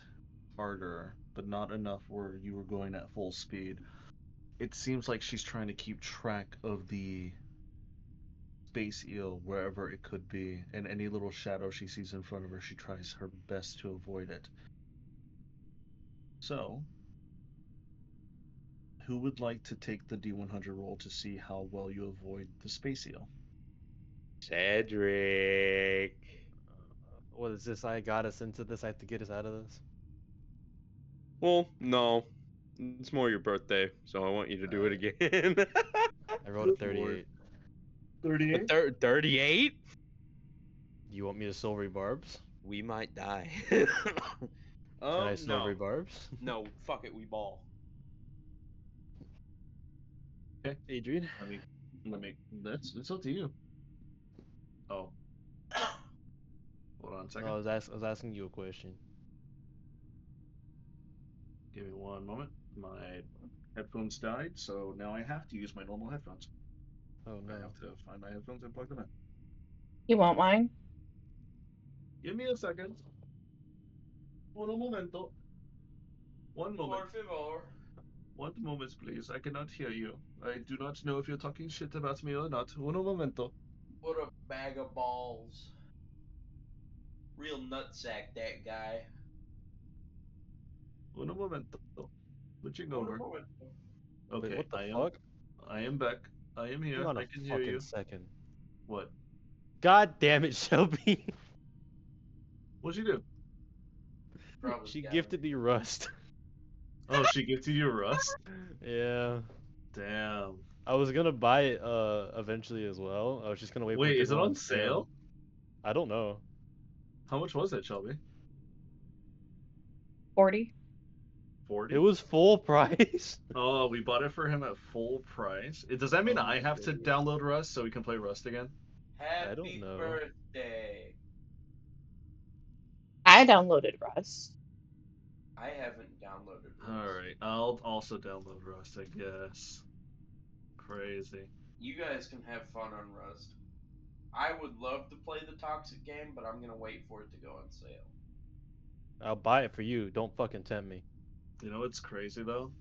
harder, but not enough where you were going at full speed. It seems like she's trying to keep track of the space eel wherever it could be, and any little shadow she sees in front of her, she tries her best to avoid it. So, who would like to take the D100 roll to see how well you avoid the space eel? Cedric. What is this? I got us into this. I have to get us out of this. Well, no. It's more your birthday, so I want you to do it again. I rolled a 38. 38? 38? You want me to silvery barbs? We might die. Can I silvery barbs? No, fuck it, we ball. Okay. Adrian? Let me. It's up to you. Oh. Hold on a second. No, I was asking you a question. Give me one moment. My headphones died, so now I have to use my normal headphones. Oh no. I have to find my headphones and plug them in. You want mine? Give me a second. Un momento. One moment. Por favor. 1 moment, please. I cannot hear you. I do not know if you're talking shit about me or not. Un momento. What a bag of balls. Real nutsack, that guy. Un momento. Switching over. Okay, Wait, what the fuck? I am back. I am here. Hang on I a can hear fucking you. second. What? God damn it, Shelby. What'd you do? She gifted me Rust. Oh, she gifted you Rust? Yeah. Damn. I was gonna buy it eventually as well. I was just gonna wait for it Wait, to is it go on sale? I don't know. How much was it, Shelby? 40. 40? It was full price. Oh, we bought it for him at full price. Does that mean I have to download Rust so we can play Rust again? Happy I don't know. birthday. I I downloaded Rust. I haven't downloaded Rust. All right, I'll also download Rust, I guess. Crazy. You guys can have fun on Rust. I would love to play the Toxic game, but I'm gonna wait for it to go on sale. I'll buy it for you. Don't fucking tempt me. You know what's crazy though?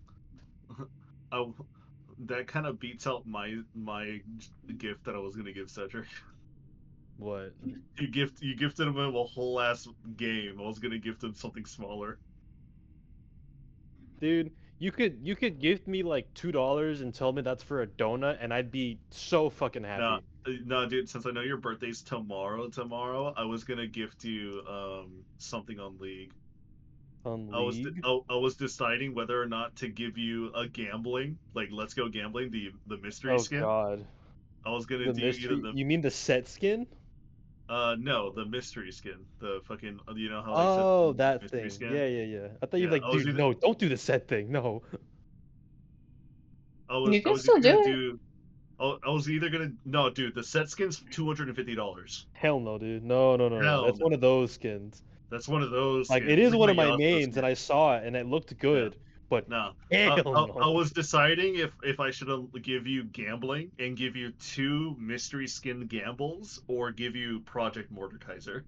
I, that kind of beats out my gift that I was gonna give Cedric. What? You gifted him a whole ass game. I was gonna gift him something smaller. Dude, you could gift me like $2 and tell me that's for a donut, and I'd be so fucking No, happy. no, dude. Since I know your birthday's tomorrow, I was gonna gift you something on League. On I was League? I was deciding whether or not to give you a gambling, like Let's Go Gambling, the mystery Oh skin. god. I was gonna The do either mystery? You mean the set skin? no, the mystery skin, the fucking, you know how like said Oh, the that mystery thing. skin. Yeah, yeah, yeah. I thought you'd Yeah, like, I was dude, either no, don't do the set thing. No. You I can was still either do gonna it. do. I was either gonna no, dude. The set skin's $250. Hell no, dude. No, no, no, no. Hell That's no. one of those skins. That's one of those Like, skins. it It's is like one my of my Yasuo mains, skin. and I saw it, and it looked good. But No, hell I no. was deciding if I should give you gambling and give you 2 mystery skin gambles, or give you Project Mordekaiser.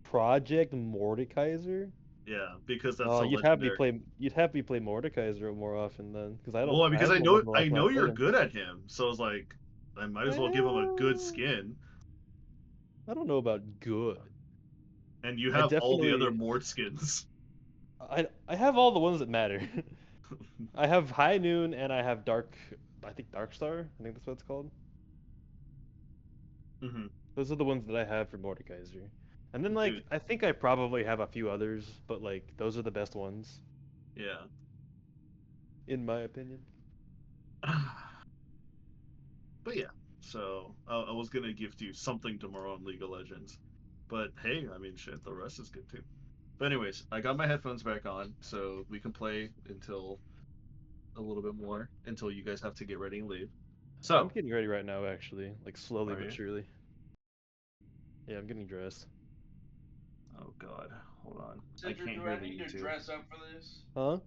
Project Mordekaiser? Yeah, because that's Oh, a legendary. you'd have me play Mordekaiser more often then, because Well, I because don't remember I like when I know played you're him. good at him, so I was like, I might as well give him a good Well, skin. I don't know about good. And you I have all the other definitely Mord skins. I have all the ones that matter. I have High Noon and I have I think Dark Star. I think that's what it's called. Hmm. Those are the ones that I have for Mordekaiser. And then like Dude, I think I probably have a few others, but like those are the best ones yeah. in my opinion. But yeah, so I was gonna gift you something tomorrow on League of Legends, but hey, I mean, shit, the rest is good too. But anyways, I got my headphones back on, so we can play until a little bit more until you guys have to get ready and leave. I'm So, getting ready right now actually, like slowly are but you? surely. Yeah, I'm getting dressed. Oh God, hold on, I Cedric, can't do hear I the need to YouTube. dress up for this? Huh?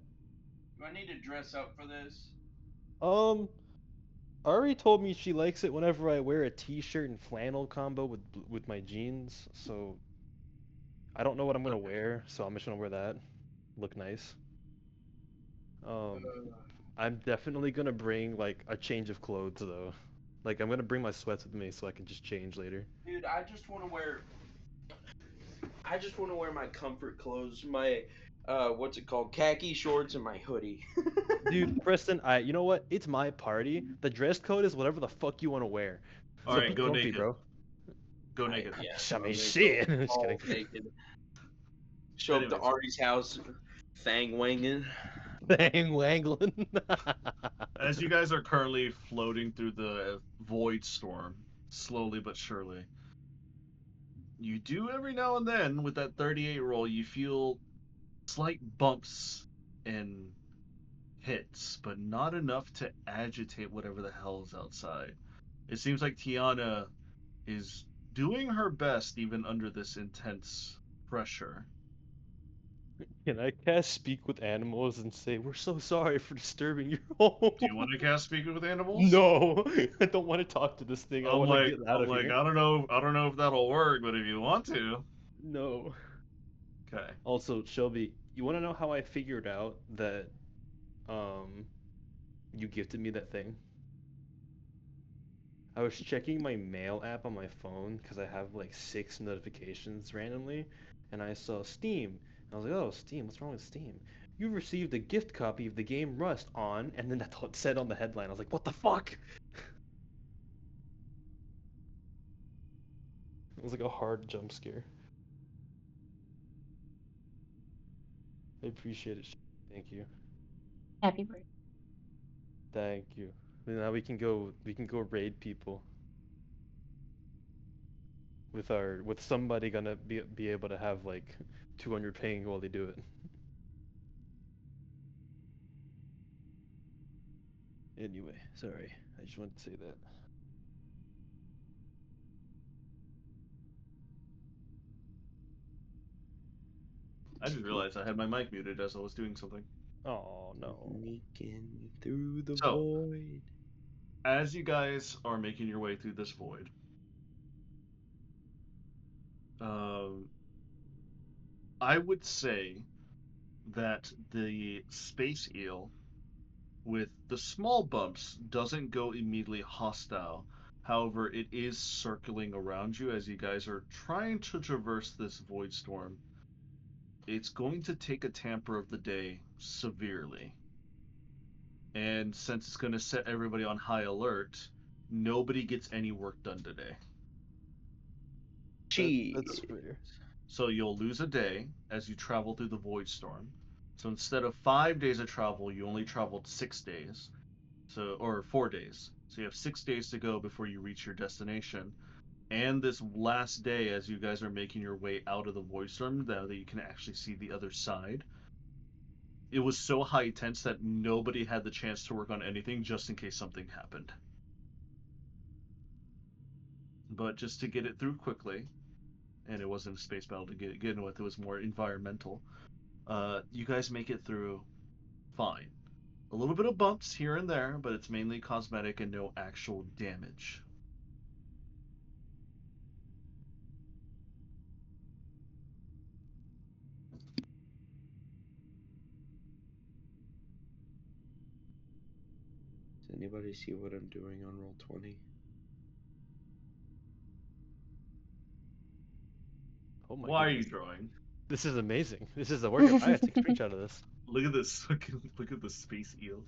Do I need to dress up for this? Ari told me she likes it whenever I wear a t-shirt and flannel combo with my jeans, so I don't know what I'm gonna Okay. wear, so I'm just gonna wear that. Look nice. Um, Uh, I'm definitely gonna bring like a change of clothes though. Like I'm gonna bring my sweats with me so I can just change later. dude, I just want to wear. I just want to wear my comfort clothes, my what's it called, khaki shorts, and my hoodie. Dude, Preston, you know what? It's my party. The dress code is whatever the fuck you want to wear. All So right, be go comfy, naked. bro. Go naked. Yeah, I I'm mean, gonna shit. go Just all kidding. naked. Show up to Anyways. Artie's house, fang wanging. Bang wangling. As you guys are currently floating through the void storm, slowly but surely, you do every now and then with that 38 roll, you feel slight bumps and hits, but not enough to agitate whatever the hell is outside. It seems like Tiana is doing her best even under this intense pressure. Can I cast Speak with Animals and say, we're so sorry for disturbing your home? Do you want to cast Speak with Animals? No, I don't want to talk to this thing. I want to get out of here. I don't know if that'll work, but if you want to. No. Okay. Also, Shelby, you want to know how I figured out that you gifted me that thing? I was checking my mail app on my phone because I have like 6 notifications randomly, and I saw Steam. And I was like, oh, Steam, what's wrong with Steam? You received a gift copy of the game Rust on, and then that's what it said on the headline. I was like, what the fuck? It was like a hard jump scare. I appreciate it. Thank you. Happy birthday. Thank you. Now we can go raid people. With somebody gonna be able to have like 200 ping while they do it. Anyway, sorry. I just wanted to say that. I just realized I had my mic muted as I was doing something. Oh no. Sneaking through the So- void. As you guys are making your way through this void, I would say that the space eel with the small bumps doesn't go immediately hostile. However, it is circling around you as you guys are trying to traverse this void storm. It's going to take a tamper of the day severely. And since it's going to set everybody on high alert, nobody gets any work done today. That's fair. So you'll lose a day as you travel through the void storm. So instead of 5 days of travel, you only traveled 6 days. Or 4 days. So you have 6 days to go before you reach your destination. And this last day, as you guys are making your way out of the void storm, now that you can actually see the other side, it was so high tense that nobody had the chance to work on anything just in case something happened. But just to get it through quickly, and it wasn't a space battle to get in with, it was more environmental. You guys make it through fine. A little bit of bumps here and there, but it's mainly cosmetic and no actual damage. Does anybody see what I'm doing on Roll20? Oh my Why are you goodness. drawing? This is amazing. This is a workout. I have to take a screenshot of this. Look at this. Look at the space eel.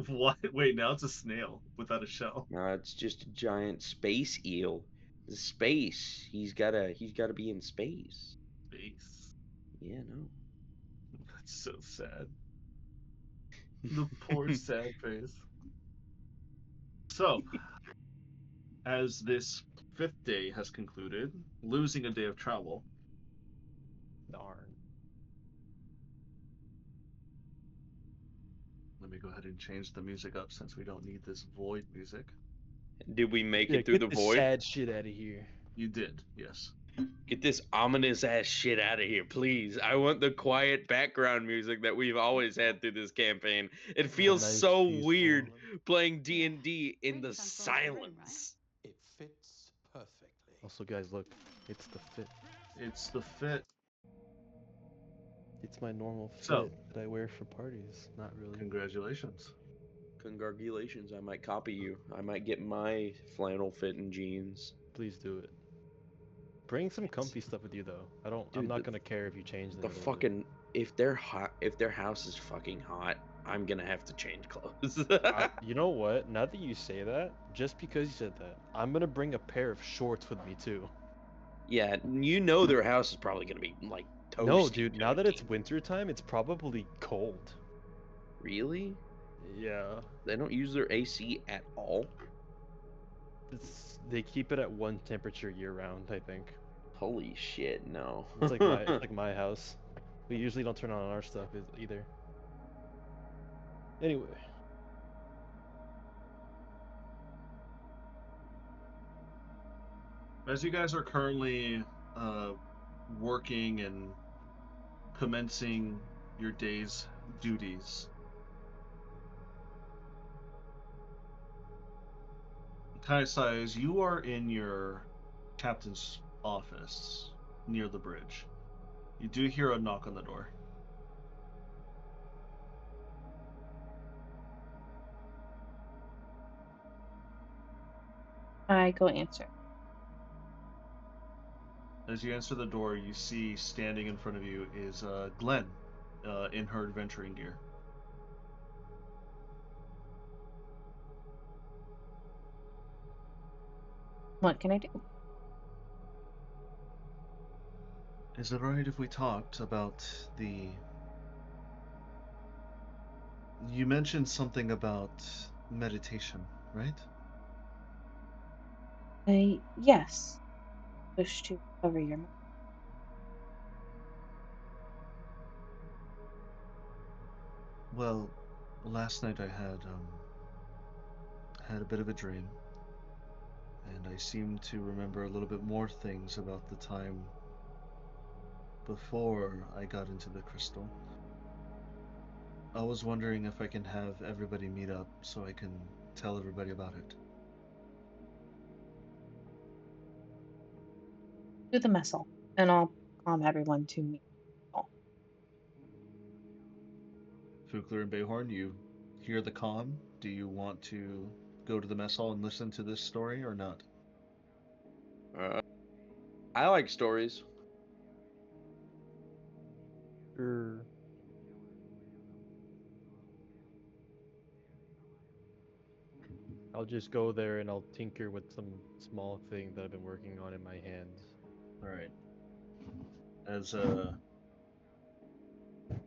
What? Wait, now it's a snail without a shell. No, it's just a giant space eel. The space. He's gotta be in space. Space. Yeah, no. That's so sad. The poor sad face. So, as this 5th day has concluded, losing a day of travel, Darn. let me go ahead and change the music up since we don't need this void music. Did we make Yeah, it through get the this void? sad shit out of here. You did, yes. Get this ominous ass shit out of here, please. I want the quiet background music that we've always had through this campaign. It feels nice, so peaceful. weird playing Yeah. D&D in the Really transforms the room, right? silence. It fits perfectly. Also, guys, look. It's the fit. It's the fit. It's my normal fit So- that I wear for parties. Not really. Congratulations. Congratulations, I might copy you. I might get my flannel fitting jeans. Please do it. Bring some comfy stuff with you, though. I'm Dude, not the- gonna care if you change them. The fucking if they're hot, if their house is fucking hot, I'm gonna have to change clothes. You know what? Now that you say that, just because you said that, I'm gonna bring a pair of shorts with me too. Yeah, you know their house is probably gonna be like toasty. No, dude. Now that it's toasty. winter time, it's probably cold. Really, Yeah. they don't use their AC at all. They keep it at one temperature year round, I think. Holy shit, no. It's like my like my house. We usually don't turn on our stuff either. Anyway, As you guys are currently working and commencing your day's duties, Kaisai, as you are in your captain's office near the bridge, you do hear a knock on the door. I go answer. As you answer the door, you see standing in front of you is Glenn in her adventuring gear. What can I do? Is it alright if we talked about the... You mentioned something about meditation, right? Yes. Wish to recover your mind. Well, last night I had a bit of a dream, and I seem to remember a little bit more things about the time before I got into the crystal. I was wondering if I can have everybody meet up so I can tell everybody about it. Do the mess hall, and I'll calm everyone to me. Fukler and Bayhorn, you hear the comm? Do you want to go to the mess hall and listen to this story or not? I like stories. Sure. I'll just go there and I'll tinker with some small thing that I've been working on in my hands. Alright. As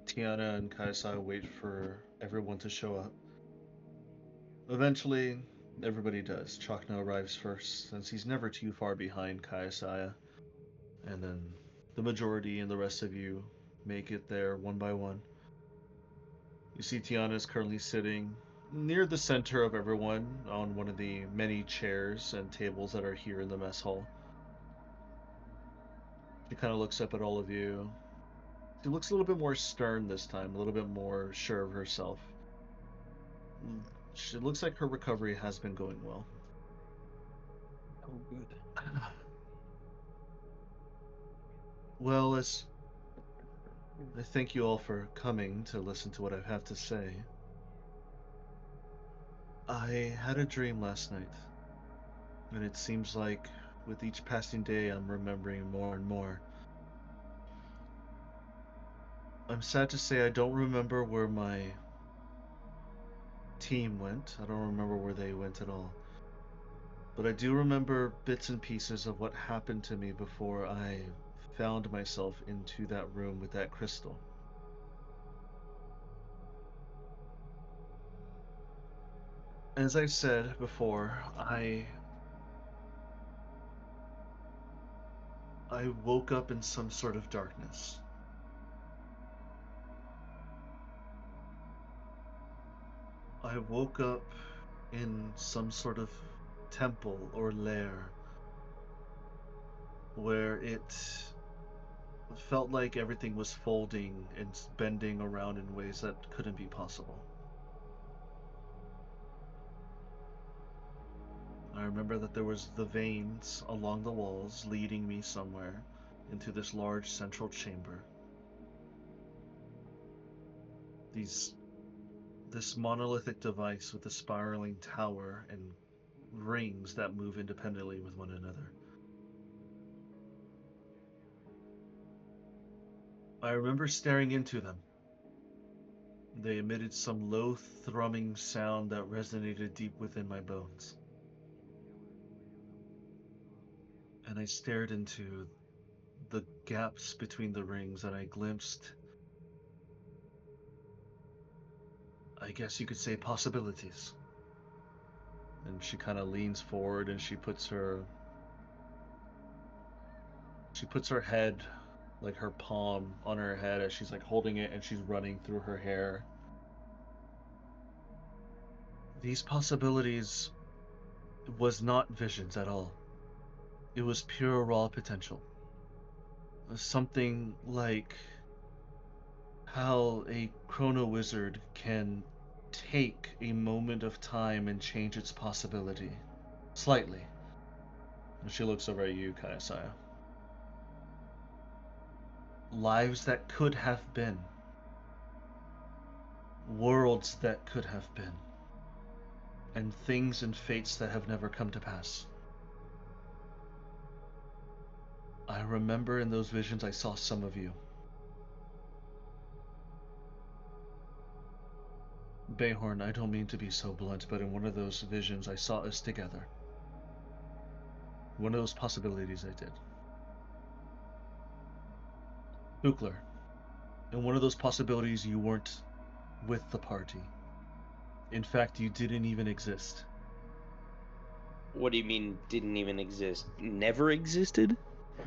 Tiana and Kaisai wait for everyone to show up. Eventually, everybody does. Chakna arrives first, since he's never too far behind Kaisaya. And then the majority and the rest of you make it there one by one. You see Tiana is currently sitting near the center of everyone on one of the many chairs and tables that are here in the mess hall. She kind of looks up at all of you. She looks a little bit more stern this time, a little bit more sure of herself. It looks like her recovery has been going well. Oh, good. Well, I thank you all for coming to listen to what I have to say. I had a dream last night, and it seems like with each passing day I'm remembering more and more. I'm sad to say I don't remember where my team went. I don't remember where they went at all. But I do remember bits and pieces of what happened to me before I found myself into that room with that crystal. As I said before, I woke up in some sort of darkness. I woke up in some sort of temple or lair where it felt like everything was folding and bending around in ways that couldn't be possible. I remember that there was the veins along the walls leading me somewhere into this large central chamber. This monolithic device with a spiraling tower and rings that move independently with one another. I remember staring into them. They emitted some low thrumming sound that resonated deep within my bones. And I stared into the gaps between the rings and I glimpsed, I guess you could say, possibilities. And she kind of leans forward and she puts her head, like her palm on her head as she's like holding it and she's running through her hair. These possibilities was not visions at all. It was pure raw potential. Something like how a chrono wizard can take a moment of time and change its possibility. Slightly. And she looks over at you, Kayasaya. Lives that could have been. Worlds that could have been. And things and fates that have never come to pass. I remember in those visions I saw some of you. Bayhorn, I don't mean to be so blunt, but in one of those visions I saw us together. One of those possibilities I did. Bukler, in one of those possibilities you weren't with the party. In fact, you didn't even exist. What do you mean didn't even exist? Never existed?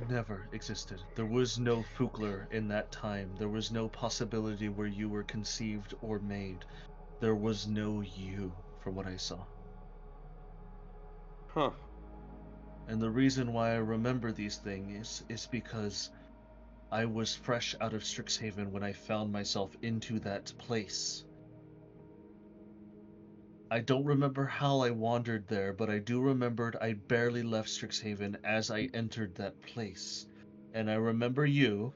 Never existed. There was no Fukler in that time. There was no possibility where you were conceived or made. There was no you, from what I saw. Huh. And the reason why I remember these things is because I was fresh out of Strixhaven when I found myself into that place. I don't remember how I wandered there, but I do remember I barely left Strixhaven as I entered that place. And I remember you,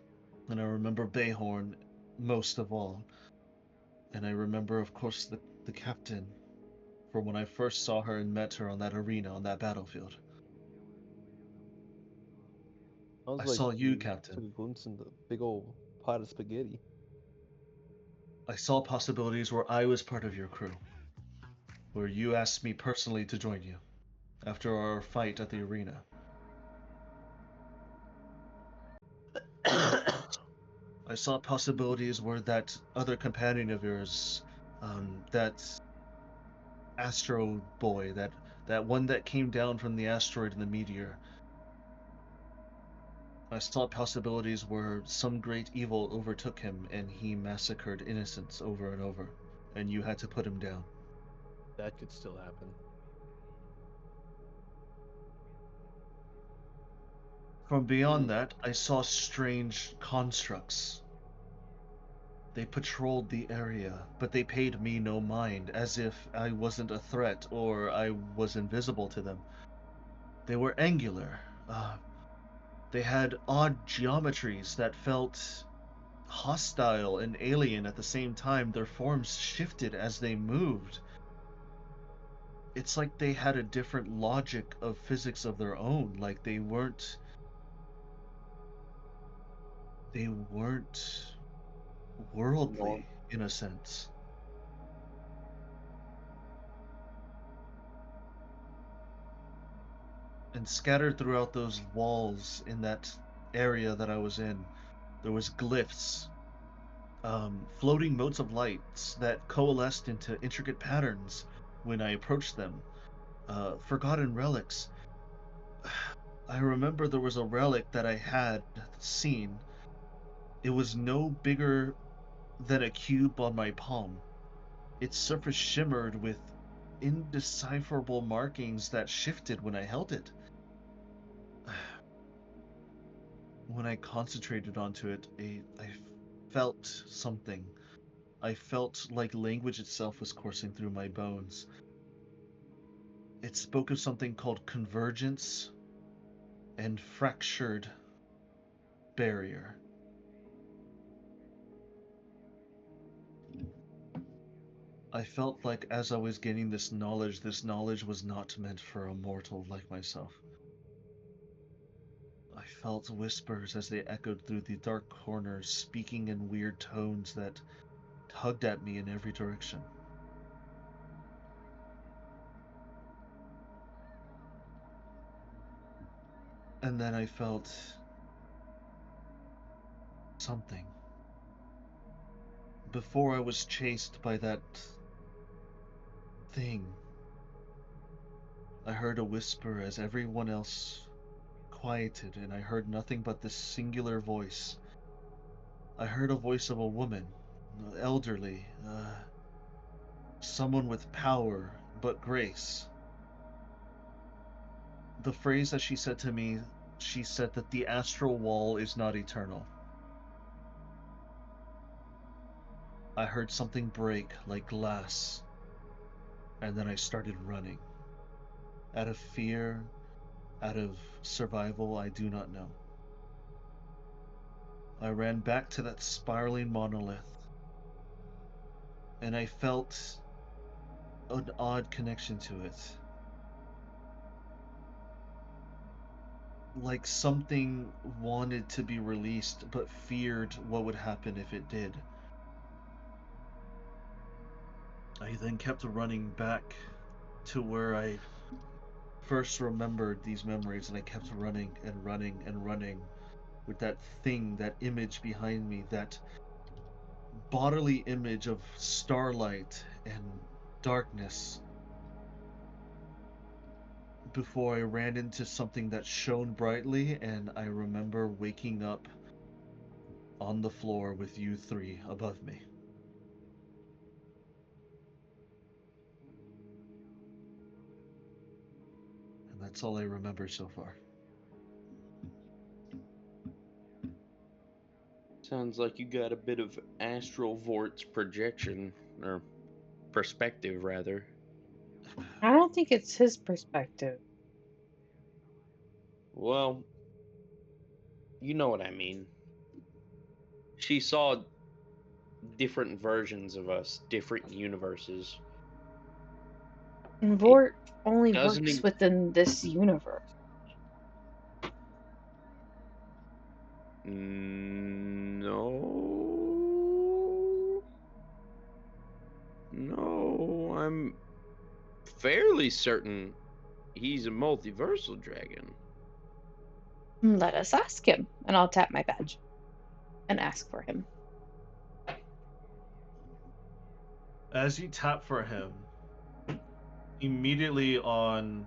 and I remember Bayhorn most of all. And I remember, of course, the captain from when I first saw her and met her on that arena, on that battlefield. Sounds I like saw you, you Captain. took a glimpse in the big old pot of spaghetti. I saw possibilities where I was part of your crew, where you asked me personally to join you after our fight at the arena. I saw possibilities where that other companion of yours, that Astro boy, that one that came down from the asteroid and the meteor. I saw possibilities where some great evil overtook him and he massacred innocents over and over, and you had to put him down. That could still happen. From beyond that, I saw strange constructs. They patrolled the area, but they paid me no mind, as if I wasn't a threat or I was invisible to them. They were angular. They had odd geometries that felt hostile and alien at the same time. Their forms shifted as they moved. It's like they had a different logic of physics of their own, like they weren't worldly in a sense. And scattered throughout those walls in that area that I was in, there was glyphs, floating motes of lights that coalesced into intricate patterns when I approached them. Forgotten relics. I remember there was a relic that I had seen. It was no bigger than a cube on my palm. Its surface shimmered with indecipherable markings that shifted when I held it. When I concentrated onto it, I felt something. I felt like language itself was coursing through my bones. It spoke of something called convergence and fractured barrier. I felt like as I was gaining this knowledge was not meant for a mortal like myself. I felt whispers as they echoed through the dark corners, speaking in weird tones that tugged at me in every direction. And then I felt something. Before I was chased by that thing, I heard a whisper as everyone else quieted, and I heard nothing but this singular voice. I heard a voice of a woman, elderly, someone with power but grace. The phrase that she said to me, she said that the astral wall is not eternal. I heard something break like glass, and then I started running. Out of fear, out of survival, I do not know. I ran back to that spiraling monolith, and I felt an odd connection to it. Like something wanted to be released, but feared what would happen if it did. I then kept running back to where I first remembered these memories, and I kept running and running and running with that thing, that image behind me, that bodily image of starlight and darkness, before I ran into something that shone brightly, and I remember waking up on the floor with you three above me. And that's all I remember so far. Sounds like you got a bit of astral vortex projection, or perspective, rather. I don't think it's his perspective. Well, you know what I mean. She saw different versions of us, different universes. And Vort only doesn't works e- within this universe. No. No, I'm fairly certain he's a multiversal dragon. Let us ask him, and I'll tap my badge and ask for him. As you tap for him, immediately on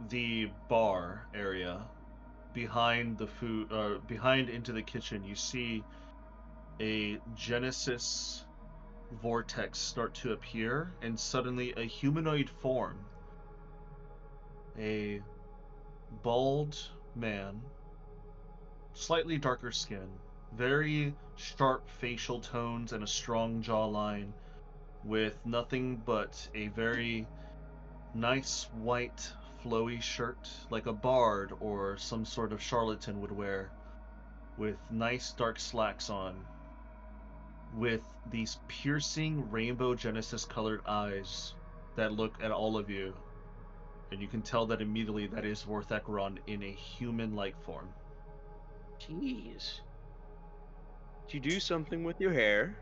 the bar area, behind the food, behind into the kitchen, you see a Genesis vortex start to appear, and suddenly a humanoid form, a bald man, slightly darker skin, very sharp facial tones, and a strong jawline, with nothing but a very nice white flowy shirt like a bard or some sort of charlatan would wear, with nice dark slacks on, with these piercing rainbow Genesis colored eyes that look at all of you, and you can tell that immediately that is Vorthakron in a human-like form. Jeez. Did you do something with your hair?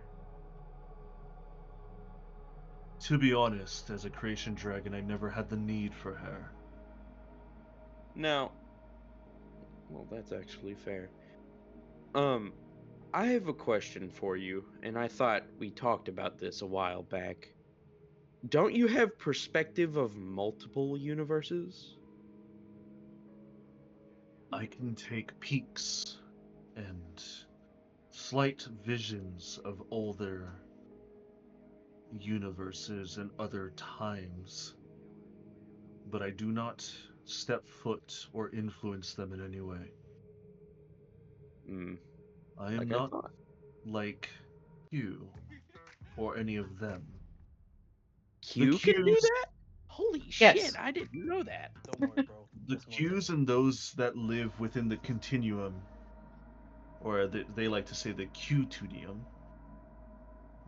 To be honest, as a creation dragon, I never had the need for hair. Now, well, that's actually fair. I have a question for you, and I thought we talked about this a while back. Don't you have perspective of multiple universes? I can take peeks and slight visions of older universes and other times, but I do not step foot or influence them in any way. Hmm. I am Like I not thought. like you or any of them. Q can do Qs, that? Holy Yes. shit, I didn't know that. Don't worry, bro. the Just one Qs and those that live within the continuum, or they like to say the Q-tudium,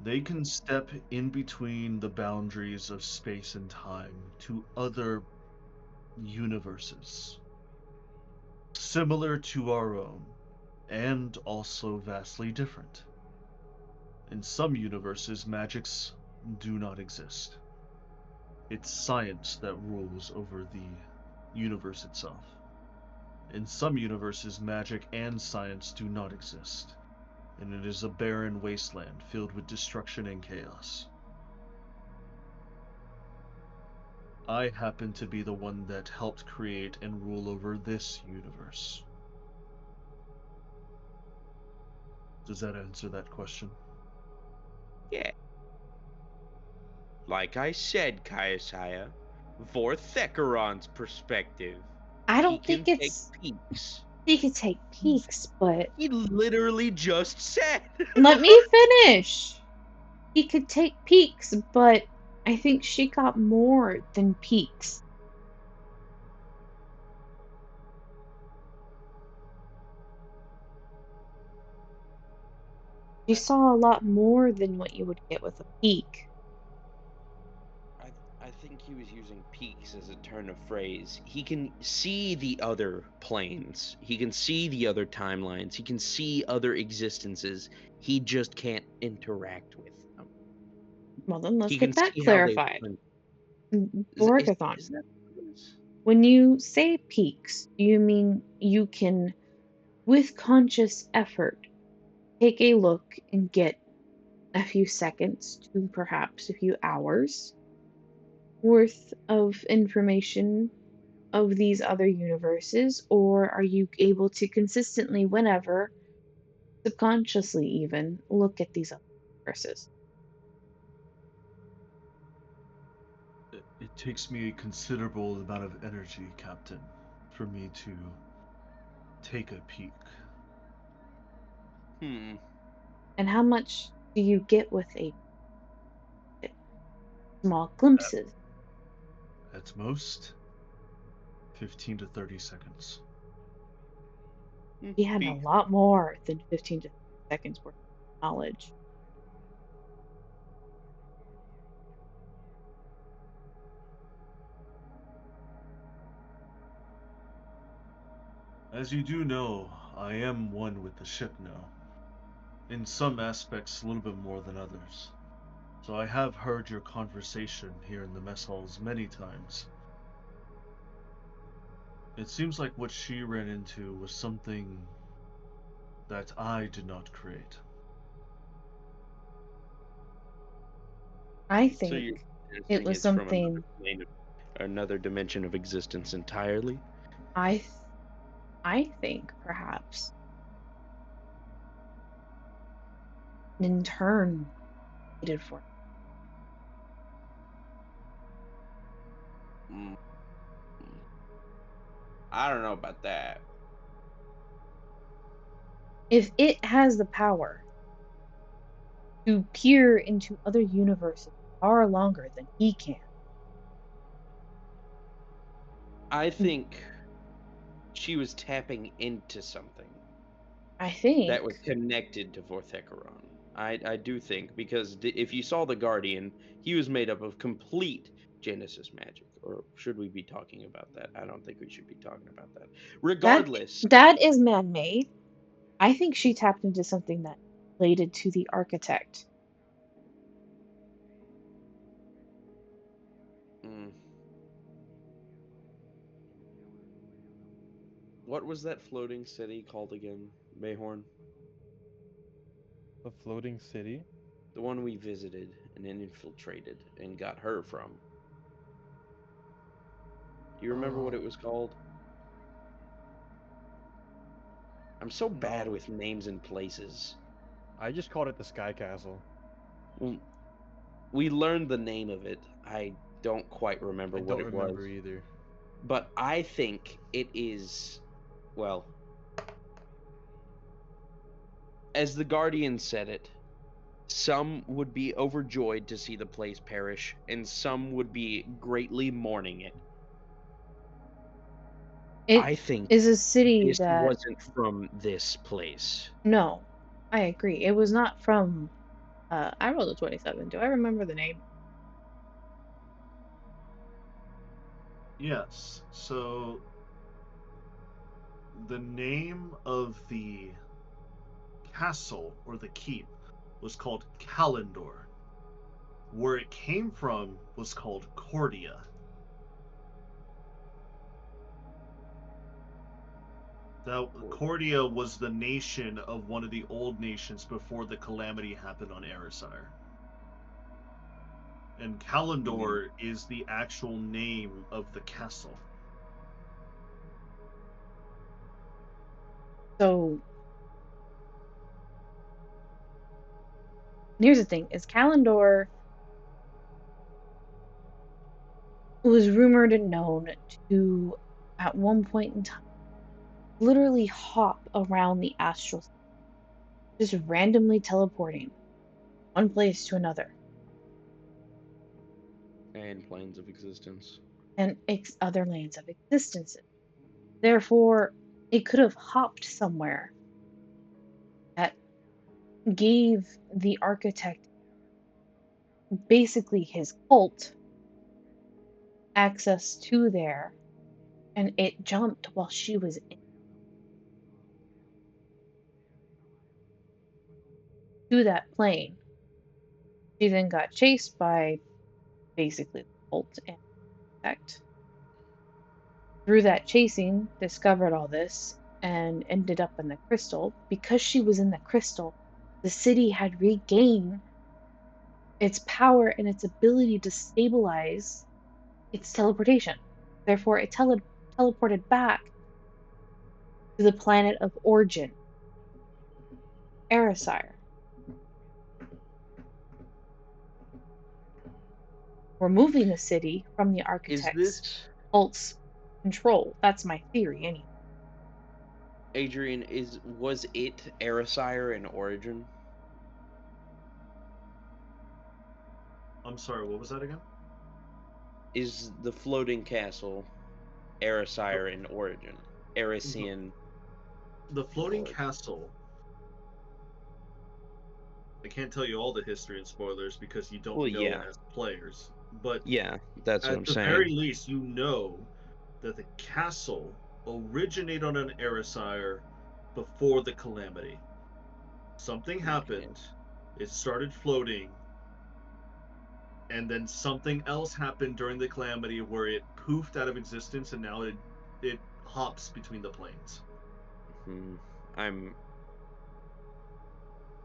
they can step in between the boundaries of space and time to other universes, similar to our own, and also vastly different. In some universes, magics do not exist. It's science that rules over the universe itself. In some universes, magic and science do not exist, and it is a barren wasteland filled with destruction and chaos. I happen to be the one that helped create and rule over this universe. Does that answer that question? Yeah. Like I said, Kaiasaya, Vorthecaron's perspective. I don't he think can it's. take peeks. He could take peeks, but He literally just said. let me finish. He could take peeks, but I think she got more than peeks. She saw a lot more than what you would get with a peek. I think he was using peaks as a turn of phrase. He can see the other planes. He can see the other timelines. He can see other existences. He just can't interact with them. Well, then let's He get can that see how they clarified. function. Borgathon, Is that what it is? when you say peeks, do you mean you can, with conscious effort, take a look and get a few seconds to perhaps a few hours worth of information of these other universes, or are you able to consistently, whenever, subconsciously even, look at these other universes? It takes me a considerable amount of energy, Captain, for me to take a peek. Hmm. And how much do you get with a small glimpses? At most, 15 to 30 seconds. He had a lot more than 15 to 30 seconds worth of knowledge. As you do know, I am one with the ship now. In some aspects, a little bit more than others. So I have heard your conversation here in the mess halls many times. It seems like what she ran into was something that I did not create. I So you're think it suggesting was it's from something another dimension of existence entirely? I th- I think perhaps an intern needed for. Mm. I don't know about that. If it has the power to peer into other universes far longer than he can, I think she was tapping into something I that think was connected to Vorthecaron. I do think, because if you saw the Guardian, he was made up of complete Genesis magic. Or should we be talking about that? I don't think we should be talking about that. Regardless, that is man-made. I think she tapped into something that related to the architect. mm, what was that floating city called again, Mayhorn? The floating city. The one we visited and then infiltrated and got her from. Do you remember what it was called? I'm so bad No. with names and places. I just called it the Sky Castle. Well, we learned the name of it. I don't quite remember I what don't it was. remember either. But I think it is, well, as the Guardian said it, some would be overjoyed to see the place perish, and some would be greatly mourning it. It I think is a city this that wasn't from this place. no, I agree. It was not from I rolled a 27. Do I remember the name? Yes, so the name of the castle or the keep was called Kalendor. Where it came from was called Cordia. That Cordia was the nation of one of the old nations before the calamity happened on Erisar. And Kalendor is the actual name of the castle. So here's the thing: is Kalendor was rumored and known to, at one point in time, literally hop around the astral, just randomly teleporting one place to another, And planes of existence. and other lanes of existences. Therefore, it could have hopped somewhere that gave the architect, basically his cult, access to there, and it jumped while she was into that plane. She then got chased by basically the cult and architect. Through that chasing, discovered all this and ended up in the crystal. Because she was in the crystal, the city had regained its power and its ability to stabilize its teleportation. Therefore, it teleported back to the planet of origin, Erisire, removing the city from the Is architect's this cult's control. That's my theory, anyway. Adrian, was it Erisire in origin? I'm sorry, what was that again? Is the floating castle Erisire in origin? Erisian. The floating Origin. castle. I can't tell you all the history and spoilers because you don't Well, know yeah. it as players. But Yeah, that's what at I'm the saying. very least, you know that the castle originated on an Erisire before the calamity. Something happened. It started floating. And then something else happened during the calamity where it poofed out of existence and now it hops between the planes. I'm.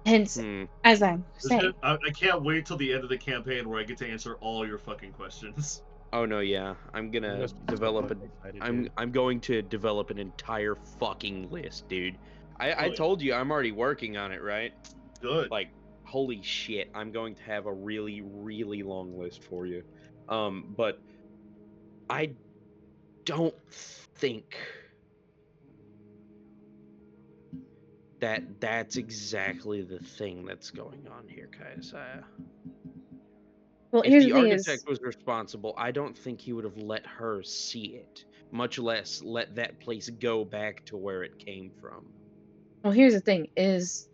Hence, as I'm saying, I can't wait till the end of the campaign where I get to answer all your fucking questions. Oh no, yeah. I'm gonna develop I'm going to develop an entire fucking list, dude. I yeah. told you I'm already working on it, right? Good. Like, holy shit, I'm going to have a really, really long list for you. But I don't think that that's exactly the thing that's going on here, Kaiasaya. well, If here's the the thing architect is, was responsible, I don't think he would have let her see it, much less let that place go back to where it came from. well, here's the thing is,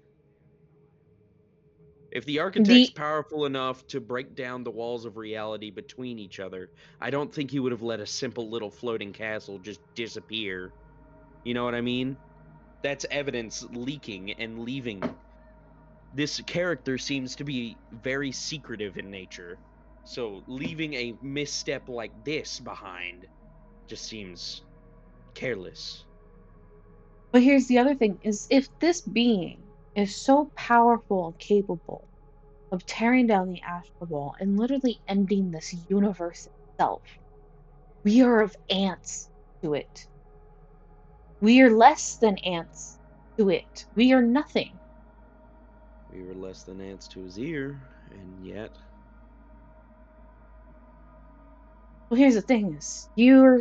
If the architect's powerful enough to break down the walls of reality between each other, I don't think he would have let a simple little floating castle just disappear. You know what I mean? That's evidence leaking and leaving. This character seems to be very secretive in nature. So leaving a misstep like this behind just seems careless. but here's the other thing is, if this being is so powerful and capable of tearing down the astral wall and literally ending this universe itself, we are of ants to it. We are less than ants to it. We are nothing. We were less than ants to his ear, and yet... Well, here's the thing is, you're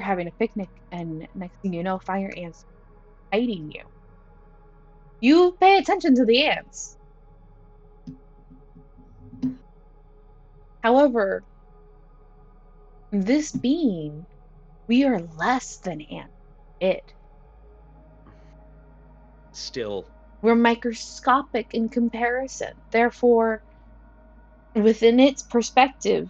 having a picnic, and next thing you know, fire ants are biting you. You pay attention to the ants. However, this being, we are less than ants. It. Still, We're microscopic in comparison. Therefore, within its perspective,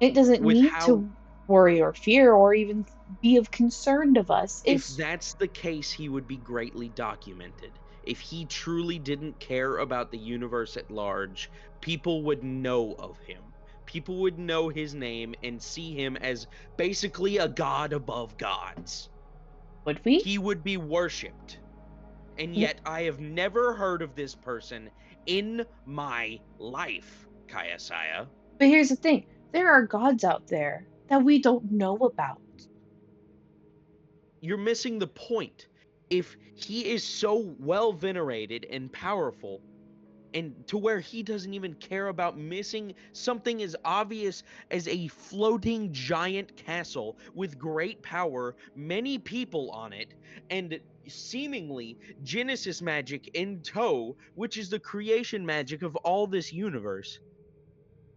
it doesn't with need how... to worry or fear or even be of concern of us. If that's the case, he would be greatly documented. If he truly didn't care about the universe at large, people would know of him. People would know his name and see him as basically a god above gods. Would we? He would be worshipped. And yet, I have never heard of this person in my life, Kaiasaya. But here's the thing. There are gods out there that we don't know about. You're missing the point. If he is so well venerated and powerful, and to where he doesn't even care about missing something as obvious as a floating giant castle with great power, many people on it, and seemingly Genesis magic in tow, which is the creation magic of all this universe,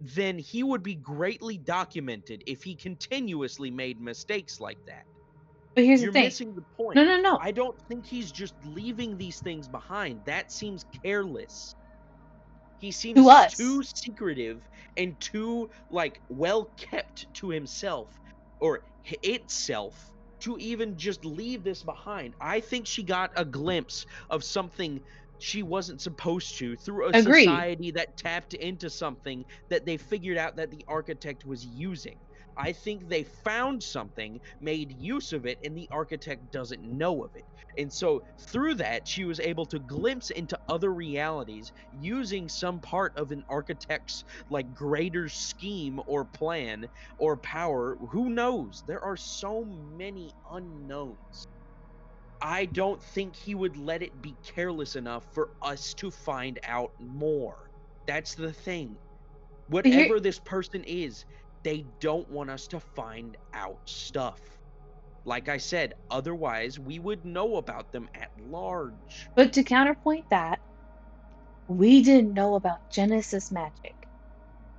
then he would be greatly documented if he continuously made mistakes like that. But here's You're the thing. missing the point. No. I don't think he's just leaving these things behind. That seems careless. He seems To us. too secretive and too, like, well kept to himself or itself to even just leave this behind. I think she got a glimpse of something she wasn't supposed to through a Agreed. society that tapped into something that they figured out that the architect was using. I think they found something, made use of it, and the architect doesn't know of it. And so through that, she was able to glimpse into other realities using some part of an architect's like greater scheme or plan or power. Who knows? There are so many unknowns. I don't think he would let it be careless enough for us to find out more. That's the thing. Whatever this person is, they don't want us to find out stuff. Like I said, otherwise we would know about them at large. But to counterpoint that, we didn't know about Genesis magic.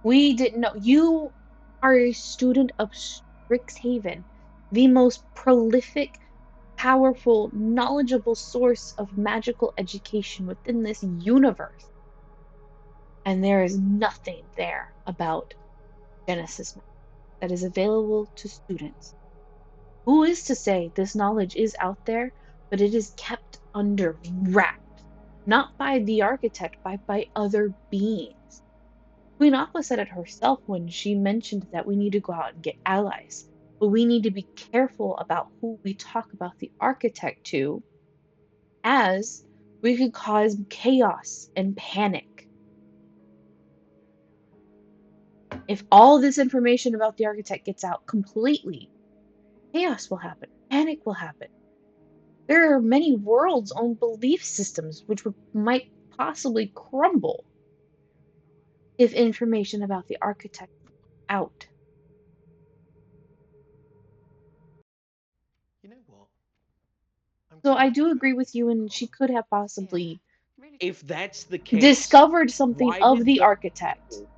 We didn't know. You are a student of Strixhaven, the most prolific, powerful, knowledgeable source of magical education within this universe. And there is nothing there about Genesis magic that is available to students. Who is to say this knowledge is out there, but it is kept under wraps, not by the architect, but by other beings? Queen Aqua said it herself when she mentioned that we need to go out and get allies, but we need to be careful about who we talk about the architect to, as we could cause chaos and panic. If all this information about the architect gets out completely, chaos will happen, panic will happen. There are many worlds' own belief systems which might possibly crumble if information about the architect is out. You know what? I'm So glad I do you agree felt with you, and she Connor. could have possibly Really If that's the case, discovered something why of did the those architect. people-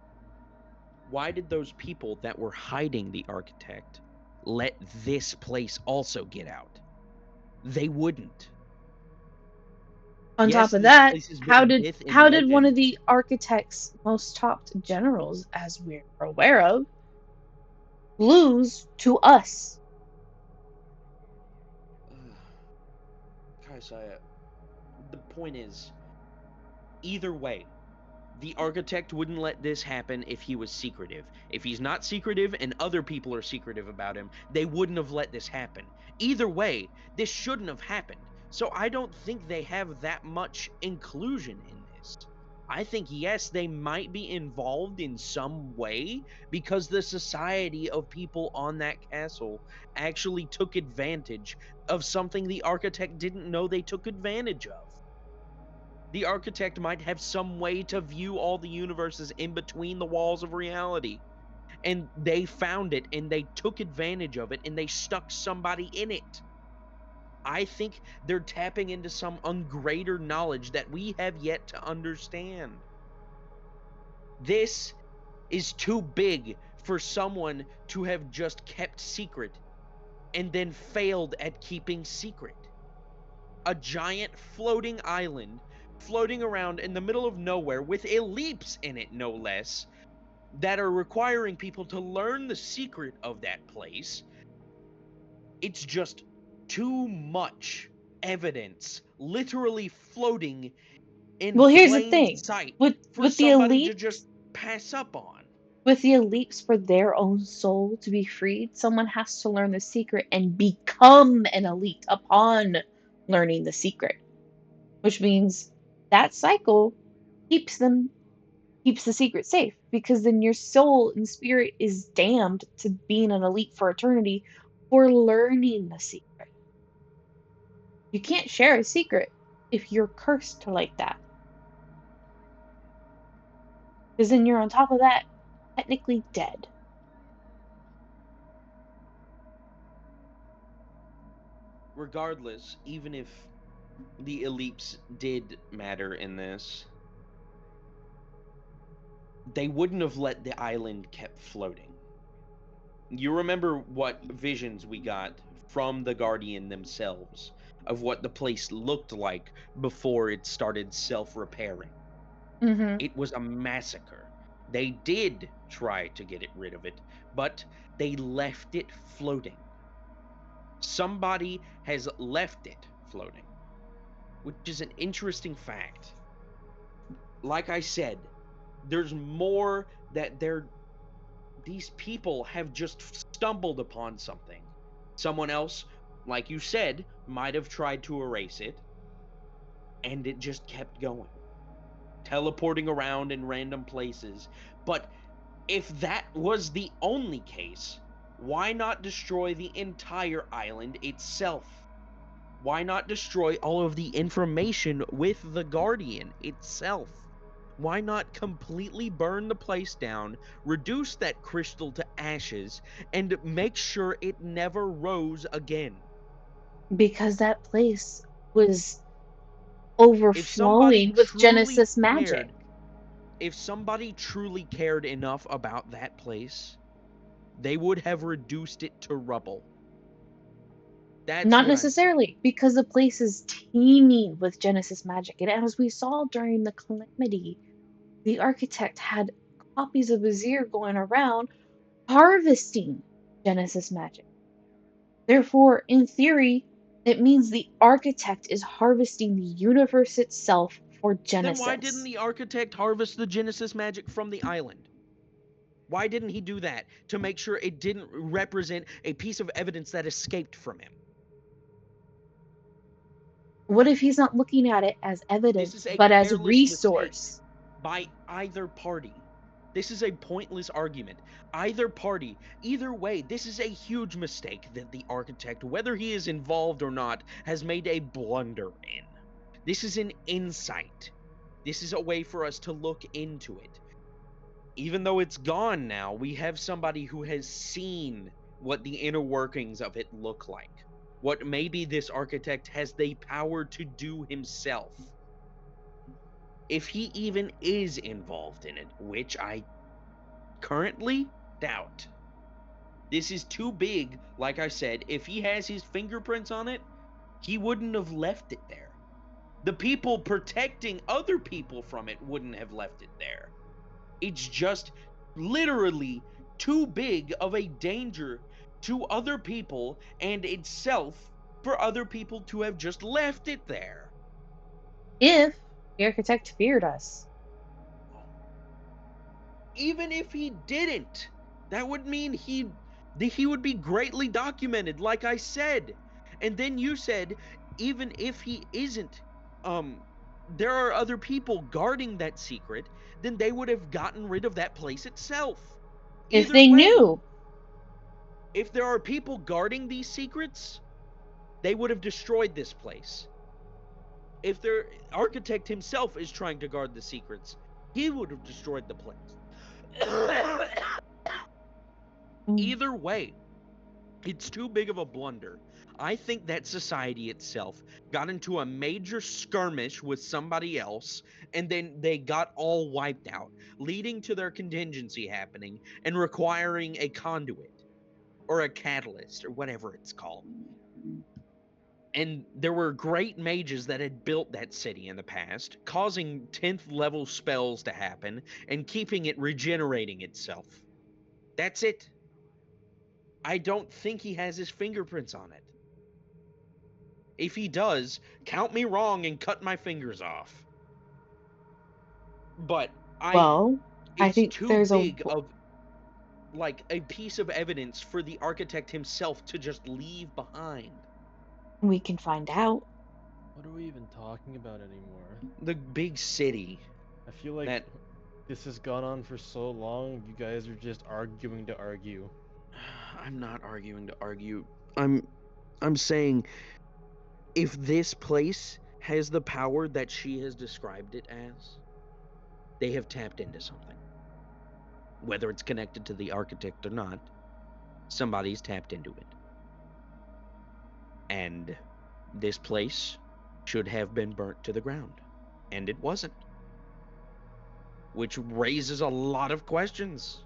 why did those people that were hiding the architect let this place also get out? They wouldn't. On Yes, top of this that, place has been how a did myth and how did one legend. of the architect's most top generals, as we're aware of, lose to us? Kaisaya, the point is, either way, the architect wouldn't let this happen if he was secretive. If he's not secretive and other people are secretive about him, they wouldn't have let this happen. Either way, this shouldn't have happened. So I don't think they have that much inclusion in this. I think, yes, they might be involved in some way because the society of people on that castle actually took advantage of something the architect didn't know they took advantage of. The architect might have some way to view all the universes in between the walls of reality. And they found it and they took advantage of it and they stuck somebody in it. I think they're tapping into some greater knowledge that we have yet to understand. This is too big for someone to have just kept secret and then failed at keeping secret. A giant floating island floating around in the middle of nowhere with ellipses in it, no less, that are requiring people to learn the secret of that place. It's just too much evidence literally floating in Well, here's the plain thing. sight With for with the somebody to elites, just pass up on. with the elites for their own soul to be freed, someone has to learn the secret and become an elite upon learning the secret. Which means that cycle keeps the secret safe, because then your soul and spirit is damned to being an elite for eternity for learning the secret. You can't share a secret if you're cursed like that. Because then you're on top of that technically dead. Regardless, even if the ellipses did matter in this, they wouldn't have let the island kept floating. You remember what visions we got from the Guardian themselves of what the place looked like before it started self-repairing. Mm-hmm. It was a massacre. They did try to get rid of it, but they left it floating. Somebody has left it floating, which is an interesting fact. Like I said, there's more that these people have just stumbled upon something. Someone else, like you said, might have tried to erase it, and it just kept going, teleporting around in random places. But if that was the only case, why not destroy the entire island itself? Why not destroy all of the information with the Guardian itself? Why not completely burn the place down, reduce that crystal to ashes, and make sure it never rose again? Because that place was If somebody overflowing with truly Genesis magic. cared, if somebody truly cared enough about that place, they would have reduced it to rubble. That's Not what I'm saying. necessarily, because the place is teeming with Genesis magic. And as we saw during the calamity, the architect had copies of Azir going around harvesting Genesis magic. Therefore, in theory, it means the architect is harvesting the universe itself for Genesis. Then why didn't the architect harvest the Genesis magic from the island? Why didn't he do that to make sure it didn't represent a piece of evidence that escaped from him? What if he's not looking at it as evidence, This is a but as careless resource? mistake by either party. This is a pointless argument. Either party, either way, this is a huge mistake that the architect, whether he is involved or not, has made a blunder in. This is an insight. This is a way for us to look into it. Even though it's gone now, we have somebody who has seen what the inner workings of it look like. What maybe this architect has the power to do himself. If he even is involved in it, which I currently doubt. This is too big, like I said. If he has his fingerprints on it, he wouldn't have left it there. The people protecting other people from it wouldn't have left it there. It's just literally too big of a danger to other people and itself for other people to have just left it there. If the architect feared us. Even if he didn't, that would mean he would be greatly documented, like I said. And then you said, even if he isn't, there are other people guarding that secret, then they would have gotten rid of that place itself. If Either they way, knew. if there are people guarding these secrets, they would have destroyed this place. If their architect himself is trying to guard the secrets, he would have destroyed the place. Either way, it's too big of a blunder. I think that society itself got into a major skirmish with somebody else, and then they got all wiped out, leading to their contingency happening and requiring a conduit or a catalyst or whatever it's called. And there were great mages that had built that city in the past, causing 10th level spells to happen and keeping it regenerating itself. That's it. I don't think he has his fingerprints on it. If he does, count me wrong and cut my fingers off. But I think too there's big of like a piece of evidence for the architect himself to just leave behind. We can find out. What are we even talking about anymore? The big city. I feel like this has gone on for so long. You guys are just arguing to argue. I'm not arguing to argue. I'm saying if this place has the power that she has described it as, they have tapped into something. Whether it's connected to the architect or not, somebody's tapped into it. And this place should have been burnt to the ground. And it wasn't. Which raises a lot of questions.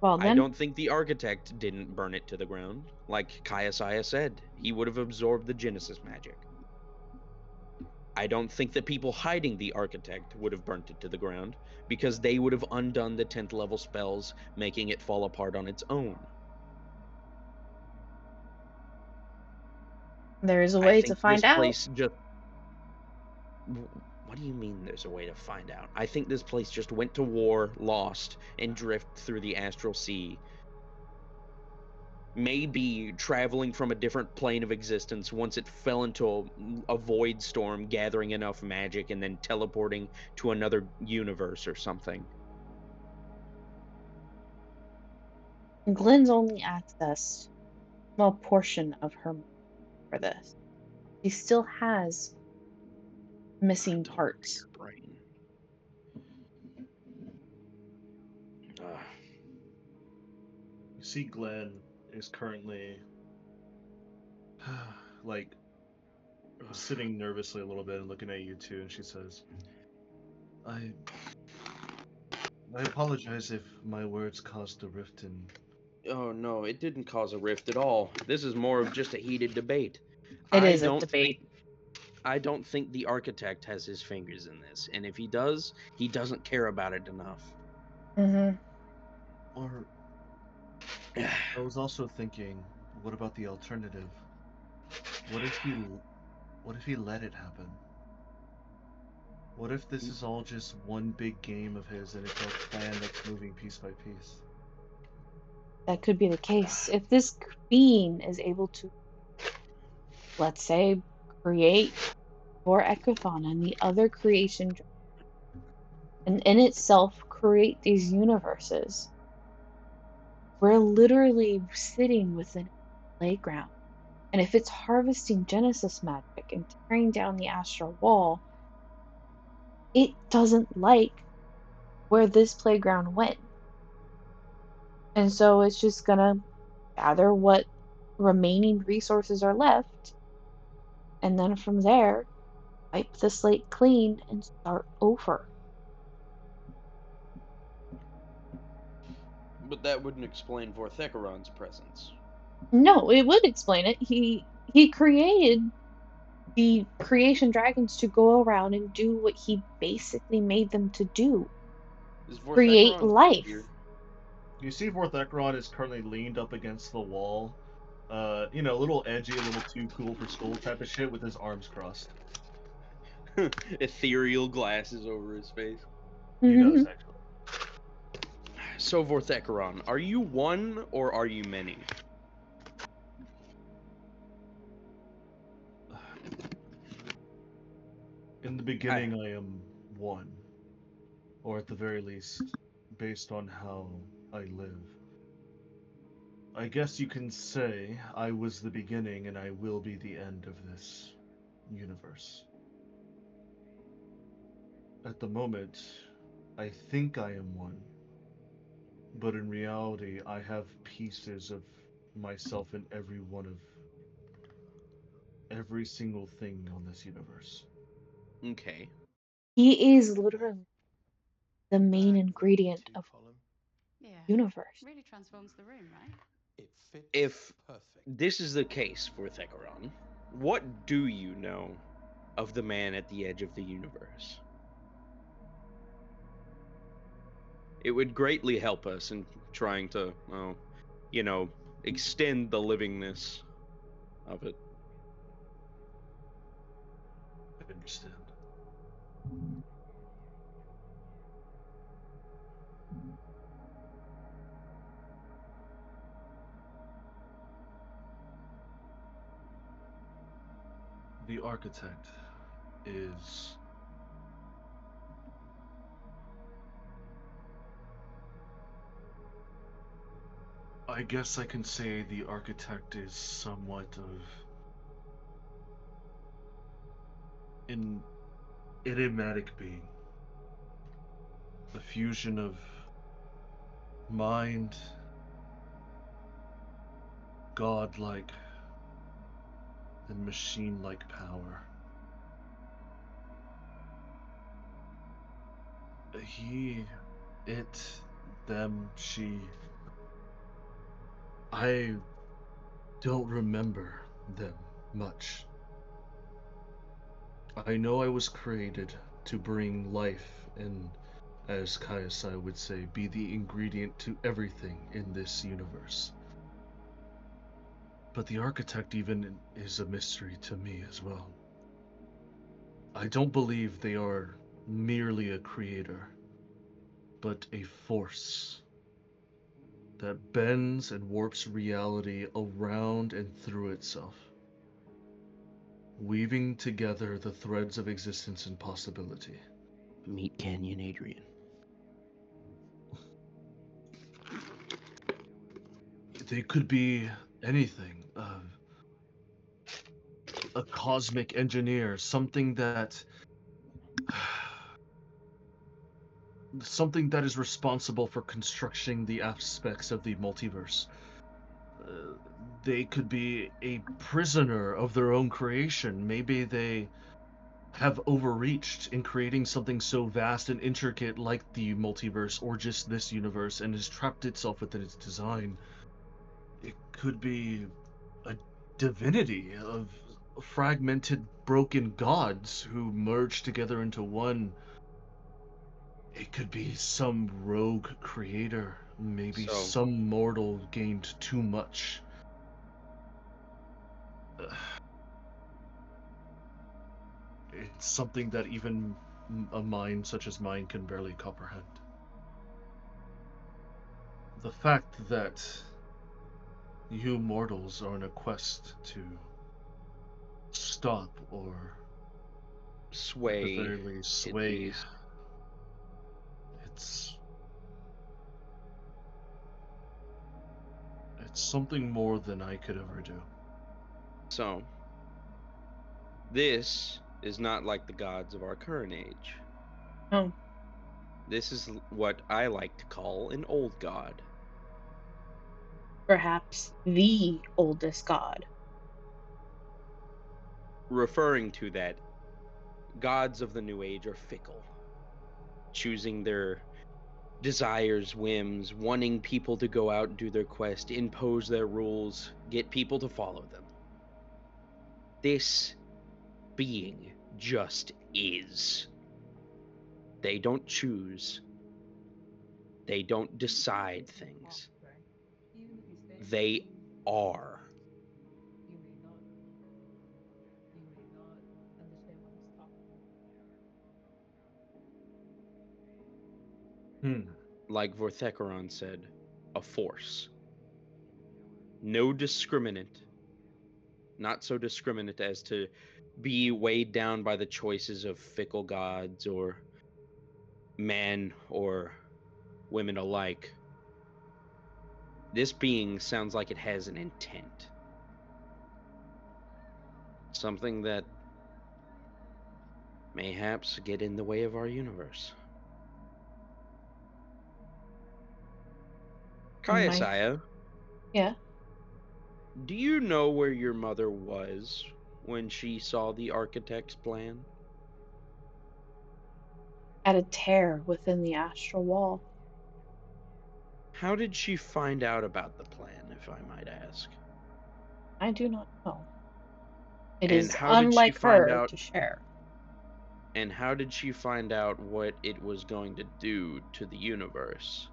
Well, then, I don't think the architect didn't burn it to the ground. Like Kaiasaya said, he would have absorbed the Genesis magic. I don't think the people hiding the architect would have burnt it to the ground, because they would have undone the 10th level spells, making it fall apart on its own. there is a way to find out. What do you mean there's a way to find out? I think this place just went to war, lost, and drifted through the astral sea. Maybe traveling from a different plane of existence once it fell into a void storm, gathering enough magic, and then teleporting to another universe or something. Glenn's only accessed a small portion of her for this. She still has missing parts. Brain. see Glenn is currently like sitting nervously a little bit and looking at you two, and she says, I apologize if my words caused a rift in. Oh no, it didn't cause a rift at all. This is more of just a heated debate. It I is a don't debate. I don't think the architect has his fingers in this, and if he does, he doesn't care about it enough. Mm-hmm. Or I was also thinking, what about the alternative? What if he let it happen? What if this is all just one big game of his and it's a plan that's moving piece by piece? That could be the case. If this being is able to, let's say, create for Equithon and the other creation and in itself create these universes, we're literally sitting within a playground. And if it's harvesting Genesis magic and tearing down the astral wall, it doesn't like where this playground went. And so it's just gonna gather what remaining resources are left, and then from there, wipe the slate clean and start over. But that wouldn't explain Vorthecaron's presence. No, it would explain it. He created the creation dragons to go around and do what he basically made them to do. Is Create Vorthecaron life. here? You see Vorthecaron is currently leaned up against the wall. A little edgy, a little too cool for school type of shit with his arms crossed. Ethereal glasses over his face. He does, actually. So, Vorthecaron, are you one or are you many? In the beginning, I am one. Or at the very least, based on how I live. I guess you can say I was the beginning and I will be the end of this universe. At the moment, I think I am one. But in reality, I have pieces of myself in every single thing on this universe. Okay. He is literally the main ingredient Two of column. Yeah. universe. Really transforms the room, right? It fits If perfect. this is the case, Vorthecaron, what do you know of the man at the edge of the universe? It would greatly help us in trying to, extend the livingness of it. I understand. The architect is I guess I can say the architect is somewhat of an enigmatic being. A fusion of mind, godlike, and machine-like power. He, it, them, she. I don't remember them much. I know I was created to bring life and, as Kaiosai would say, be the ingredient to everything in this universe. But the architect even is a mystery to me as well. I don't believe they are merely a creator, but a force that bends and warps reality around and through itself, weaving together the threads of existence and possibility. Meet Canyon Adrian. They could be anything. A cosmic engineer, something that something that is responsible for constructing the aspects of the multiverse. They could be a prisoner of their own creation. Maybe they have overreached in creating something so vast and intricate like the multiverse or just this universe and has trapped itself within its design. It could be a divinity of fragmented, broken gods who merge together into one. It could be some rogue creator. Maybe So- some mortal gained too much. It's something that even a mind such as mine can barely comprehend. The fact that you mortals are on a quest to stop or at the Sway. very least sway, least. it's something more than I could ever do. So, this is not like the gods of our current age. Oh. This is what I like to call an old god. Perhaps the oldest god. Referring to that, gods of the new age are fickle, choosing their desires, whims, wanting people to go out and do their quest, impose their rules, get people to follow them. This being just is. They don't choose. They don't decide things. They are. Like Vorthecaron said, a force. No discriminant. Not so discriminate as to be weighed down by the choices of fickle gods or men or women alike. This being sounds like it has an intent. Something that mayhaps get in the way of our universe. Kayasaya, Yeah. do you know where your mother was when she saw the architect's plan? At a tear within the astral wall. How did she find out about the plan, if I might ask? I do not know. It And is how did she unlike find her out- to share. And how did she find out what it was going to do to the universe?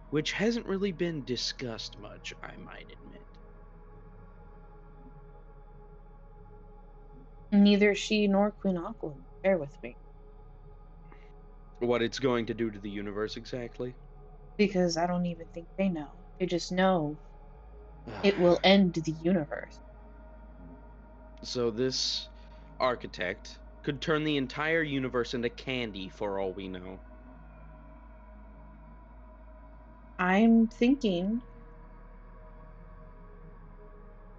Which hasn't really been discussed much, I might admit. Neither she nor Queen Aqua will share with me. What it's going to do to the universe exactly? Because I don't even think they know. They just know it will end the universe. So this architect could turn the entire universe into candy for all we know. I'm thinking,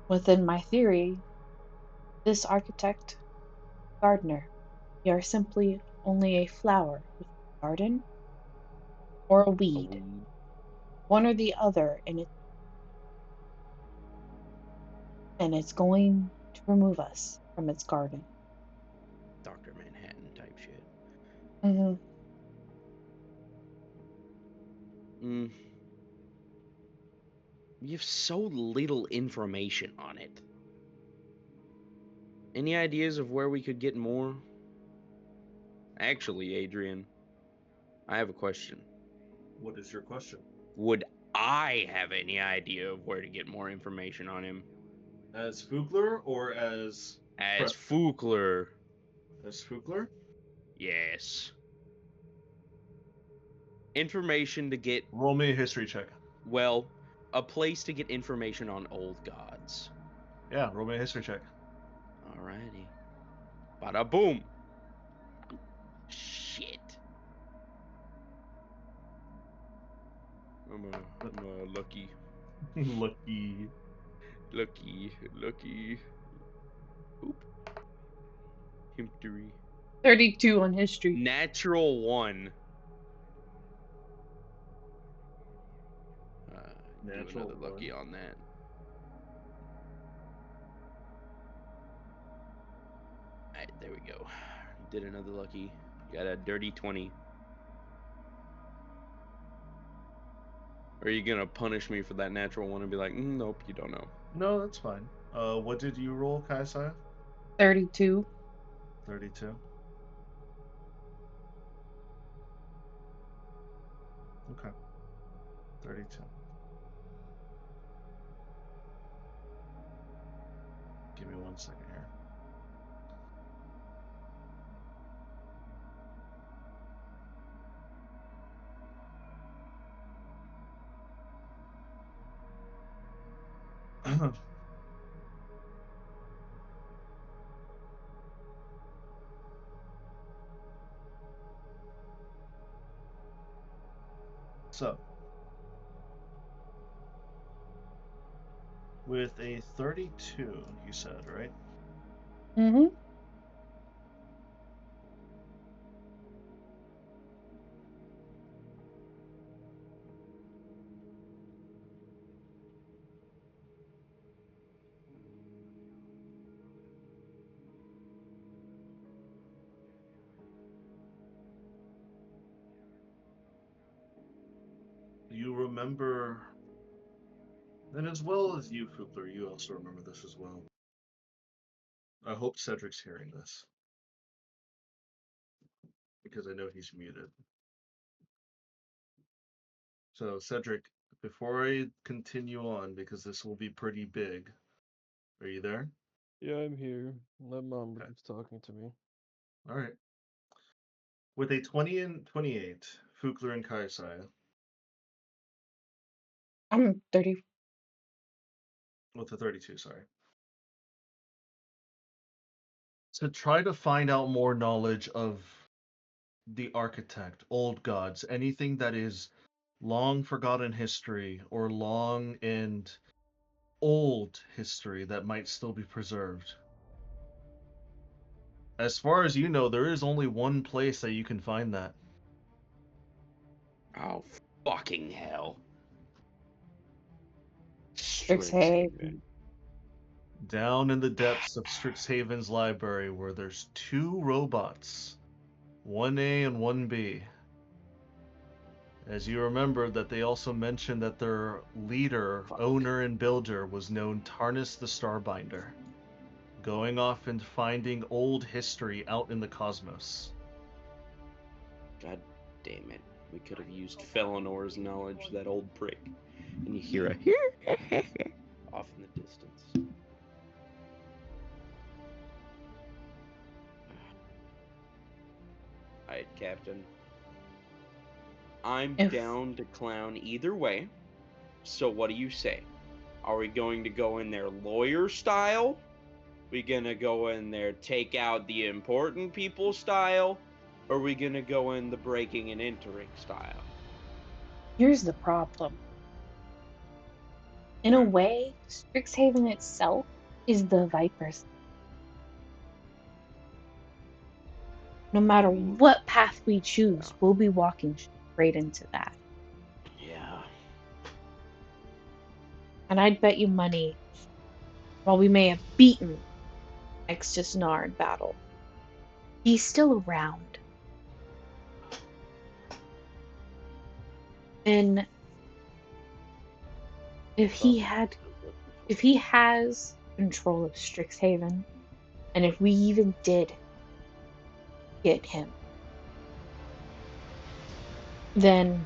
within my theory, this architect, gardener, we are simply only a flower with a garden or a weed. One or the other, and it's going to remove us from its garden. Dr. Manhattan type shit. Mm-hmm. You have so little information on it. Any ideas of where we could get more? Actually, Adrian, I have a question. What is your question? Would I have any idea of where to get more information on him? As Fugler or as As Fugler, As Fugler? yes. Information to get, Roll me a history check. well, a place to get information on old gods. Yeah, roll me a history check. Alrighty. Bada boom. Shit. I'm lucky. Lucky. Oop. Himptery. 32 on history. Natural 1. Do Natural another lucky one. on that. Alright, there we go. Did another lucky. Got a dirty 20. Are you gonna punish me for that natural one and be like, nope, you don't know? No, that's fine. What did you roll, Kaisai? 32. 32. Okay. 32. Give me 1 second here. So, with a 32, you said, right? Mm-hmm. You remember, and as well as you, Fugler, you also remember this as well. I hope Cedric's hearing this, because I know he's muted. So, Cedric, before I continue on, because this will be pretty big, are you there? Yeah, I'm here. My mom Okay. was talking to me. All right. With a 20 and 28, Fugler and Kaisai, I'm 30. with a 32, sorry. To try to find out more knowledge of the architect, old gods, anything that is long forgotten history or long and old history that might still be preserved. As far as you know, there is only one place that you can find that. Oh, fucking hell. Strixhaven. Down in the depths of Strixhaven's library, where there's 2 robots, 1A and 1B. As you remember that they also mentioned that their leader, owner, and builder was known Tarnus the Starbinder, going off and finding old history out in the cosmos. God damn it. We could have used Felinor's knowledge, that old prick. And you hear a off in the distance. Alright, Captain. I'm If- down to clown either way. So what do you say? Are we going to go in there lawyer style? We gonna go in there take out the important people style? Or are we gonna go in the breaking and entering style? Here's the problem. In a way, Strixhaven itself is the Viper's. No matter what path we choose, we'll be walking straight into that. Yeah. And I'd bet you money, while we may have beaten Extisnar in battle, he's still around. And if he has control of Strixhaven, and if we even did get him, then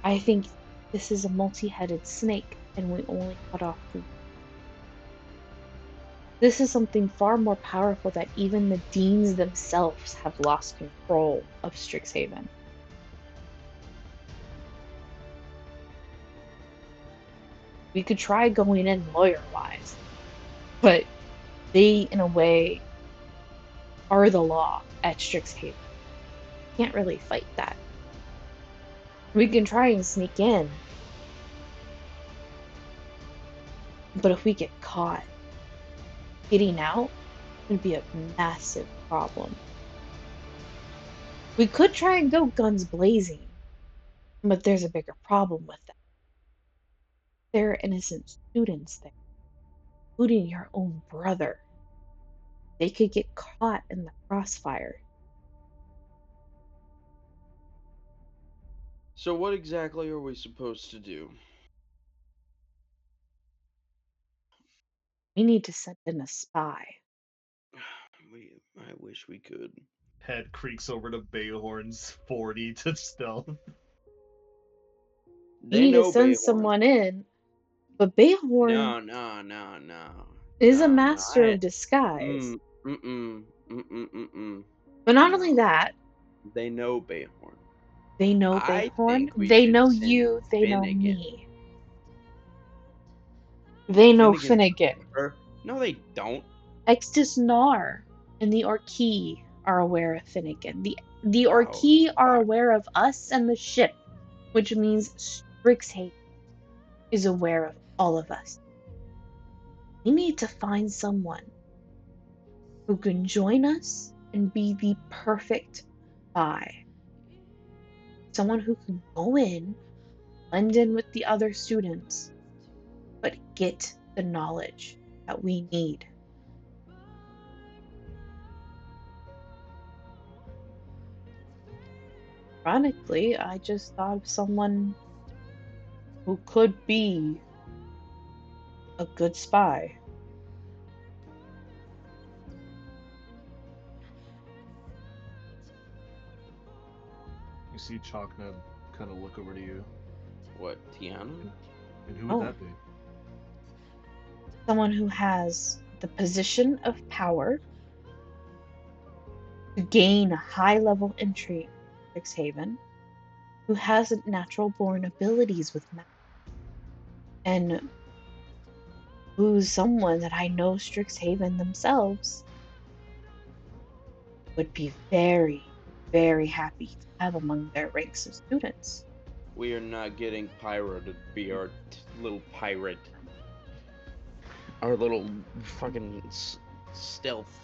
I think this is a multi-headed snake, and we only cut off the. This is something far more powerful that even the deans themselves have lost control of Strixhaven. We could try going in lawyer-wise, but they, in a way, are the law at Strixhaven. Can't really fight that. We can try and sneak in, but if we get caught, getting out would be a massive problem. We could try and go guns blazing, but there's a bigger problem with that. there are innocent students there, including your own brother. They could get caught in the crossfire. So what exactly are we supposed to do? We need to send in a spy. I wish we could. Head creaks over to Bayhorn's 40 to stealth. You They need to know send Bayhorn. someone in, but Bayhorn No. is a No, master of disguise. But not only that, They know Bayhorn. they know I Bayhorn, think we they should know send you, they know Finnegan. me. They know Finnegan. Finnegan. No, they don't. Extus Nar and the Orkey are aware of Finnegan. The Oh, Orkey are fuck. aware of us and the ship, which means Strixhaven is aware of all of us. We need to find someone who can join us and be the perfect spy. Someone who can go in, blend in with the other students, but get the knowledge that we need. Ironically, I just thought of someone who could be a good spy. You see Chalknut kind of look over to you. What, Tiana? And who would Oh. that be? Someone who has the position of power to gain a high level entry in Strixhaven, who has natural born abilities with magic, and who's someone that I know Strixhaven themselves would be very, very happy to have among their ranks of students. We are not getting Pyro to be our little pirate. Our little fucking stealth.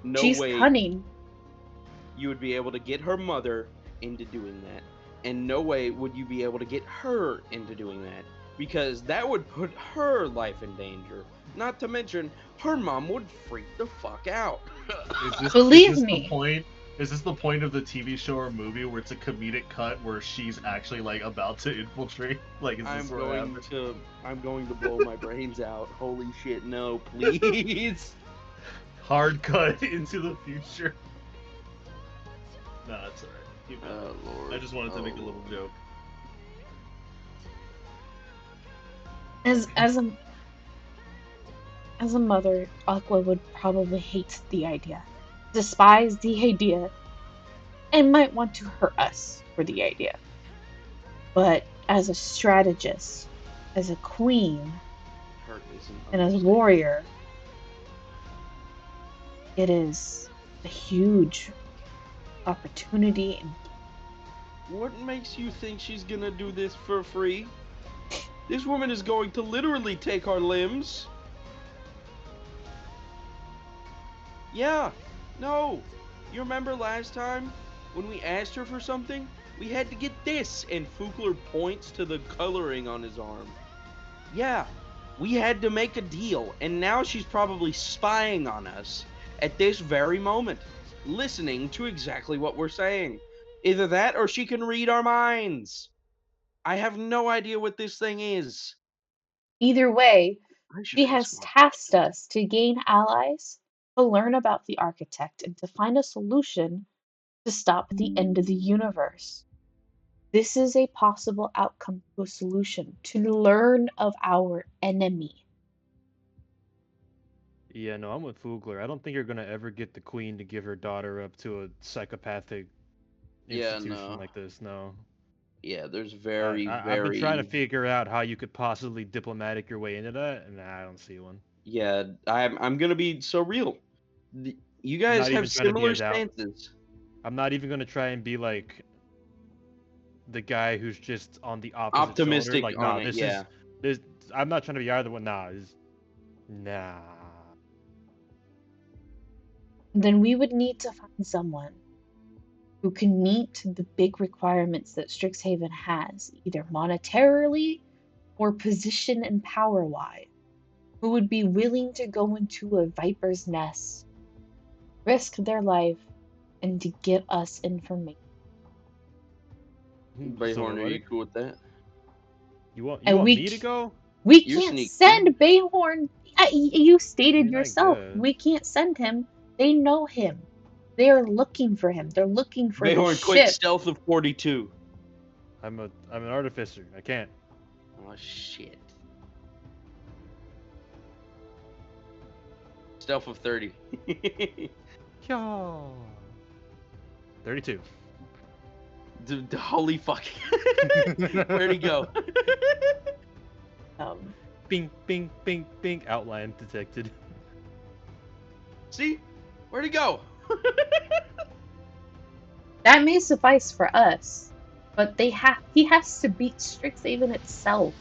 No She's way cunning. you would be able to get her mother into doing that. And no way would you be able to get her into doing that. Because that would put her life in danger. Not to mention, her mom would freak the fuck out. Believe is this me. The point? Is this the point of the TV show or movie where it's a comedic cut where she's actually like about to infiltrate? Like, is I'm this going to blow my brains out. Holy shit, no, please. Hard cut into the future. Nah, it's alright. Keep going. Oh, Lord. I just wanted to make a little joke. As a mother, Aqua would probably hate the idea, despise the idea, and might want to hurt us for the idea. But as a strategist, as a queen, Hurt isn't and as a understatement. warrior, it is a huge opportunity. And What makes you think she's gonna do this for free? This woman is going to literally take our limbs. Yeah. No. You remember last time when we asked her for something? We had to get this, and Fugler points to the coloring on his arm. Yeah. We had to make a deal, and now she's probably spying on us at this very moment, listening to exactly what we're saying. Either that or she can read our minds. I have no idea what this thing is. either way, I should she ask has Mark. tasked us to gain allies, to learn about the architect, and to find a solution to stop the end of the universe. This is a possible outcome to a solution, to learn of our enemy. Yeah, no, I'm with Fugler. I don't think you're gonna ever get the queen to give her daughter up to a psychopathic Yeah, institution no. like this. No. Yeah, there's I've very... been trying to figure out how you could possibly diplomatic your way into that, and I don't see one. Yeah, I'm gonna be so real. You guys not have even trying to be a similar doubt. stances. I'm not even gonna try and be like the guy who's just on the opposite Optimistic shoulder. Like, on nah, it, this yeah. is this. I'm not trying to be either one. Nah. Then we would need to find someone who can meet the big requirements that Strixhaven has, either monetarily or position and power-wise, who would be willing to go into a viper's nest, risk their life, and to give us information. Bayhorn, are you cool with that? You want And me to go? We You're can't sneaky. send Bayhorn. You stated I mean, I yourself, guess. we can't send him. They know him. They are looking for him. They're looking for the Bayhorn, quick ship. stealth of 42. I'm an artificer. I can't. Oh shit. Stealth of 30. Yeah. 32. Holy fuck. Where'd he go? Bing, bing, bing, bing. Outline detected. See? Where'd he go? That may suffice for us, but he has to beat Strixhaven itself.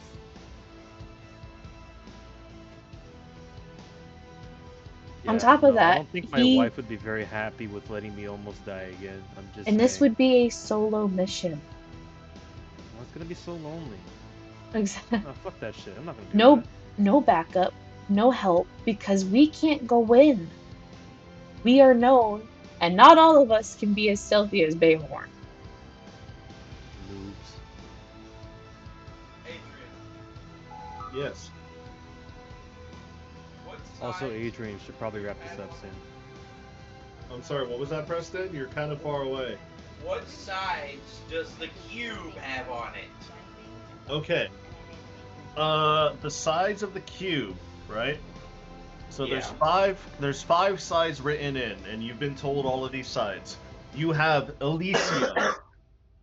On top of I that, don't think my wife would be very happy with letting me almost die again. I'm just and this saying. would be a solo mission. Well, it's gonna be so lonely. Exactly. Oh, fuck that shit. I'm not gonna do that. No backup, no help, because we can't go in. We are known, and not all of us can be as stealthy as Bayhorn. Noobs. Adrian, Yes. what Also, size- Adrian should probably wrap this up soon. I'm sorry, what was that, Preston? You're kind of far away. What sides does the cube have on it? Okay. The sides of the cube, right? So there's five sides written in, and you've been told all of these sides. You have Elysia,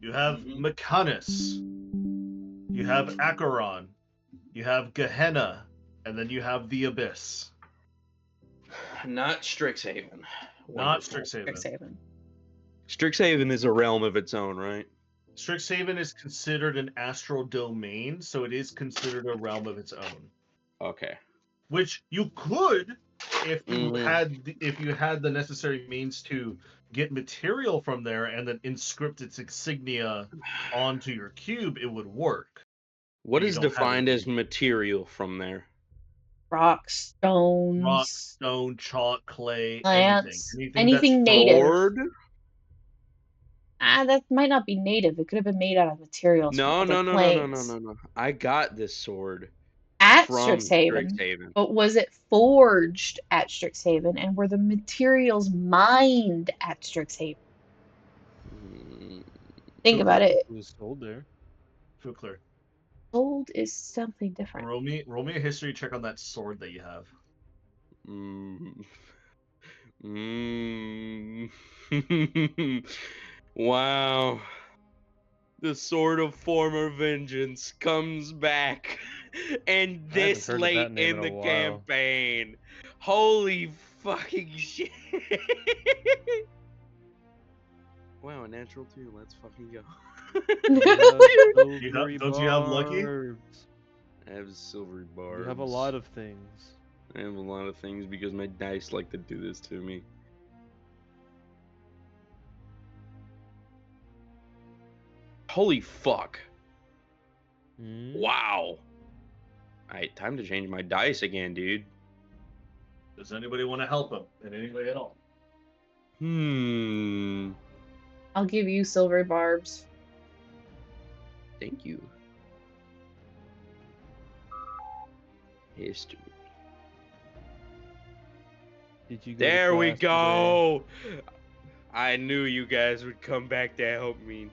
you have Mechanus, you have Acheron, you have Gehenna, and then you have the Abyss. Not Strixhaven. Not Wonderful. Strixhaven. Strixhaven is a realm of its own, right? Strixhaven is considered an astral domain, so it is considered a realm of its own. Okay. Which you could, if you Mhm. had the necessary means to get material from there and then inscript its insignia onto your cube, it would work. What You is don't have defined it. as material from there? Rock, stones, Rock, stone, chalk, clay, plants, anything anything that's native. Sword? That might not be native. It could have been made out of materials from No. other planes. I got this sword At from Strixhaven. Strixhaven. But was it forged at Strixhaven, and were the materials mined at Strixhaven? Think about it. It was sold there. Feel clear. Gold is something different. Roll me a history check on that sword that you have. Wow. The sword of former vengeance comes back, and I haven't this heard of late that name in in a the while. campaign. Holy fucking shit. Wow, a natural 2. Let's fucking go. Don't you have lucky? I have silvery barbs. You have a lot of things. I have a lot of things because my dice like to do this to me. Holy fuck. Wow. Alright, time to change my dice again, dude. Does anybody want to help him in any way at all? I'll give you silver barbs. Thank you. History. Did you go to There we class go. I knew you guys would come back to help me.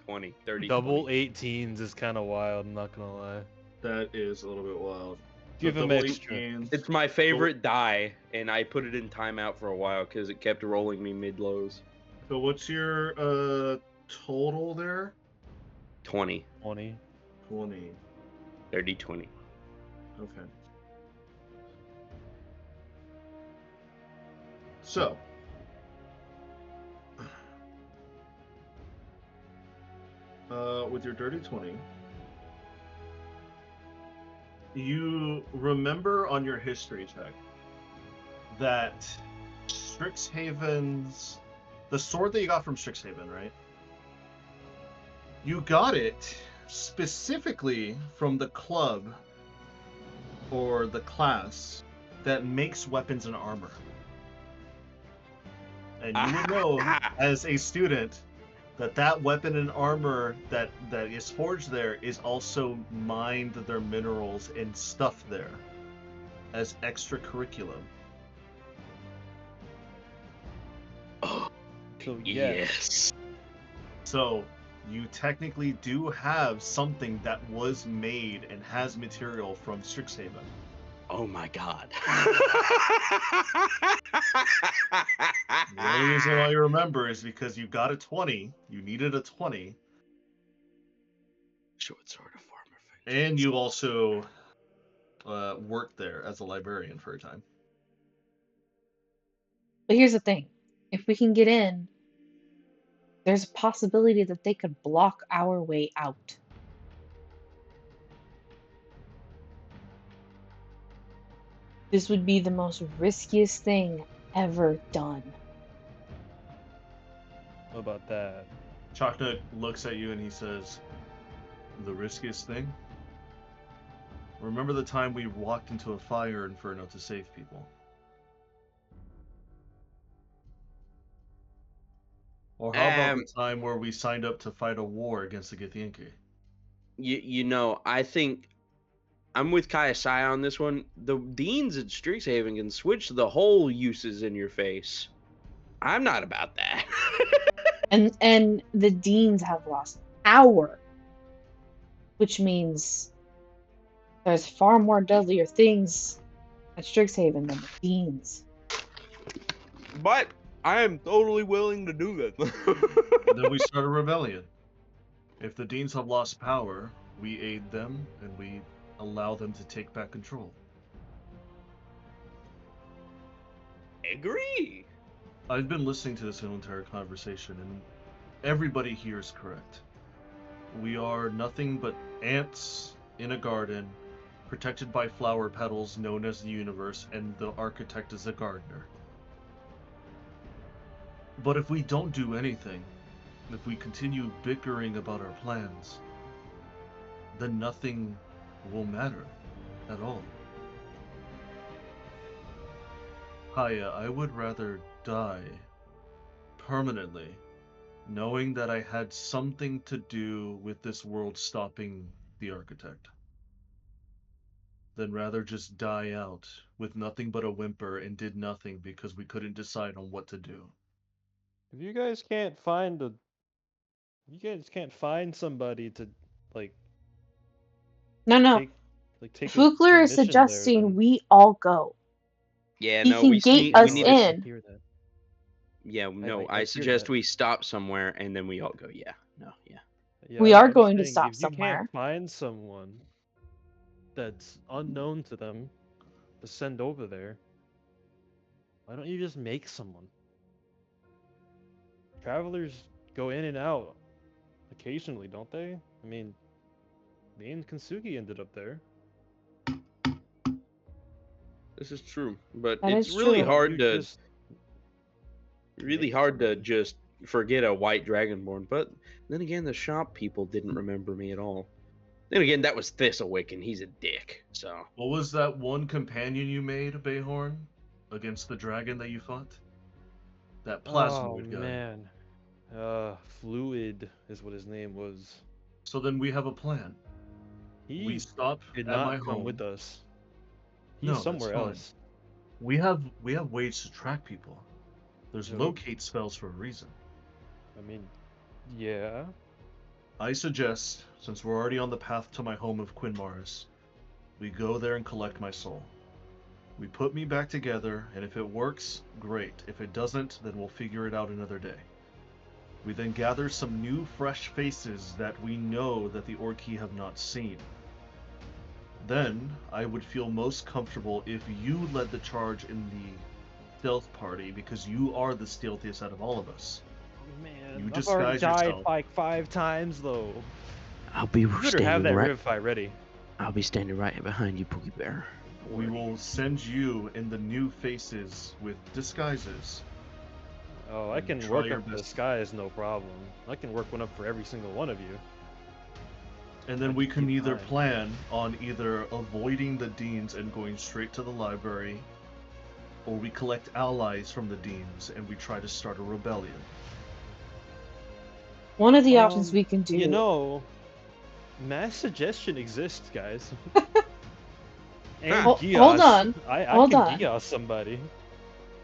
20, 30. Double 20. 18s is kind of wild, I'm not gonna lie. That is a little bit wild. Give So him double extra. 18s. It's my favorite die, and I put it in timeout for a while because it kept rolling me mid-lows. So what's your total there? 20. 20. 20. 30, 20. Okay. So, with your dirty 20, you remember on your history check that Strixhaven's the sword that you got from Strixhaven, right? You got it specifically from the club or the class that makes weapons and armor. And you would know as a student that weapon and armor that is forged there is also mined their minerals and stuff there as extra curriculum. So Yes. So you technically do have something that was made and has material from Strixhaven. Oh my god. The only reason why you remember is because you got a 20. You needed a 20. Short sword of former And you also worked there as a librarian for a time. But here's the thing. If we can get in, there's a possibility that they could block our way out. This would be the most riskiest thing ever done. How about that? Chakna looks at you and he says, the riskiest thing? Remember the time we walked into a fire inferno to save people? Or how about the time where we signed up to fight a war against the Githyanki? You know, I think I'm with Kayasai on this one. The deans at Strixhaven can switch the whole uses in your face. I'm not about that. And the deans have lost power, which means there's far more deadlier things at Strixhaven than the deans. But I am totally willing to do that. Then we start a rebellion. If the deans have lost power, we aid them and we allow them to take back control. Agree. I've been listening to this whole entire conversation, and everybody here is correct. We are nothing but ants in a garden, protected by flower petals known as the universe, and the architect is a gardener. But if we don't do anything, if we continue bickering about our plans, then nothing will matter at all. Haya, I would rather die permanently, knowing that I had something to do with this world stopping the architect, than rather just die out with nothing but a whimper and did nothing because we couldn't decide on what to do. If you guys can't find somebody to like No. take Fugler a is mission suggesting there, then we all go. Yeah, He no, can we gate need, us we need I in. hear that. Yeah, no, I I hear suggest that. we stop somewhere and then we all go. Yeah, no, yeah. Yeah, We are I'm going to saying, stop if you somewhere. can't find someone that's unknown to them to send over there, why don't you just make someone? Travelers go in and out occasionally, don't they? I mean, me and Kensuke ended up there. This is true, but That it's is really true. hard You to just really make hard to somebody. just forget a white dragonborn. But then again, the shop people didn't remember me at all. Then again, that was Thistlewick, and he's a dick. So What was that one companion you made, Bayhorn, against the dragon that you fought? That plasmoid guy. Man. Fluid is what his name was. So then we have a plan. He We stop did at my not come home. with us. No, He's that's somewhere fine. else. We have ways to track people. There's Yeah. locate spells for a reason. I mean, yeah. I suggest, since we're already on the path to my home of Quinn Morris, we go there and collect my soul. We put me back together, and if it works, great. If it doesn't, then we'll figure it out another day. We then gather some new, fresh faces that we know that the Orki have not seen. Then, I would feel most comfortable if you led the charge in the stealth party, because you are the stealthiest out of all of us. Man, You I've already disguise died yourself. like 5 times though. I'll be You better have that revivify ready. I'll be standing right behind you, Pookie Bear. We will send you and the new faces with disguises. Oh, I and can try work your up the best. skies, no problem. I can work one up for every single one of you. And then I we just can need either time. plan on either avoiding the deans and going straight to the library, or we collect allies from the deans and we try to start a rebellion. One of the options we can do. You know, mass suggestion exists, guys. And Huh. Hold Gios. on. I Hold can on. Gios somebody.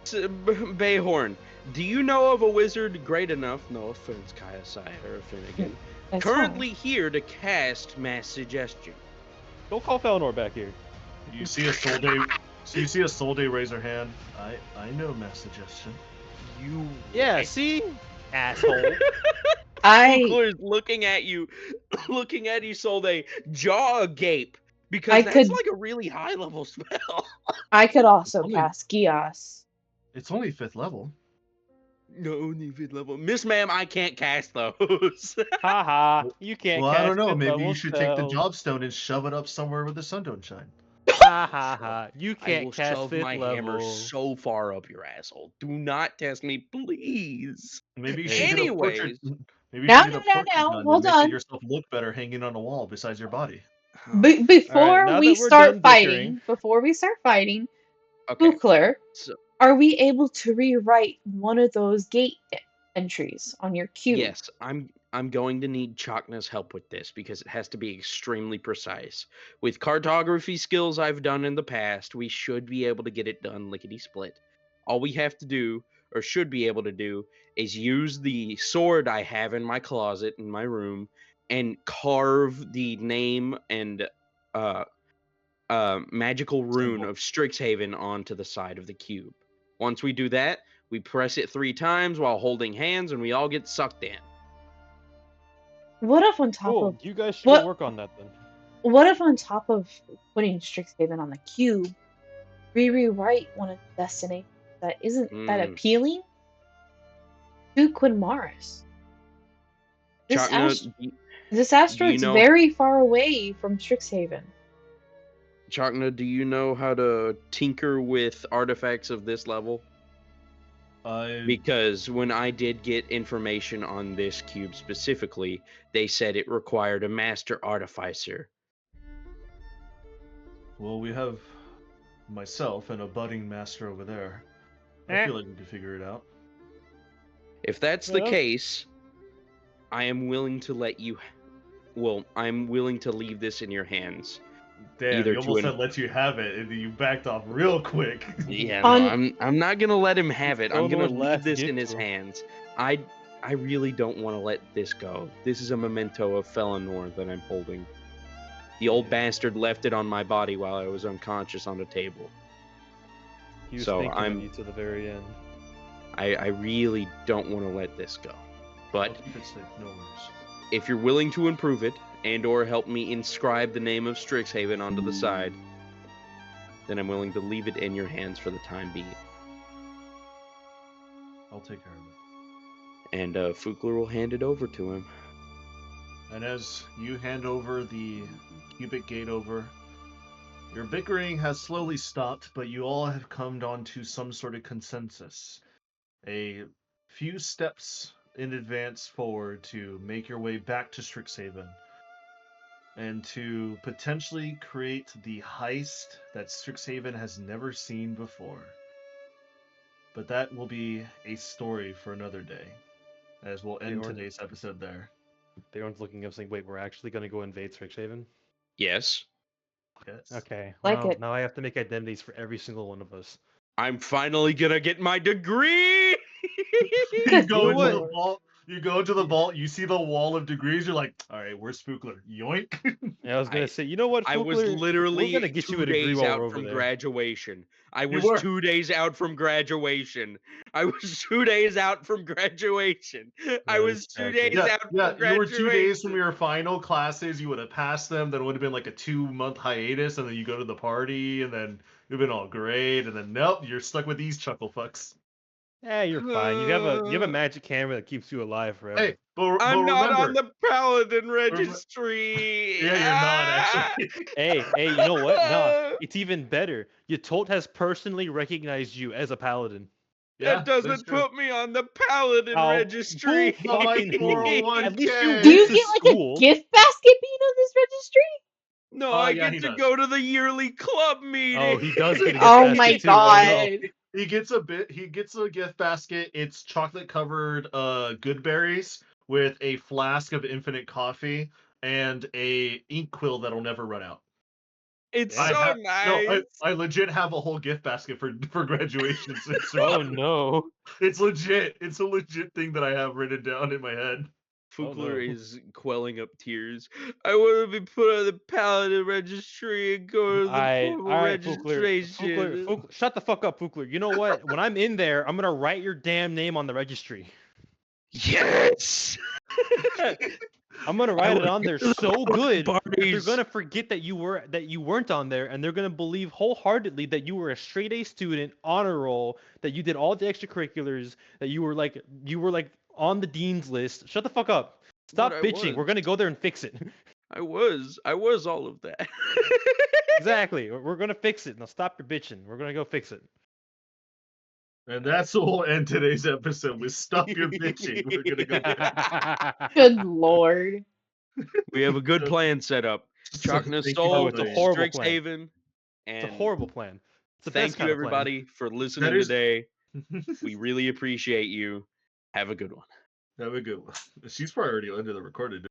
Bayhorn, do you know of a wizard great enough, no offense, Kaiosai or Finnegan, That's currently here to cast mass suggestion? Go call Felnor back here. You see a Soul Day. So you see a Soul Day raise her hand. I know mass suggestion. You Yeah, what? see? Asshole. Fugler is looking at you, Solday, jaw agape, because I that's could- like a really high level spell. I could also Only- cast Gios. It's only 5th level. No, only 5th level. Miss Ma'am, I can't cast those. Haha, you can't Well, cast I don't know. fifth Maybe level you should take the spells. job stone and shove it up somewhere where the sun don't shine. Ha ha ha. You I can't will cast shove fifth my level. hammer so far up your asshole. Do not test me, please. Maybe you should get a portrait. Anyways. Maybe you Now, should get a now, portrait now, done hold to make on. yourself look better hanging on a wall besides your body. Before now we that we're start done bickering- fighting, Okay. Fugler, So, are we able to rewrite one of those gate entries on your cube? yes, I'm going to need Chakna's help with this because it has to be extremely precise. With cartography skills I've done in the past, we should be able to get it done lickety split. All we have to do, or should be able to do, is use the sword I have in my closet in my room and carve the name and magical rune Symbol. of Strixhaven onto the side of the cube. Once we do that, we press it 3 times while holding hands, and we all get sucked in. What if on top Cool. of You guys should what- go work on that then. what if on top of putting Strixhaven on the cube, we rewrite one of the destinations that isn't that appealing to Quinmaris? This asteroid's know- very far away from Strixhaven. Chakna, do you know how to tinker with artifacts of this level? Because when I did get information on this cube specifically, they said it required a master artificer. Well, we have myself and a budding master over there. I feel like we can figure it out. If that's the Yeah. case, I am willing to let you. Well, I'm willing to leave this in your hands. Damn, Either you to almost an- said let you have it, and then you backed off real quick. Yeah, no, I'm not gonna let him have it. I'm gonna Felnor's leave last this gift in his to him. hands. I really don't want to let this go. This is a memento of Felonor that I'm holding. The old bastard left it on my body while I was unconscious on the table. He was So thinking I'm- of you to the very end. I really don't want to let this go. But I'll keep it safe, no worries. if you're willing to improve it and or help me inscribe the name of Strixhaven onto the side, then I'm willing to leave it in your hands for the time being. I'll take care of it. And Fugler will hand it over to him. And as you hand over the cubic gate over, your bickering has slowly stopped, but you all have come onto some sort of consensus. A few steps in advance forward to make your way back to Strixhaven and to potentially create the heist that Strixhaven has never seen before. But that will be a story for another day, as we'll end Bjorn. today's episode there. Everyone's looking up saying, wait, we're actually going to go invade Strixhaven? Yes. Yes. Okay. Like Well, it. now I have to make identities for every single one of us. I'm finally gonna get my degree! You Good go into the lord. vault. You go into the vault. You see the wall of degrees. You're like, all right, where's Spookler? Yoink. Yeah, I was going to say, you know what, I was Fugler? literally we're going to get you 2 a degree days while out we're over from there. graduation. I You was were. 2 days out from graduation. I was 2 days out from graduation. I That was is 2 accurate. days Yeah, out yeah. from You were graduation. 2 days from your final classes. You would have passed them. Then it would have been like a 2-month hiatus, and then you go to the party, and then you've been all great, and then nope, you're stuck with these chuckle fucks. Yeah, you're fine. You have a magic camera that keeps you alive forever. Hey, but I'm not remember, on the Paladin registry. Yeah, you're not actually. Hey, you know what? Nah, it's even better. Your Tolt has personally recognized you as a paladin. Yeah, That that's doesn't true. put me on the paladin Oh, registry. bull fucking My hell. At least you 401k. Do you went to get like a school. gift basket being on this registry? No, I Yeah, get he to does. go to the yearly club meeting. Oh, he does get a gift Oh basket my too. Oh no. god. He gets a gift basket. It's chocolate covered good berries with a flask of infinite coffee and a ink quill that'll never run out. It's I so have nice. I legit have a whole gift basket for graduation. Oh no. It's legit. It's a legit thing that I have written down in my head. Oh, Fugler no. is quelling up tears. I want to be put on the paladin registry and go to the formal Alright, Fukler. registration. Fukler, shut the fuck up, Fukler. You know what? When I'm in there, I'm gonna write your damn name on the registry. Yes. I'm gonna I write it would on there go to the so Paladin good that they're parties. gonna forget that you weren't on there, and they're gonna believe wholeheartedly that you were a straight A student, honor roll, that you did all the extracurriculars, that you were like on the dean's list. Shut the fuck up. Stop But I bitching. We're was. gonna go there and fix it. I was all of that. Exactly. We're gonna fix it. Now stop your bitching. We're gonna go fix it. And that's what we'll end today's episode with. Stop your bitching. We're gonna go. Good lord. We have a good plan set up. Chalkna Thank you Soul it's a to playing. horrible plan. Strixhaven. It's a And horrible plan. It's the thank best you kind of plan. everybody for listening That is- today. We really appreciate you. Have a good one. Have a good one. She's probably already under the recorded.